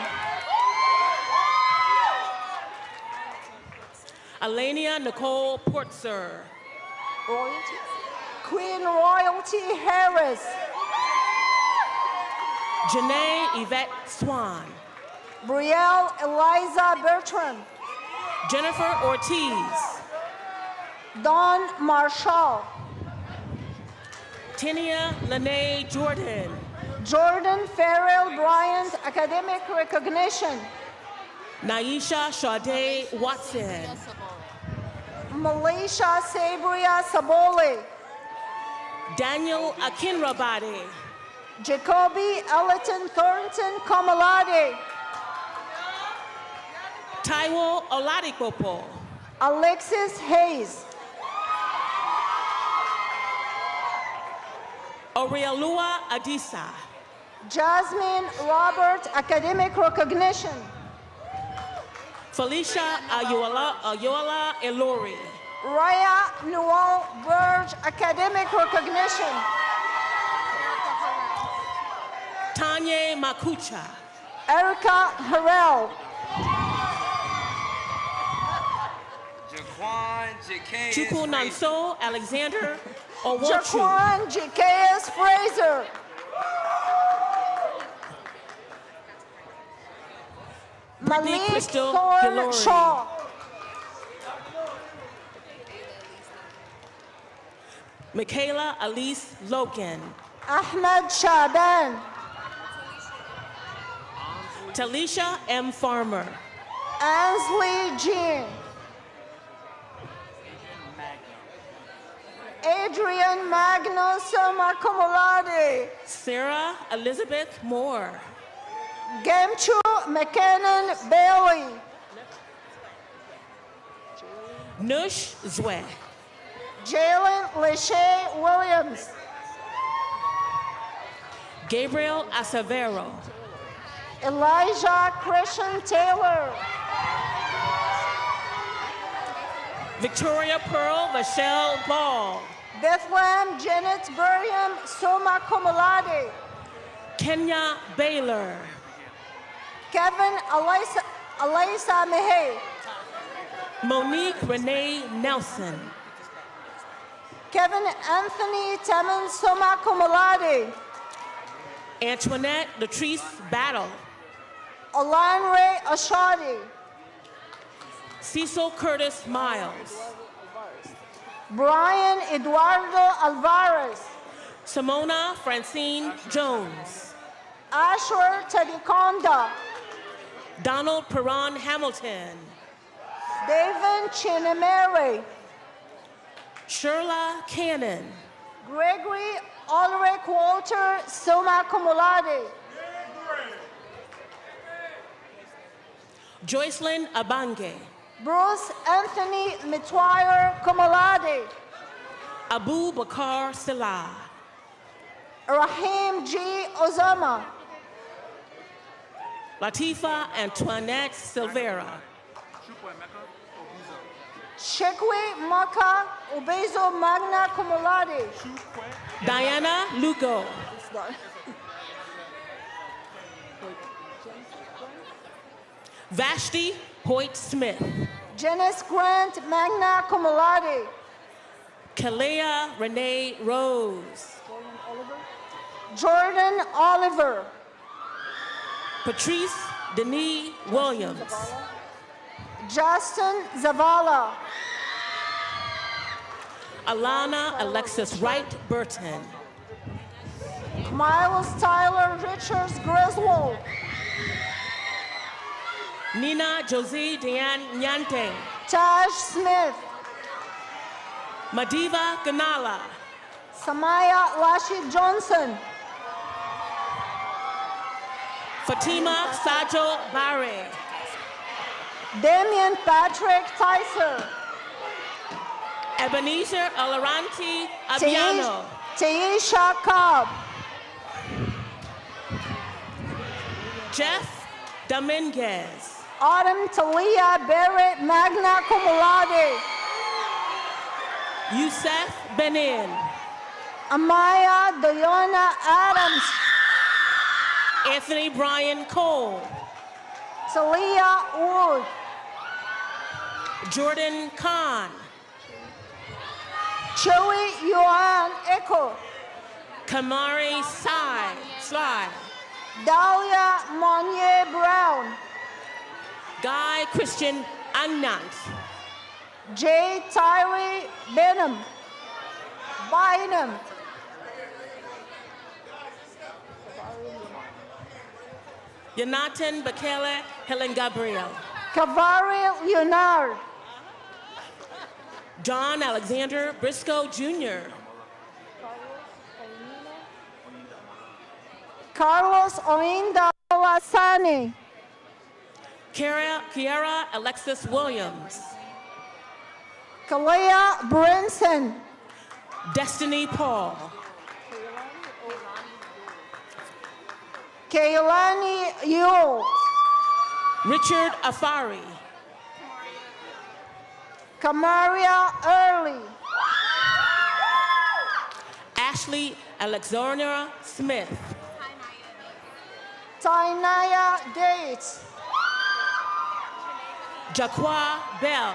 Alania Nicole Portser. Royalty. Queen Royalty Harris. Janae Yvette Swan. Brielle Eliza Bertrand. Jennifer Ortiz. Dawn Marshall. Tinia Lene Jordan. Jordan Farrell Bryant Academic Recognition. Naisha Sade Watson. Malaysia Sabria Sabole. Daniel Akinrabade. Jacoby Ellerton Thornton Kamalade. Taiwo Oladipopo. Alexis Hayes. Orielua Adisa. Jasmine Robert Academic Recognition. Felicia Ayola Elori. Raya Newell Burge Academic Recognition. Tanya Makucha. Erica Harrell. Chukwu Nanso Alexander Owochu. Jaquan J.K.S. Fraser. Brittany Malik Crystal Thorne Gillory. Shaw. Michaela Elise Logan. Ahmed Shaban. Talisha M. Farmer. Ansley Jean. Adrian Magnus Summa Cum Laude. Sarah Elizabeth Moore. Gemchu McKinnon Bailey. Nush Zwe. Jalen Lachey Williams. Gabriel Acevero. Elijah Christian Taylor. Victoria Pearl Michelle Ball. Bethlehem Janet Buriam Summa Cum Laude. Kenya Baylor. Kevin Alisa Mehe. Monique Renee Nelson. Kevin Anthony Temin Summa Cum Laude. Antoinette Latrice Battle. Alan Ray Ashadi. Cecil Curtis Miles. Brian Eduardo Alvarez. Simona Francine Jones. Ashwer Tedikonda. Donald Perron Hamilton. David Chinemere. Sherla Cannon. Gregory Ulrich Walter Summa Cum Laude. Joycelyn Abange. Bruce Anthony Mitwire Cum Laude. Abu Bakar Salah. Rahim G. Ozama. Latifa Antoinette Silvera. Shekwe Maka Ubezo Magna Cum Laude. Diana Lugo. Vashti Hoyt Smith. Janice Grant Magna Cum Laude. Kalea Renee Rose. Jordan Oliver. Patrice Denis Williams. Justin Zavala. Alana Alexis Wright Burton. Miles Tyler Richards Griswold. Nina Josie Diane Nyante. Taj Smith. Madiva Ganala. Samaya Lashi Johnson. Fatima Sajo Barre. Damian Patrick Tyser. Ebenezer Alaranti Abiano. Taisha Cobb. Jeff Dominguez. Autumn Talia Barrett Magna Cum Laude. Youssef Benin. Amaya Diona Adams. Anthony Brian Cole. Talia Wood. Jordan Khan. Chewy Yuan Echo. Kamari Sly. Dahlia Monnier Brown. Guy Christian Anant. J. Tyree Benham. Bynum. Jonathan Bekele Helen Gabriel. Cavari Leonard. John Alexander Briscoe, Jr. Carlos Oinda Olasani. Kiara Alexis Williams. Kalea Brinson. Destiny Paul. Kaylani Yule. Richard Afari. Kamaria Early. Ashley Alexandra Smith. Tainaya Gates. Jaqua Bell.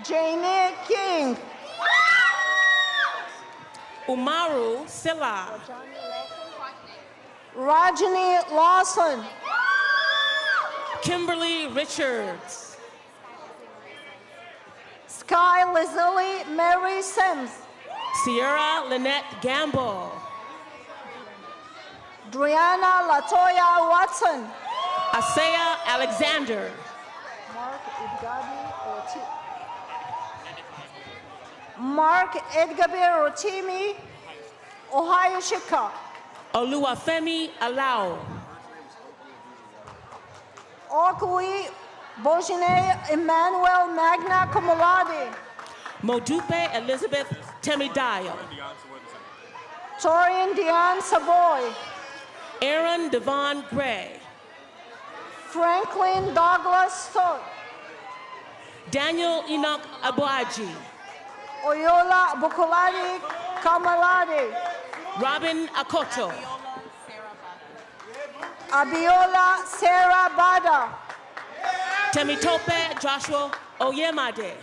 Janie King. Umaru Silla. Rajani Lawson. Kimberly Richards. Sky Lizzie Mary Sims. Sierra Lynette Gamble. Driana Latoya Watson. Asaya Alexander. Mark Edgabe Rotimi, Ohio Shika. Oluwafemi Alao. Okui Bojine Emmanuel Magna Cum Laude. Modupe Elizabeth Temidayo. Torian Dion Savoy. Aaron Devon Gray. Franklin Douglas Stott. Daniel Enoch Abuaji. Oyola Bukuladi Kamalade. Robin Akoto. Abiola Sarah Bada. Temitope Joshua Oyemade.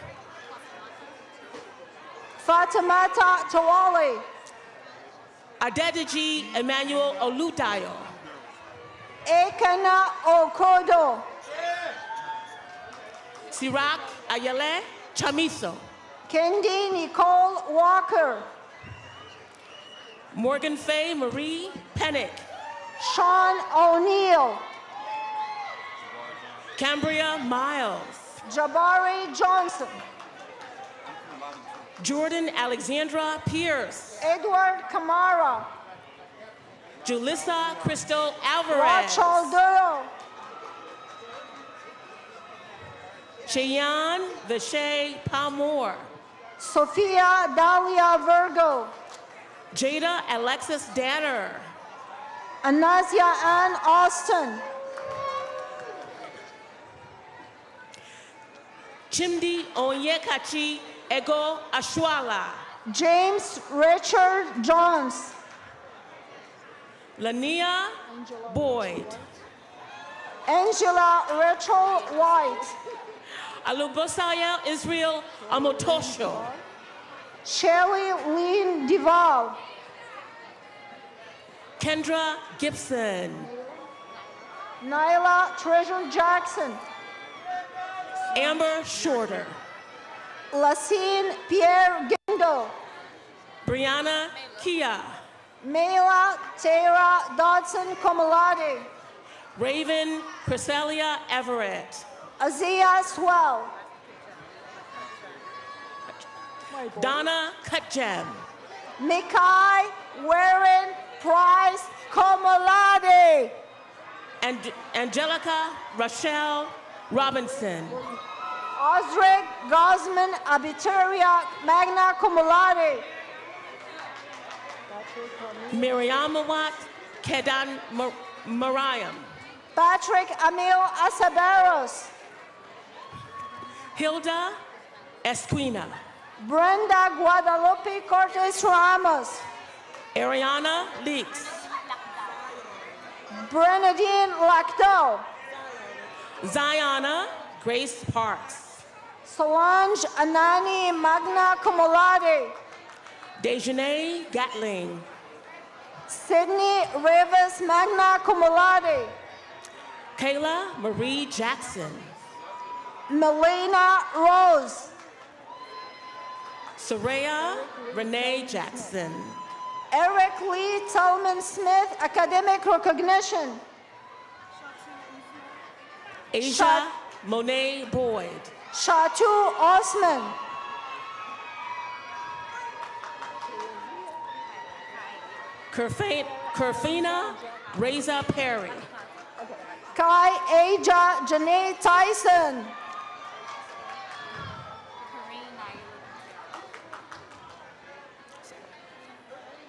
Fatimata Tawali. Adedeji Emmanuel Oludayo. Ekana Okodo. Sirak Ayele Chamiso. Kendi Nicole Walker. Morgan Faye Marie Pennick. Sean O'Neill. Cambria Miles. Jabari Johnson. Jordan Alexandra Pierce. Edward Kamara. Julissa Crystal Alvarez. Rachel Duro. Cheyenne Vishay Palmore. Sophia Dahlia Virgo. Jada Alexis Danner. Anazia Ann Austin. Chimdi Onyekachi Ego Ashwala. James Richard Jones. Lania Boyd. Angela Rachel White. Alubosaya Israel Amotosho. Shelly Lynn Duval. Kendra Gibson. Nyla Treasure Jackson. Amber Shorter. Lacine Pierre Gindo. Brianna Kia. Mela Tara Dodson Komolade. Raven Cresselia Everett. Azia Swell. Donna Cutgem. Mikai Warren Price Komolade. And Angelica Rochelle Robinson. Osric Gosman Abituria Magna Cum Laude. Miriamawat Kedan Mariam. Patrick Emil Asaberos. Hilda Esquina. Brenda Guadalupe Cortez Ramos. Ariana Leaks. Bernadine Lacto. Ziona Grace Parks. Solange Anani Magna Cum Laude. Dejanay Gatling. Sydney Rivers Magna Cum Laude. Kayla Marie Jackson. Melina Rose. Soraya Renee Jackson. Eric Lee Tolman Smith Academic Recognition. Asia Monet Boyd. Shatu Osman. Kerfina Reza Perry. Kai Aja Janae Tyson.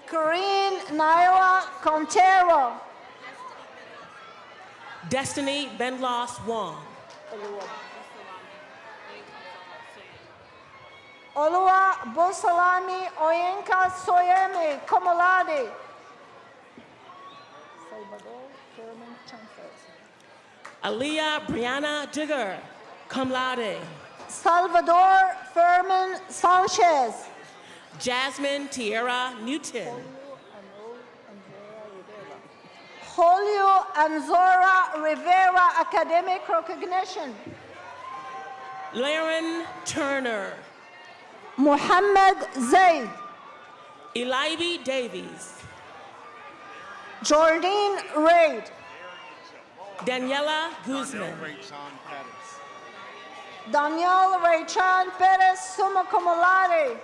Corinne Naira Contero. Destiny Benlos Wong. Olua Bosalami Oyenka Soyeme Komolade. Aliyah Brianna Digger, cum laude. Salvador Furman Sanchez. Jasmine Tierra Newton. Julio Anzora Rivera Academic Recognition. Laren Turner. Muhammad Zaid. Elibi Davies. Jordine Raid. Daniela Guzman. Daniel Raychan Perez Summa Cum Laude.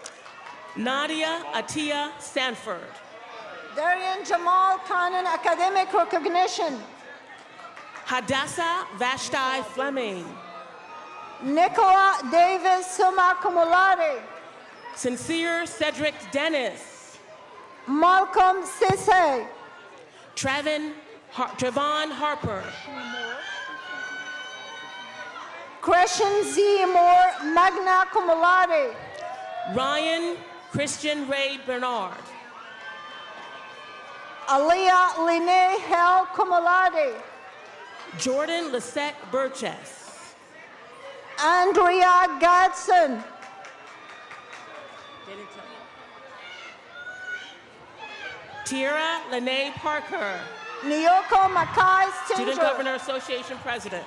Nadia Atia Sanford. Darian Jamal Khannan Academic Recognition. Hadassah Vashti Fleming. Nicola Davis Summa Cum Laude. Sincere Cedric Dennis. Malcolm Sisse. Trevon Harper. Crescent Z. Moore Magna Cum Laude. Ryan Christian Ray Bernard. Aliyah Lene Hel Cum Laude. Jordan Lisette Burgess. Andrea Gadsden. Tierra Lene Parker. Nyoko Makai Student Stinger. Governor Association President.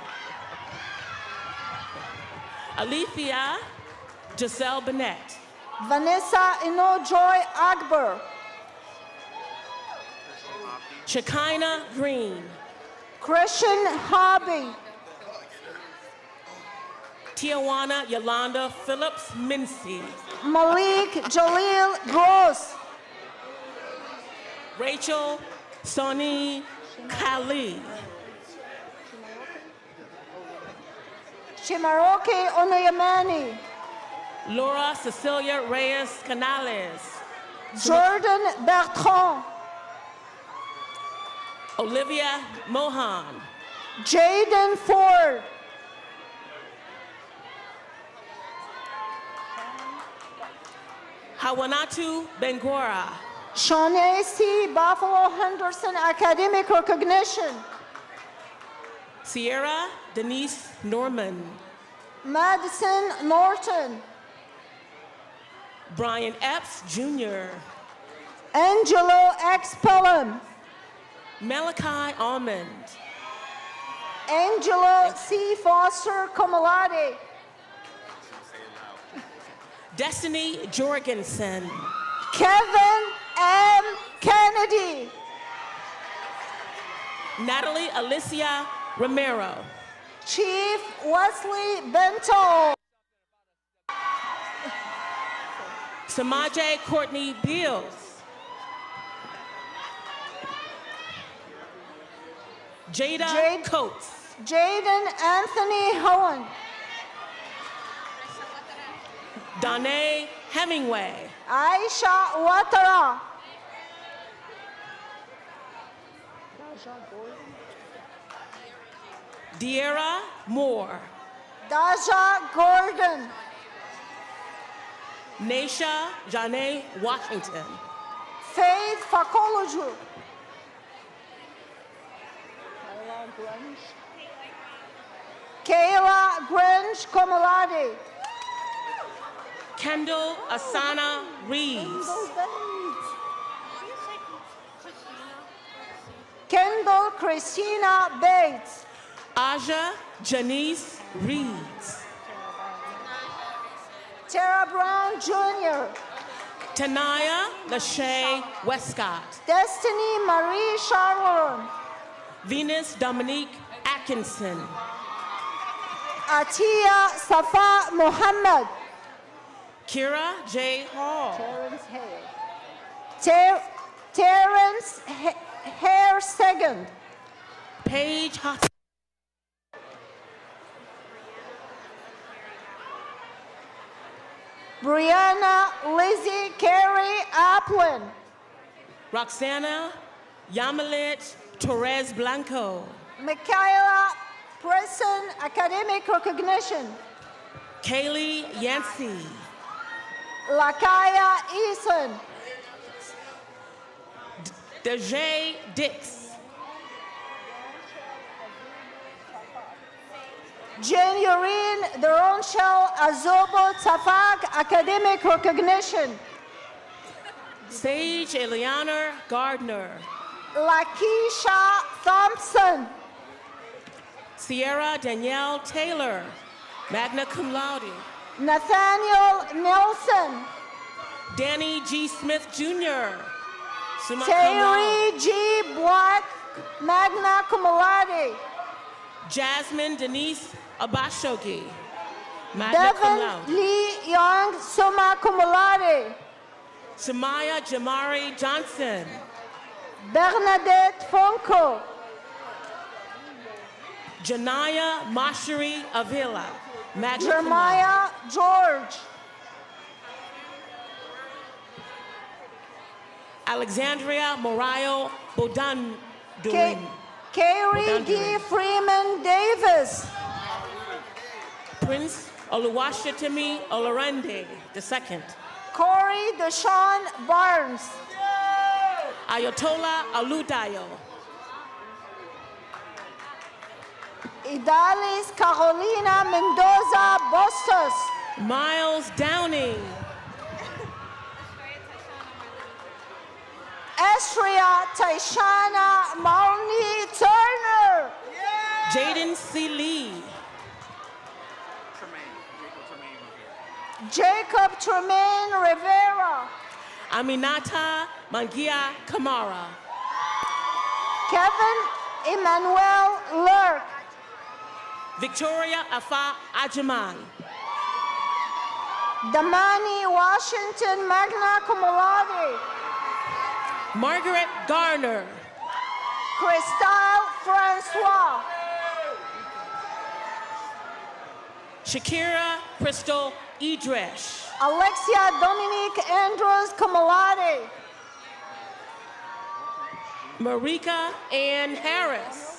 Alethea Giselle Bennett. Vanessa Inojoy Akbar. Shekinah Green. Christian Hobby. Tijuana Yolanda Phillips Mincy. Malik Jalil Gross. Rachel Soni Kali. Chimaroke Onuyamani. Laura Cecilia Reyes Canales. Jordan Bertrand. Olivia Mohan. Jaden Ford. Hawanatu Bengora. Shawnee C. Buffalo Henderson Academic Recognition. Sierra Denise Norman. Madison Norton. Brian Epps Jr. Angelo X. Pelham. Malachi Almond. Angelo C. Foster Cum Laude. Destiny Jorgensen. Kevin M. Kennedy. Natalie Alicia Romero. Chief Wesley Bento. Samaje Courtney Beals. Jada Coates. Jaden Anthony Hohen. Danae Hemingway. Aisha Ouattara. Deira Moore. Daja Gordon. Naisha Janae Washington. Faith Fakoloju. Kayla Grange Cum Laude. Kendall Asana Reeves. Kendall Christina Bates. Aja Janice Reeds. Tara Brown Jr. Tanaya Lachey Westcott. Destiny Marie Charleron. Venus Dominique Atkinson. Atia Safa Muhammad. Kira J. Hall. Terrence Hare II. Paige Hot. Brianna Lizzie Carey Applin. Roxana Yamalit Torres Blanco. Michaela Preston Academic Recognition. Kaylee Yancey. Lakaya Eason. Dejay Dix. Januarine Deronchel Azobo Tafak Academic Recognition. Sage Eliana Gardner. Lakeisha Thompson. Sierra Danielle Taylor, magna cum laude. Nathaniel Nelson. Danny G. Smith Jr., summa cum Terry laude. G. Black, magna cum laude. Jasmine Denise Abashogi, magna cum Devin laude. Lee Young, summa cum laude. Samaya Jamari Johnson. Bernadette Fonko. Janaya Mashari Avila, magna cum laude. Jeremiah George. Alexandria Morayo Bodanduin. Carrie D. Freeman Davis. Prince Oluwashitimi Olorende II. Corey Deshaun Barnes. Ayatollah Aludayo. Idalis Carolina Mendoza Bustos. Miles Downing. Estria Taishana Mauni Turner. Jaden C. Lee. Jacob Tremaine Rivera. Aminata Mangia Kamara. Kevin Emmanuel Lurk. Victoria Afa Ajaman. Damani Washington magna cum laude. Margaret Garner. Cristal Francois. Shakira Crystal Idresh. Alexia Dominique Andrews cum laude. Marika Ann Harris.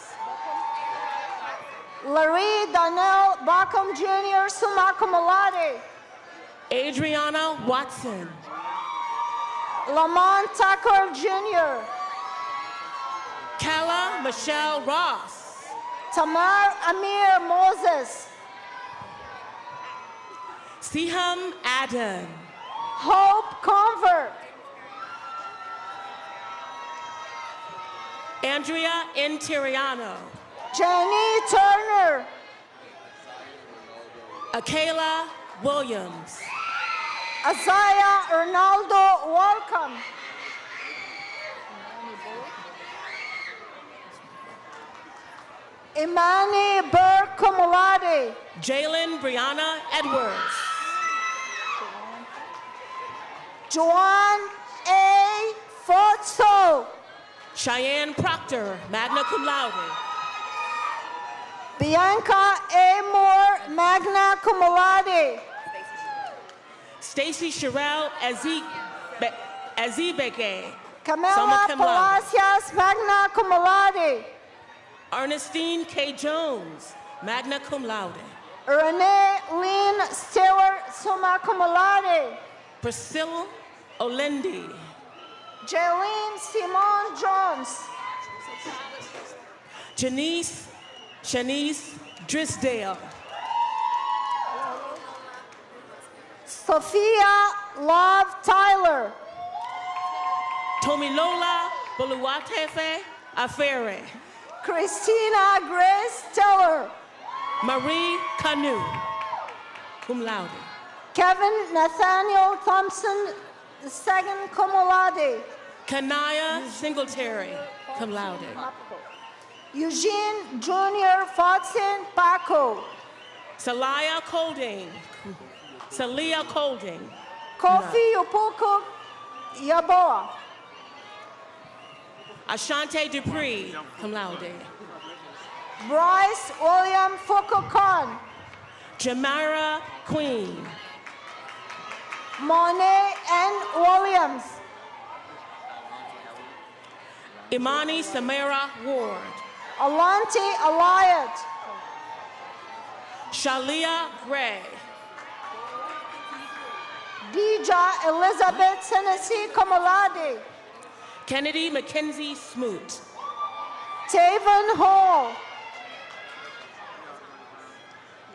Larry Donnell Bacum Jr. summa cum laude. Adriana Watson. Lamont Tucker Jr. Kala Michelle Ross. Tamar Amir Moses. Siham Adam. Hope Convert. Andrea Interiano. Jenny Turner. Akela Williams. Isaiah Arnaldo Welcome. Imani Burke cum laude. Jalen Brianna Edwards. Joan A. Fotso. Cheyenne Proctor, magna cum laude. Bianca A. Moore, magna cum laude. Stacy Sherelle Azibeke. Camilla summa cum laude. Palacios, magna cum laude. Ernestine K. Jones, magna cum laude. Renee Lynn Stewart, summa cum laude. Priscilla Olendi. Jaylene Simone Jones. Shanice Drisdale. Sophia Love Tyler. Tomilola Buluwatefe Afere. Christina Grace Teller. Marie Canu, cum laude. Kevin Nathaniel Thompson II, cum laude. Kanaya Singletary, cum laude. Eugene Jr. Fotson Paco. Salia Colding. Kofi Upuku Yaboa. Ashante Dupree, cum laude. Bryce William Fukukon. Jamira Queen. Monet N. Williams. Imani Samara Ward. Alante Eliot. Shalia Gray. Dija Elizabeth Tennessee Komolade. Kennedy Mackenzie Smoot. Taven Hall.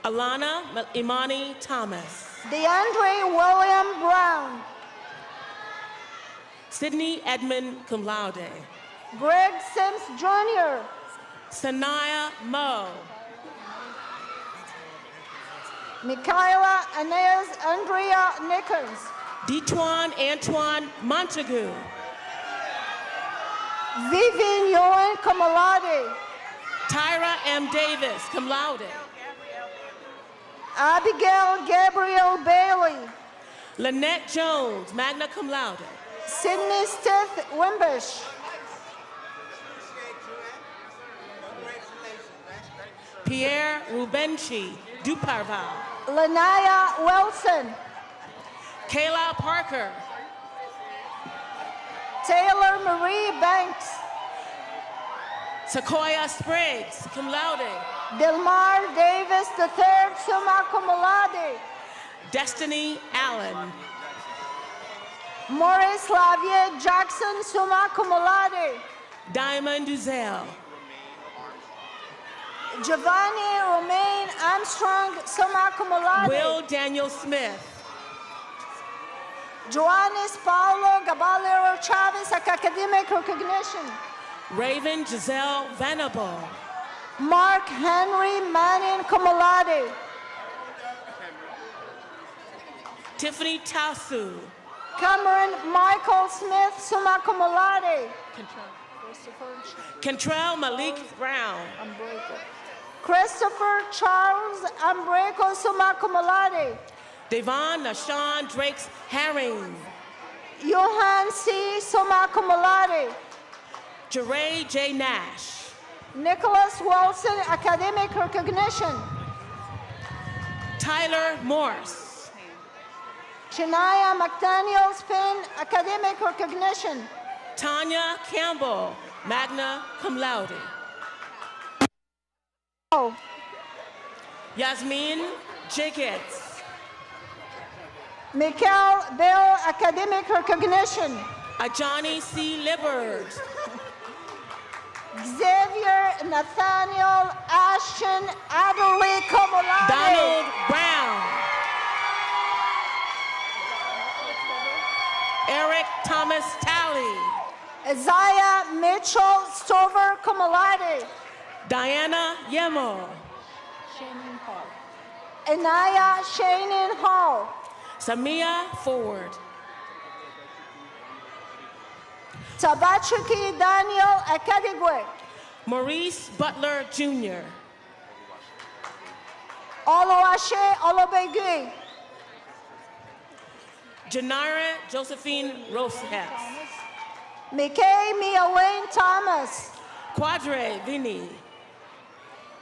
Alana Imani Thomas. DeAndre William Brown. Sydney Edmund cum laude. Greg Sims Jr. Sanaya Mo. Michaela Inez Andrea Nickens. Detwan Antoine Montague. Vivian Yohan Komolade. Tyra M. Davis, cum laude. Abigail Gabriel Bailey. Lynette Jones, magna cum laude. Sydney Stith Wimbish. Pierre Rubenchi Duparval. Lanaya Wilson. Kayla Parker. Taylor Marie Banks. Sequoia Spriggs, cum laude. Delmar Davis III, summa cum laude. Destiny Allen. Maurice Lavier Jackson, summa cum laude. Diamond Duzel. Giovanni Romain Armstrong, summa cum laude. Will Daniel Smith. Joannis Paulo Caballero Chavez, academic recognition. Raven Giselle Venable. Mark Henry Manning, cum laude. Tiffany Tausu. Cameron Michael Smith, summa cum laude. Kentrell Malik Brown. Christopher Charles Ambreco, summa cum laude. Devon Nashawn Drakes Herring. Johan C. summa cum laude. Jeray J. Nash. Nicholas Wilson, academic recognition. Tyler Morse. Shania McDaniel Spin, academic recognition. Tanya Campbell, magna cum laude. Oh. Yasmin Jacobs. Mikhail Bill, academic recognition. Ajani C. Libbard. Xavier Nathaniel Ashton Adderley, cum laude. Donald Brown. Eric Thomas Talley. Isaiah Mitchell Stover, cum laude. Diana Yemo. Anaya Shannon Hall. Samia Ford. Tabachaki Daniel Akadigwe. Maurice Butler Jr. Oluwase Olobegi. Janara Josephine Rosehess. Mikay Mia Wayne Thomas. Quadre Vinny.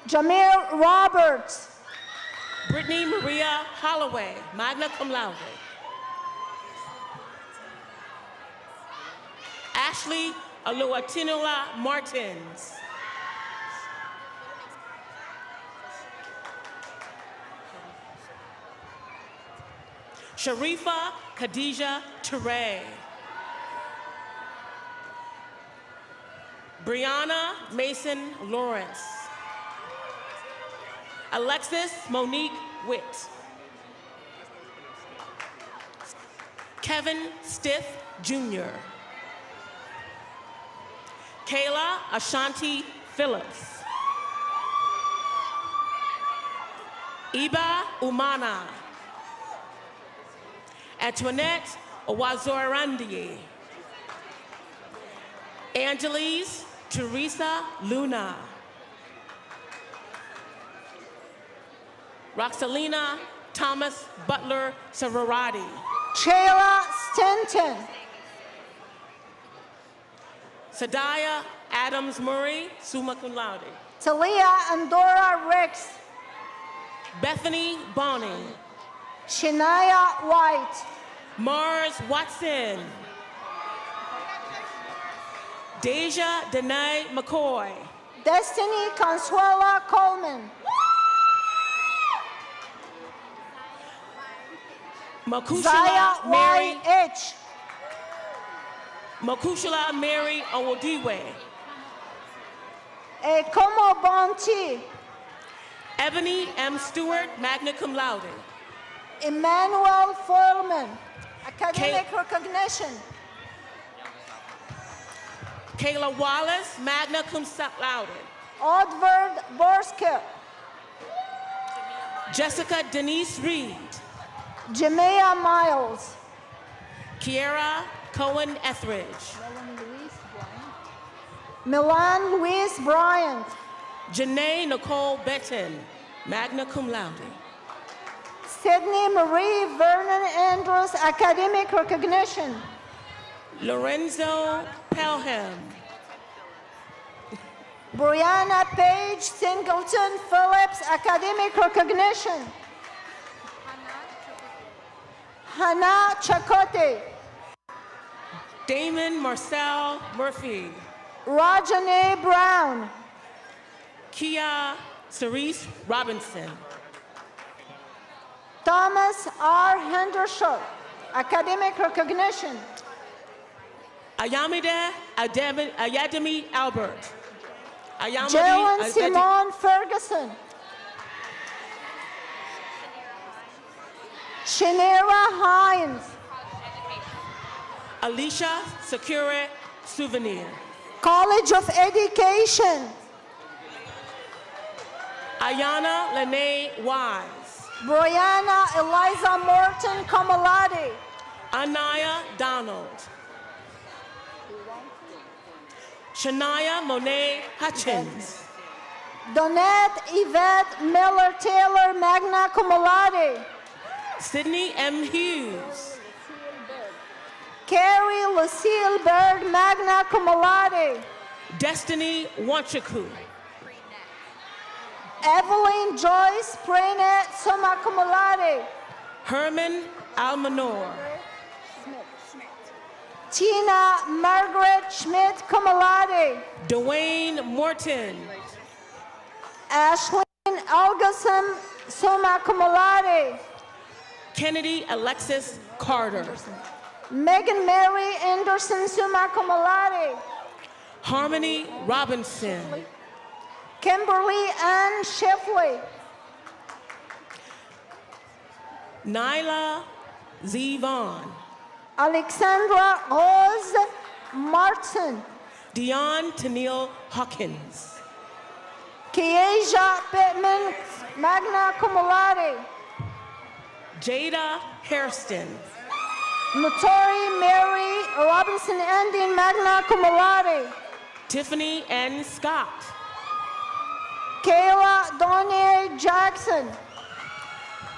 Jamir Roberts. Brittany Maria Holloway, magna cum laude. Ashley Oluwatinola Martins. Sharifa Khadija Toure. Brianna Mason Lawrence. Alexis Monique Witt. Kevin Stith Jr. Kayla Ashanti Phillips. Iba Umana. Antoinette Owazorandi. Angeles Teresa Luna. Roxalina Thomas Butler Savarati. Chayla Stenton. Sadaya Adams Murray, summa cum laude. Talia Andorra Ricks. Bethany Bonning. Shania White. Mars Watson. Deja Danae McCoy. Destiny Consuela Coleman. Makushala Zaya Mary. Y.H. Makushala Mary Owodiwe. Como Bonti. Ebony M. Stewart, magna cum laude. Emmanuel Foreman. Academic recognition. Kayla Wallace, magna cum laude. Oddvard Borske. Jessica Denise Reed. Jamea Miles. Kiera Cohen Etheridge. Milan Louise Bryant. Janae Nicole Benton, magna cum laude. Sydney Marie Vernon Andrews, academic recognition. Lorenzo Pelham. Brianna Page Singleton Phillips, academic recognition. Hannah Chakote. Damon Marcel Murphy. Rajane Brown. Kia Cerise Robinson. Thomas R. Hendershot, academic recognition. Ayamide Ayademi Albert. Jalen Simone Ferguson. Shanera Hines. Alicia Sakura Souvenir. College of Education. Ayana Lene Wise. Brianna Eliza Morton Kamaladi. Anaya Donald. Shania Monet Hutchins. Donette Yvette Miller Taylor, magna cum laude. Sydney M. Hughes. Carrie Lucille Bird, magna cum laude. Destiny Wanchaku. Evelyn Joyce Prene, summa cum laude. Herman Almanor. Tina Margaret Schmidt, cum laude. Dwayne Morton. Ashlyn Algesum, summa cum laude. Kennedy Alexis Carter. Megan Mary Anderson, summa cum laude. Harmony Robinson. Kimberly Ann Shifley. Nyla Z. Vaughn. Alexandra Rose Martin. Dion Tennille Hawkins. Kieja Pittman, magna cum laude. Jada Hairston. Notori Mary Robinson Ending, magna cum laude. Tiffany N. Scott. Kayla Donnie Jackson.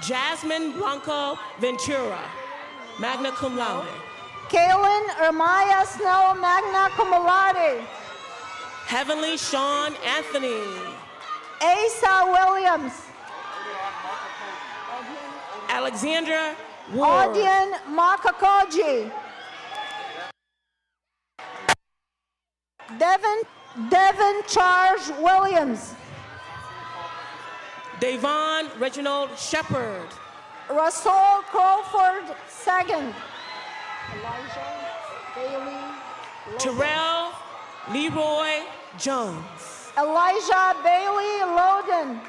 Jasmine Blanco Ventura, magna cum laude. Kaylin Ermaya Snow, magna cum laude. Heavenly Sean Anthony. Asa Williams. Alexandra Ward. Audion Makakoji. Devin Charles Williams. Davon Reginald Shepard. Russell Crawford II. Elijah Bailey. Terrell Leroy Jones. Elijah Bailey Loden.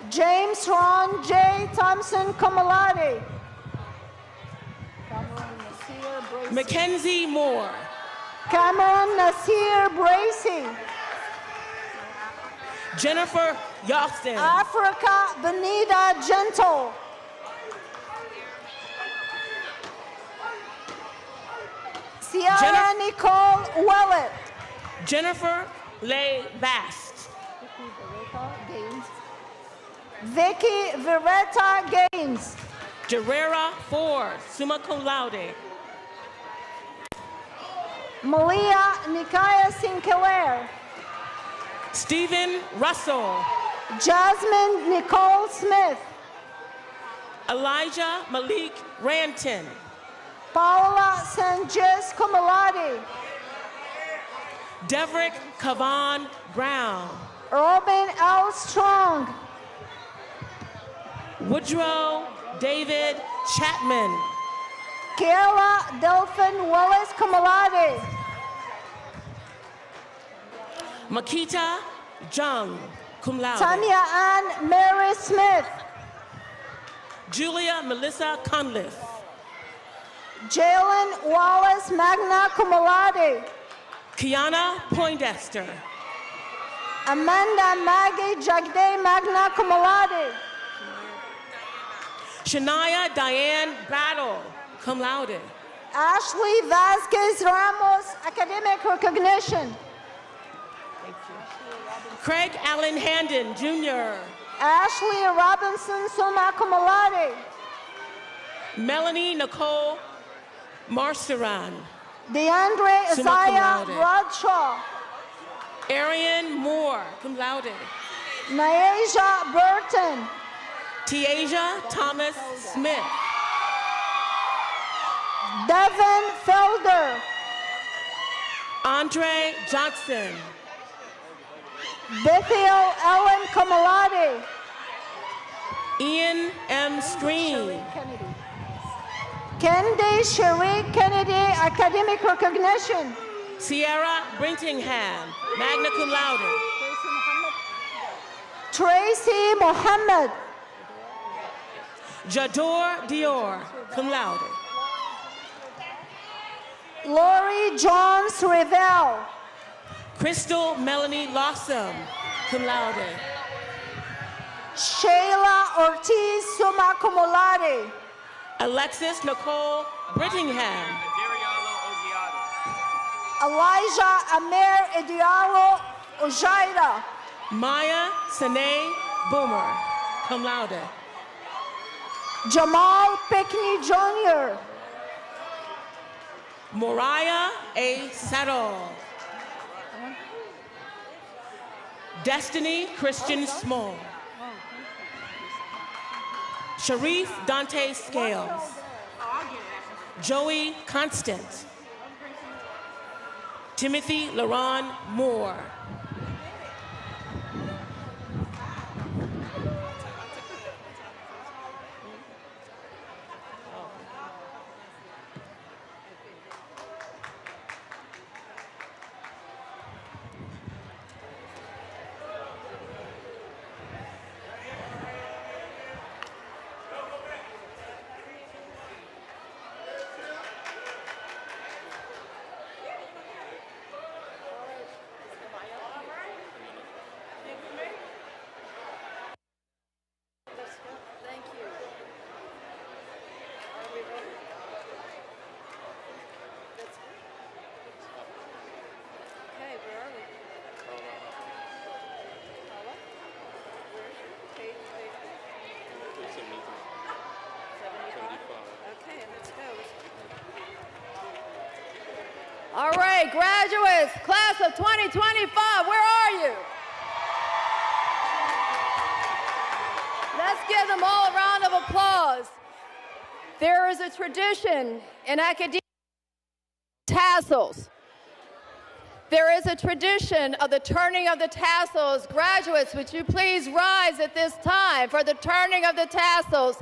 James Ron J. Thompson cum laude. Mackenzie Moore. Cameron Nasir Bracy. Jennifer Yoxton. Africa Benita Gentle. Sierra Nicole Willett. Jennifer Leigh Bast. Vicky Veretta Gaines. Gerera Ford, summa cum laude. Malia Nikaya Sinclair. Stephen Russell. Jasmine Nicole Smith. Elijah Malik Ranton. Paula Sanchez cum laude. Deverick Kavan Brown. Robin L. Strong. Woodrow David Chapman. Kayla Delphin Wallace cum laude. Makita Jung, cum laude. Tanya Ann Mary Smith. Julia Melissa Conliffe. Jalen Wallace magna cum laude. Kiana Poindexter. Amanda Maggie Jagde magna cum laude. Shania Diane Battle, cum laude. Ashley Vasquez Ramos academic recognition. Craig Allen Handon, Jr. Ashley Robinson summa cum laude. Melanie Nicole Marceran. DeAndre Summa cum Isaiah laude. Bradshaw. Arian Moore, cum laude. Nyasia Burton. Tiaja Thomas Smith. Devin Felder. Andre Johnson. Bethiel Ellen cum laude. Ian M. Screen. Kendi Cherie Kennedy academic recognition. Sierra Brintingham, magna cum laude. Tracy Mohammed. Jador Dior, cum laude. Lori Jones Revelle. Crystal Melanie Lawson, cum laude. Shayla Ortiz summa cum laude. Alexis Nicole Brittingham. Elijah Amir Idialo Ojaira. Maya Sine Boomer, cum laude. Jamal Pickney Jr. Moriah A. Settle. Destiny Christian Small. Sharif Dante Scales. Joey Constant. Timothy LaRon Moore. All right, graduates, class of 2025, where are you? Let's give them all a round of applause. There is a tradition in academia, tassels. There is a tradition of the turning of the tassels. Graduates, would you please rise at this time for the turning of the tassels?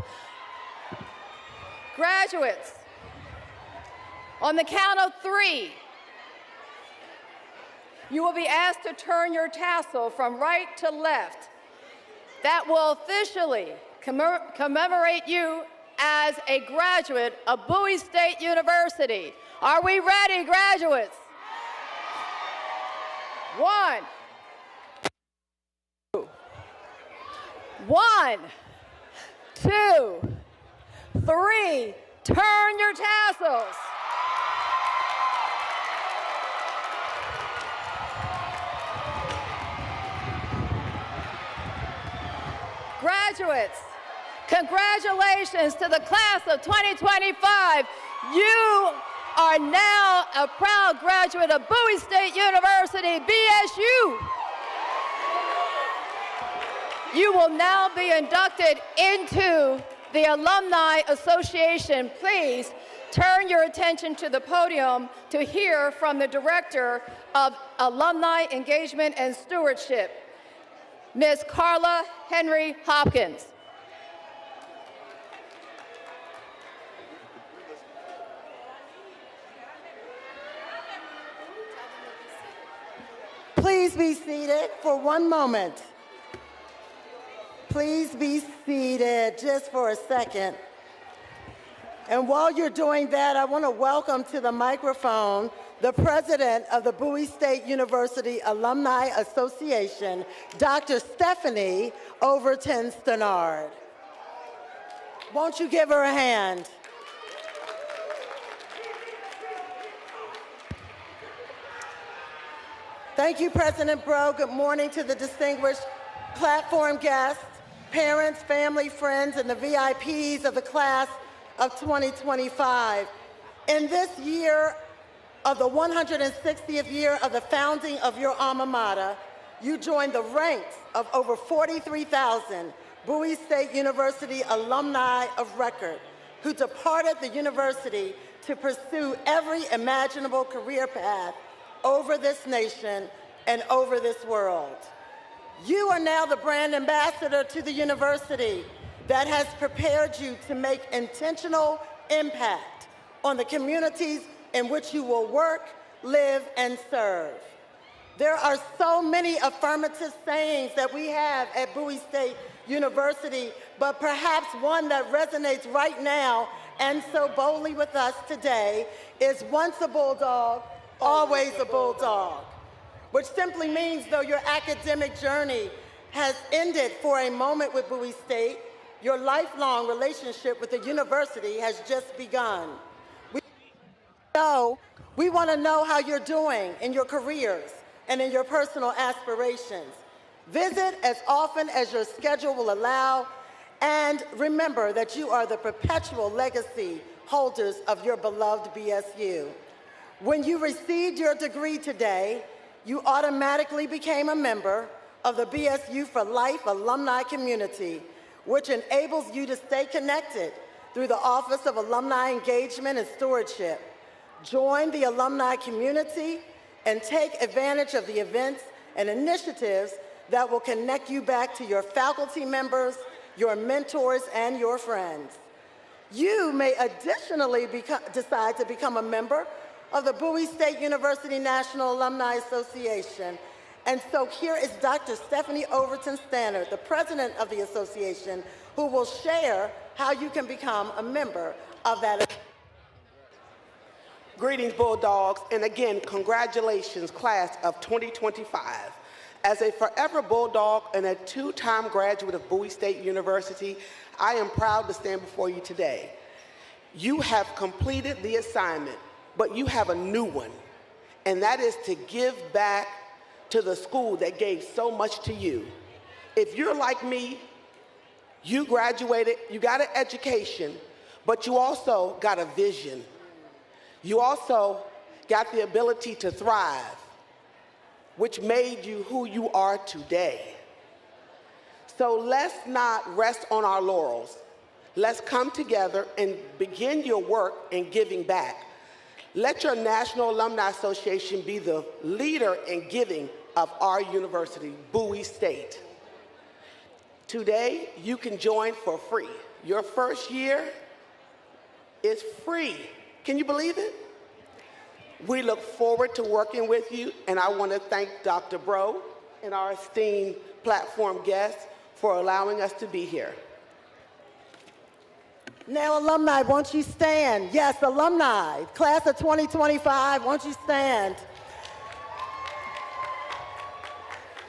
Graduates, on the count of 3, you will be asked to turn your tassel from right to left. That will officially commemorate you as a graduate of Bowie State University. Are we ready, graduates? 1, 2, 3, turn your tassels. Graduates, Congratulations to the class of 2025. You are now a proud graduate of Bowie State University, BSU. You will now be inducted into the Alumni Association. Please turn your attention to the podium to hear from the Director of Alumni Engagement and Stewardship, Ms. Carla Henry Hopkins. Please be seated for one moment. Please be seated just for a second. And while you're doing that, I want to welcome to the microphone the president of the Bowie State University Alumni Association, Dr. Stephanie Overton Stenard. Won't you give her a hand? Thank you, President Bro. Good morning to the distinguished platform guests, parents, family, friends, and the VIPs of the class of 2025. In this year of the 160th year of the founding of your alma mater, you joined the ranks of over 43,000 Bowie State University alumni of record who departed the university to pursue every imaginable career path over this nation and over this world. You are now the brand ambassador to the university that has prepared you to make intentional impact on the communities in which you will work, live, and serve. There are so many affirmative sayings that we have at Bowie State University, but perhaps one that resonates right now and so boldly with us today is once a bulldog, always a bulldog, which simply means though your academic journey has ended for a moment with Bowie State, your lifelong relationship with the university has just begun. We want to know how you're doing in your careers and in your personal aspirations. Visit as often as your schedule will allow, and remember that you are the perpetual legacy holders of your beloved BSU. When you received your degree today, you automatically became a member of the BSU for Life alumni community, which enables you to stay connected through the Office of Alumni Engagement and Stewardship. Join the alumni community and take advantage of the events and initiatives that will connect you back to your faculty members, your mentors, and your friends. You may additionally decide to become a member of the Bowie State University National Alumni Association. And so here is Dr. Stephanie Overton Stenard, the president of the association, who will share how you can become a member of that. Greetings, Bulldogs, and again, congratulations, class of 2025. As a forever Bulldog and a two-time graduate of Bowie State University, I am proud to stand before you today. You have completed the assignment, but you have a new one, and that is to give back to the school that gave so much to you. If you're like me, you graduated, you got an education, but you also got a vision. You also got the ability to thrive, which made you who you are today. So let's not rest on our laurels. Let's come together and begin your work in giving back. Let your National Alumni Association be the leader in giving of our university, Bowie State. Today, you can join for free. Your first year is free. Can you believe it? We look forward to working with you, and I want to thank Dr. Bro and our esteemed platform guests for allowing us to be here. Now, alumni, won't you stand? Yes, alumni, class of 2025, won't you stand?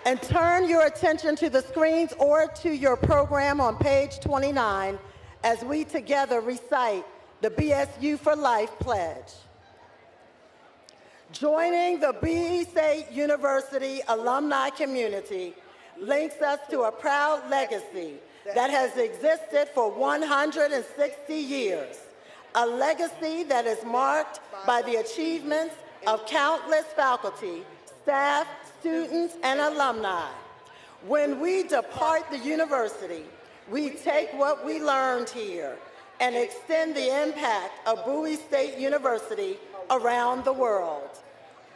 And turn your attention to the screens or to your program on page 29 as we together recite the BSU for Life pledge. Joining the Bowie State University alumni community links us to a proud legacy that has existed for 160 years, a legacy that is marked by the achievements of countless faculty, staff, students, and alumni. When we depart the university, we take what we learned here and extend the impact of Bowie State University around the world.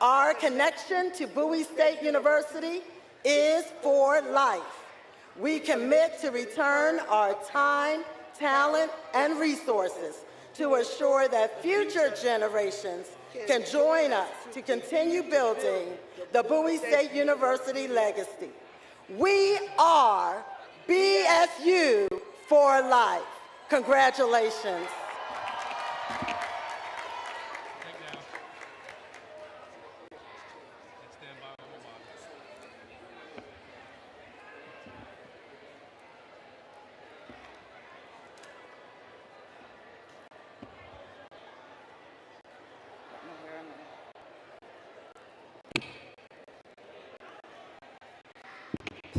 Our connection to Bowie State University is for life. We commit to return our time, talent, and resources to assure that future generations can join us to continue building the Bowie State University legacy. We are BSU for life. Congratulations.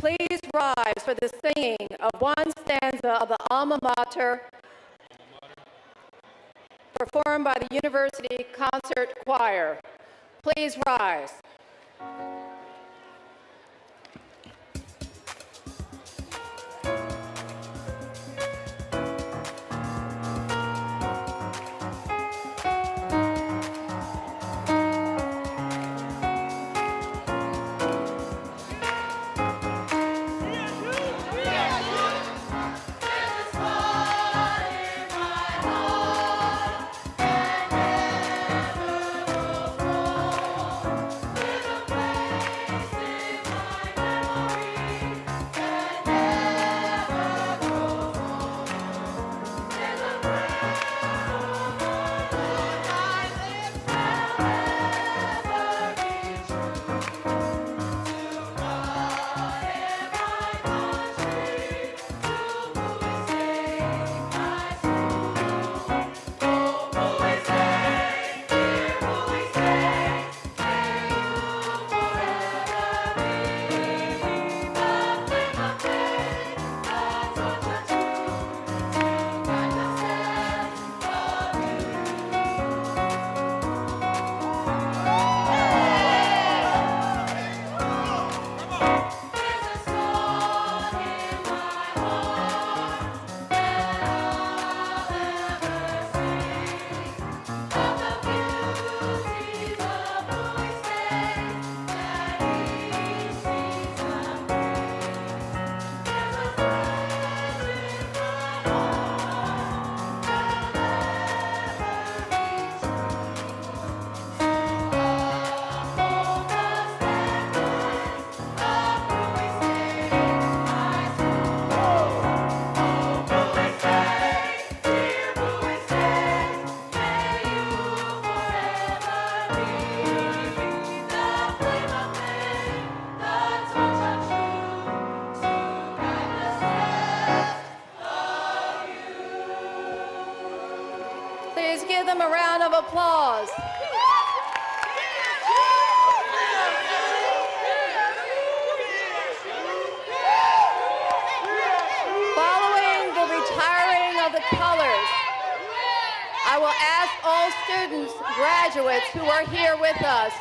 Please rise for the singing of one stanza of the Alma Mater performed by the University Concert Choir. Please rise. Please give them a round of applause. Following the retiring of the colors, I will ask all students, graduates who are here with us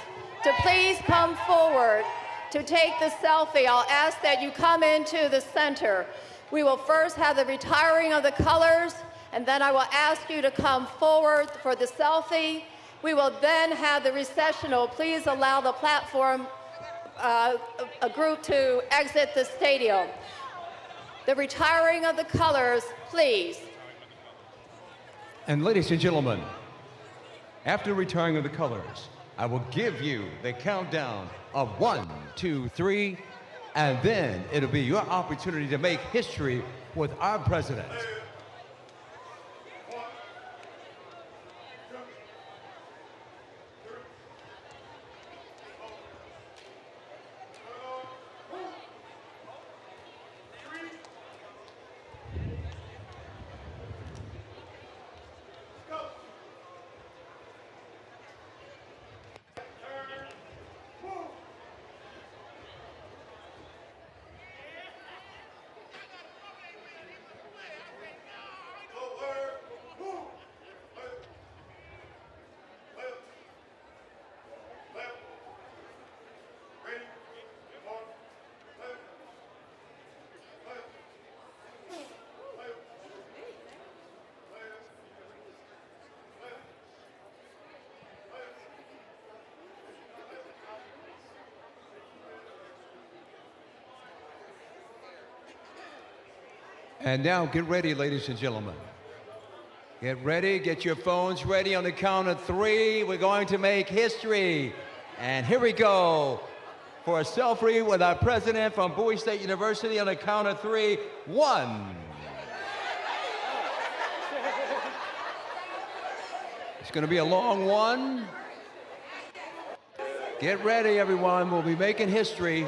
to please come forward to take the selfie. I'll ask that you come into the center. We will first have the retiring of the colors, and then I will ask you to come forward for the selfie. We will then have the recessional. Please allow the platform a group to exit the stadium. The retiring of the colors, please. And ladies and gentlemen, after retiring of the colors, I will give you the countdown of 1, 2, 3, and then it'll be your opportunity to make history with our president. And now get ready, ladies and gentlemen. Get ready, get your phones ready. On the count of 3, we're going to make history. And here we go for a selfie with our president from Bowie State University. On the count of 3, 1. It's going to be a long one. Get ready, everyone. We'll be making history.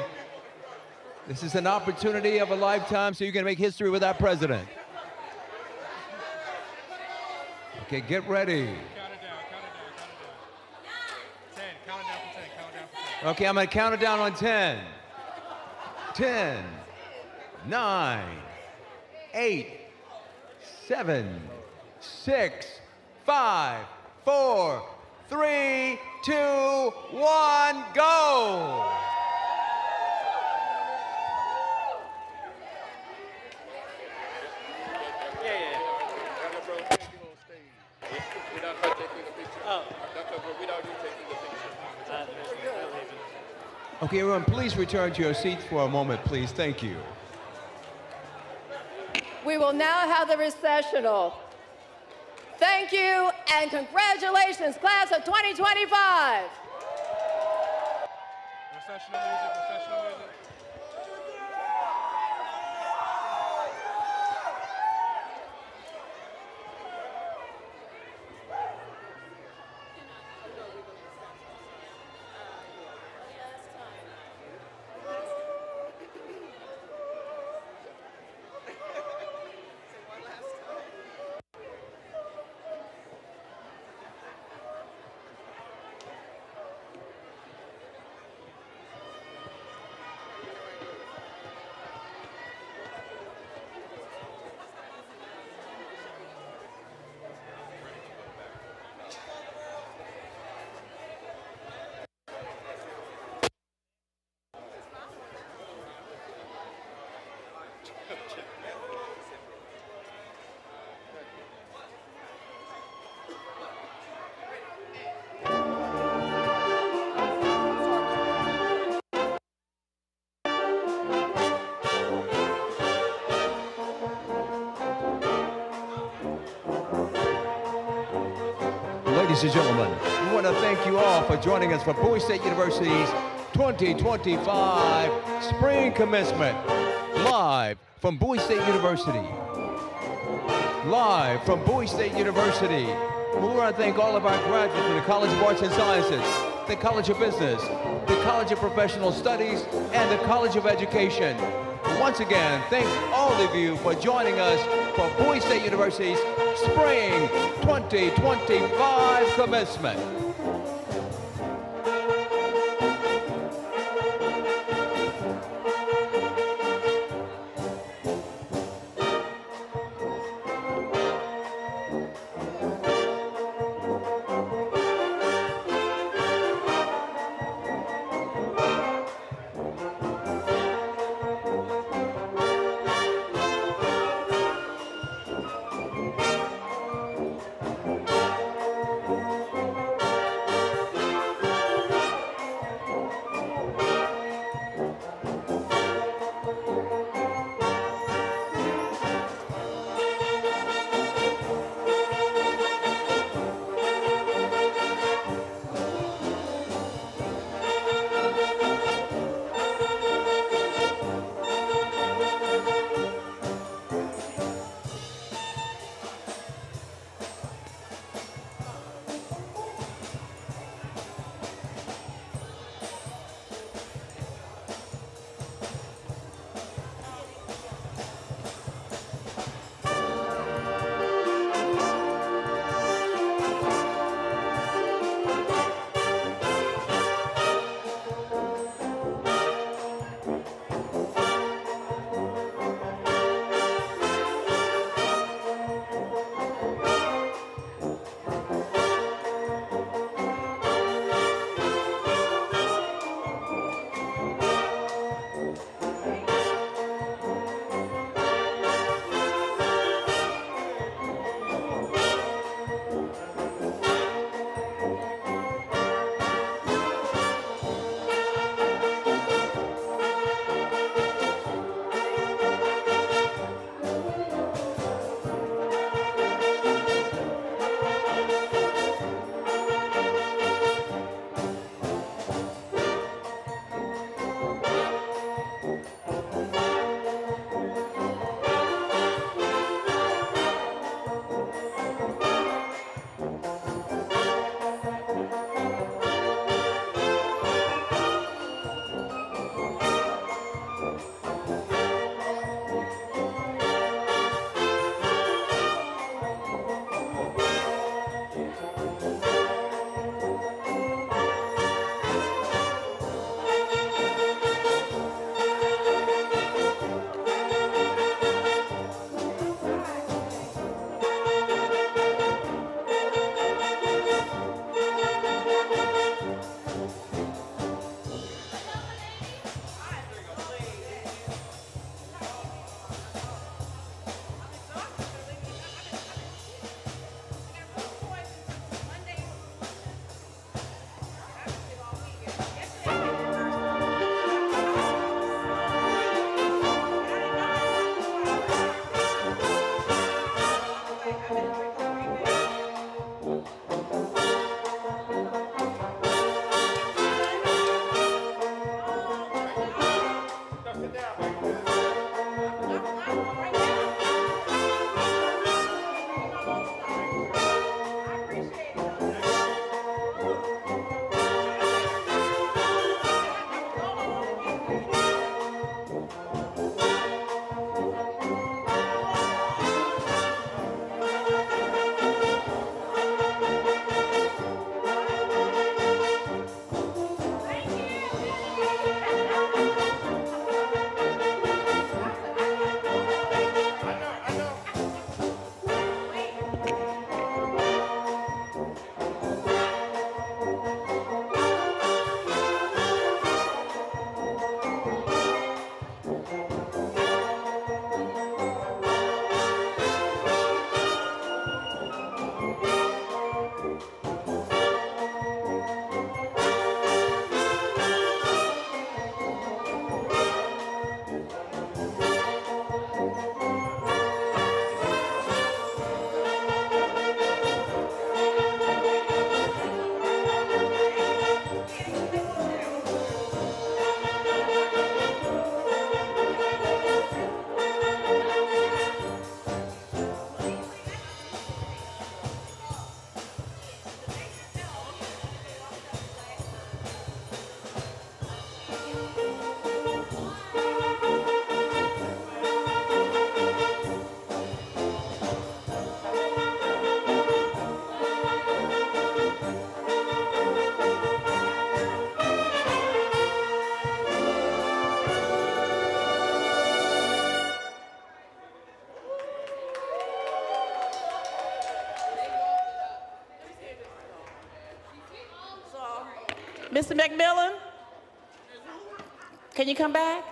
This is an opportunity of a lifetime, so you can make history with our president. Okay, get ready. Okay, I'm going to count it down on 10. 10, 9, 8, 7, 6, 5, 4, 3, 2, 1, go! Okay, everyone, please return to your seats for a moment, please. Thank you. We will now have the recessional. Thank you and congratulations, class of 2025. Recessional music, recessional music. Ladies and gentlemen, we want to thank you all for joining us for Bowie State University's 2025 Spring Commencement, live from Bowie State University. Live from Bowie State University. We want to thank all of our graduates from the College of Arts and Sciences, the College of Business, the College of Professional Studies, and the College of Education. Once again, thank all of you for joining us for Bowie State University's Spring 2025 Commencement. Mr. McMillan, can you come back?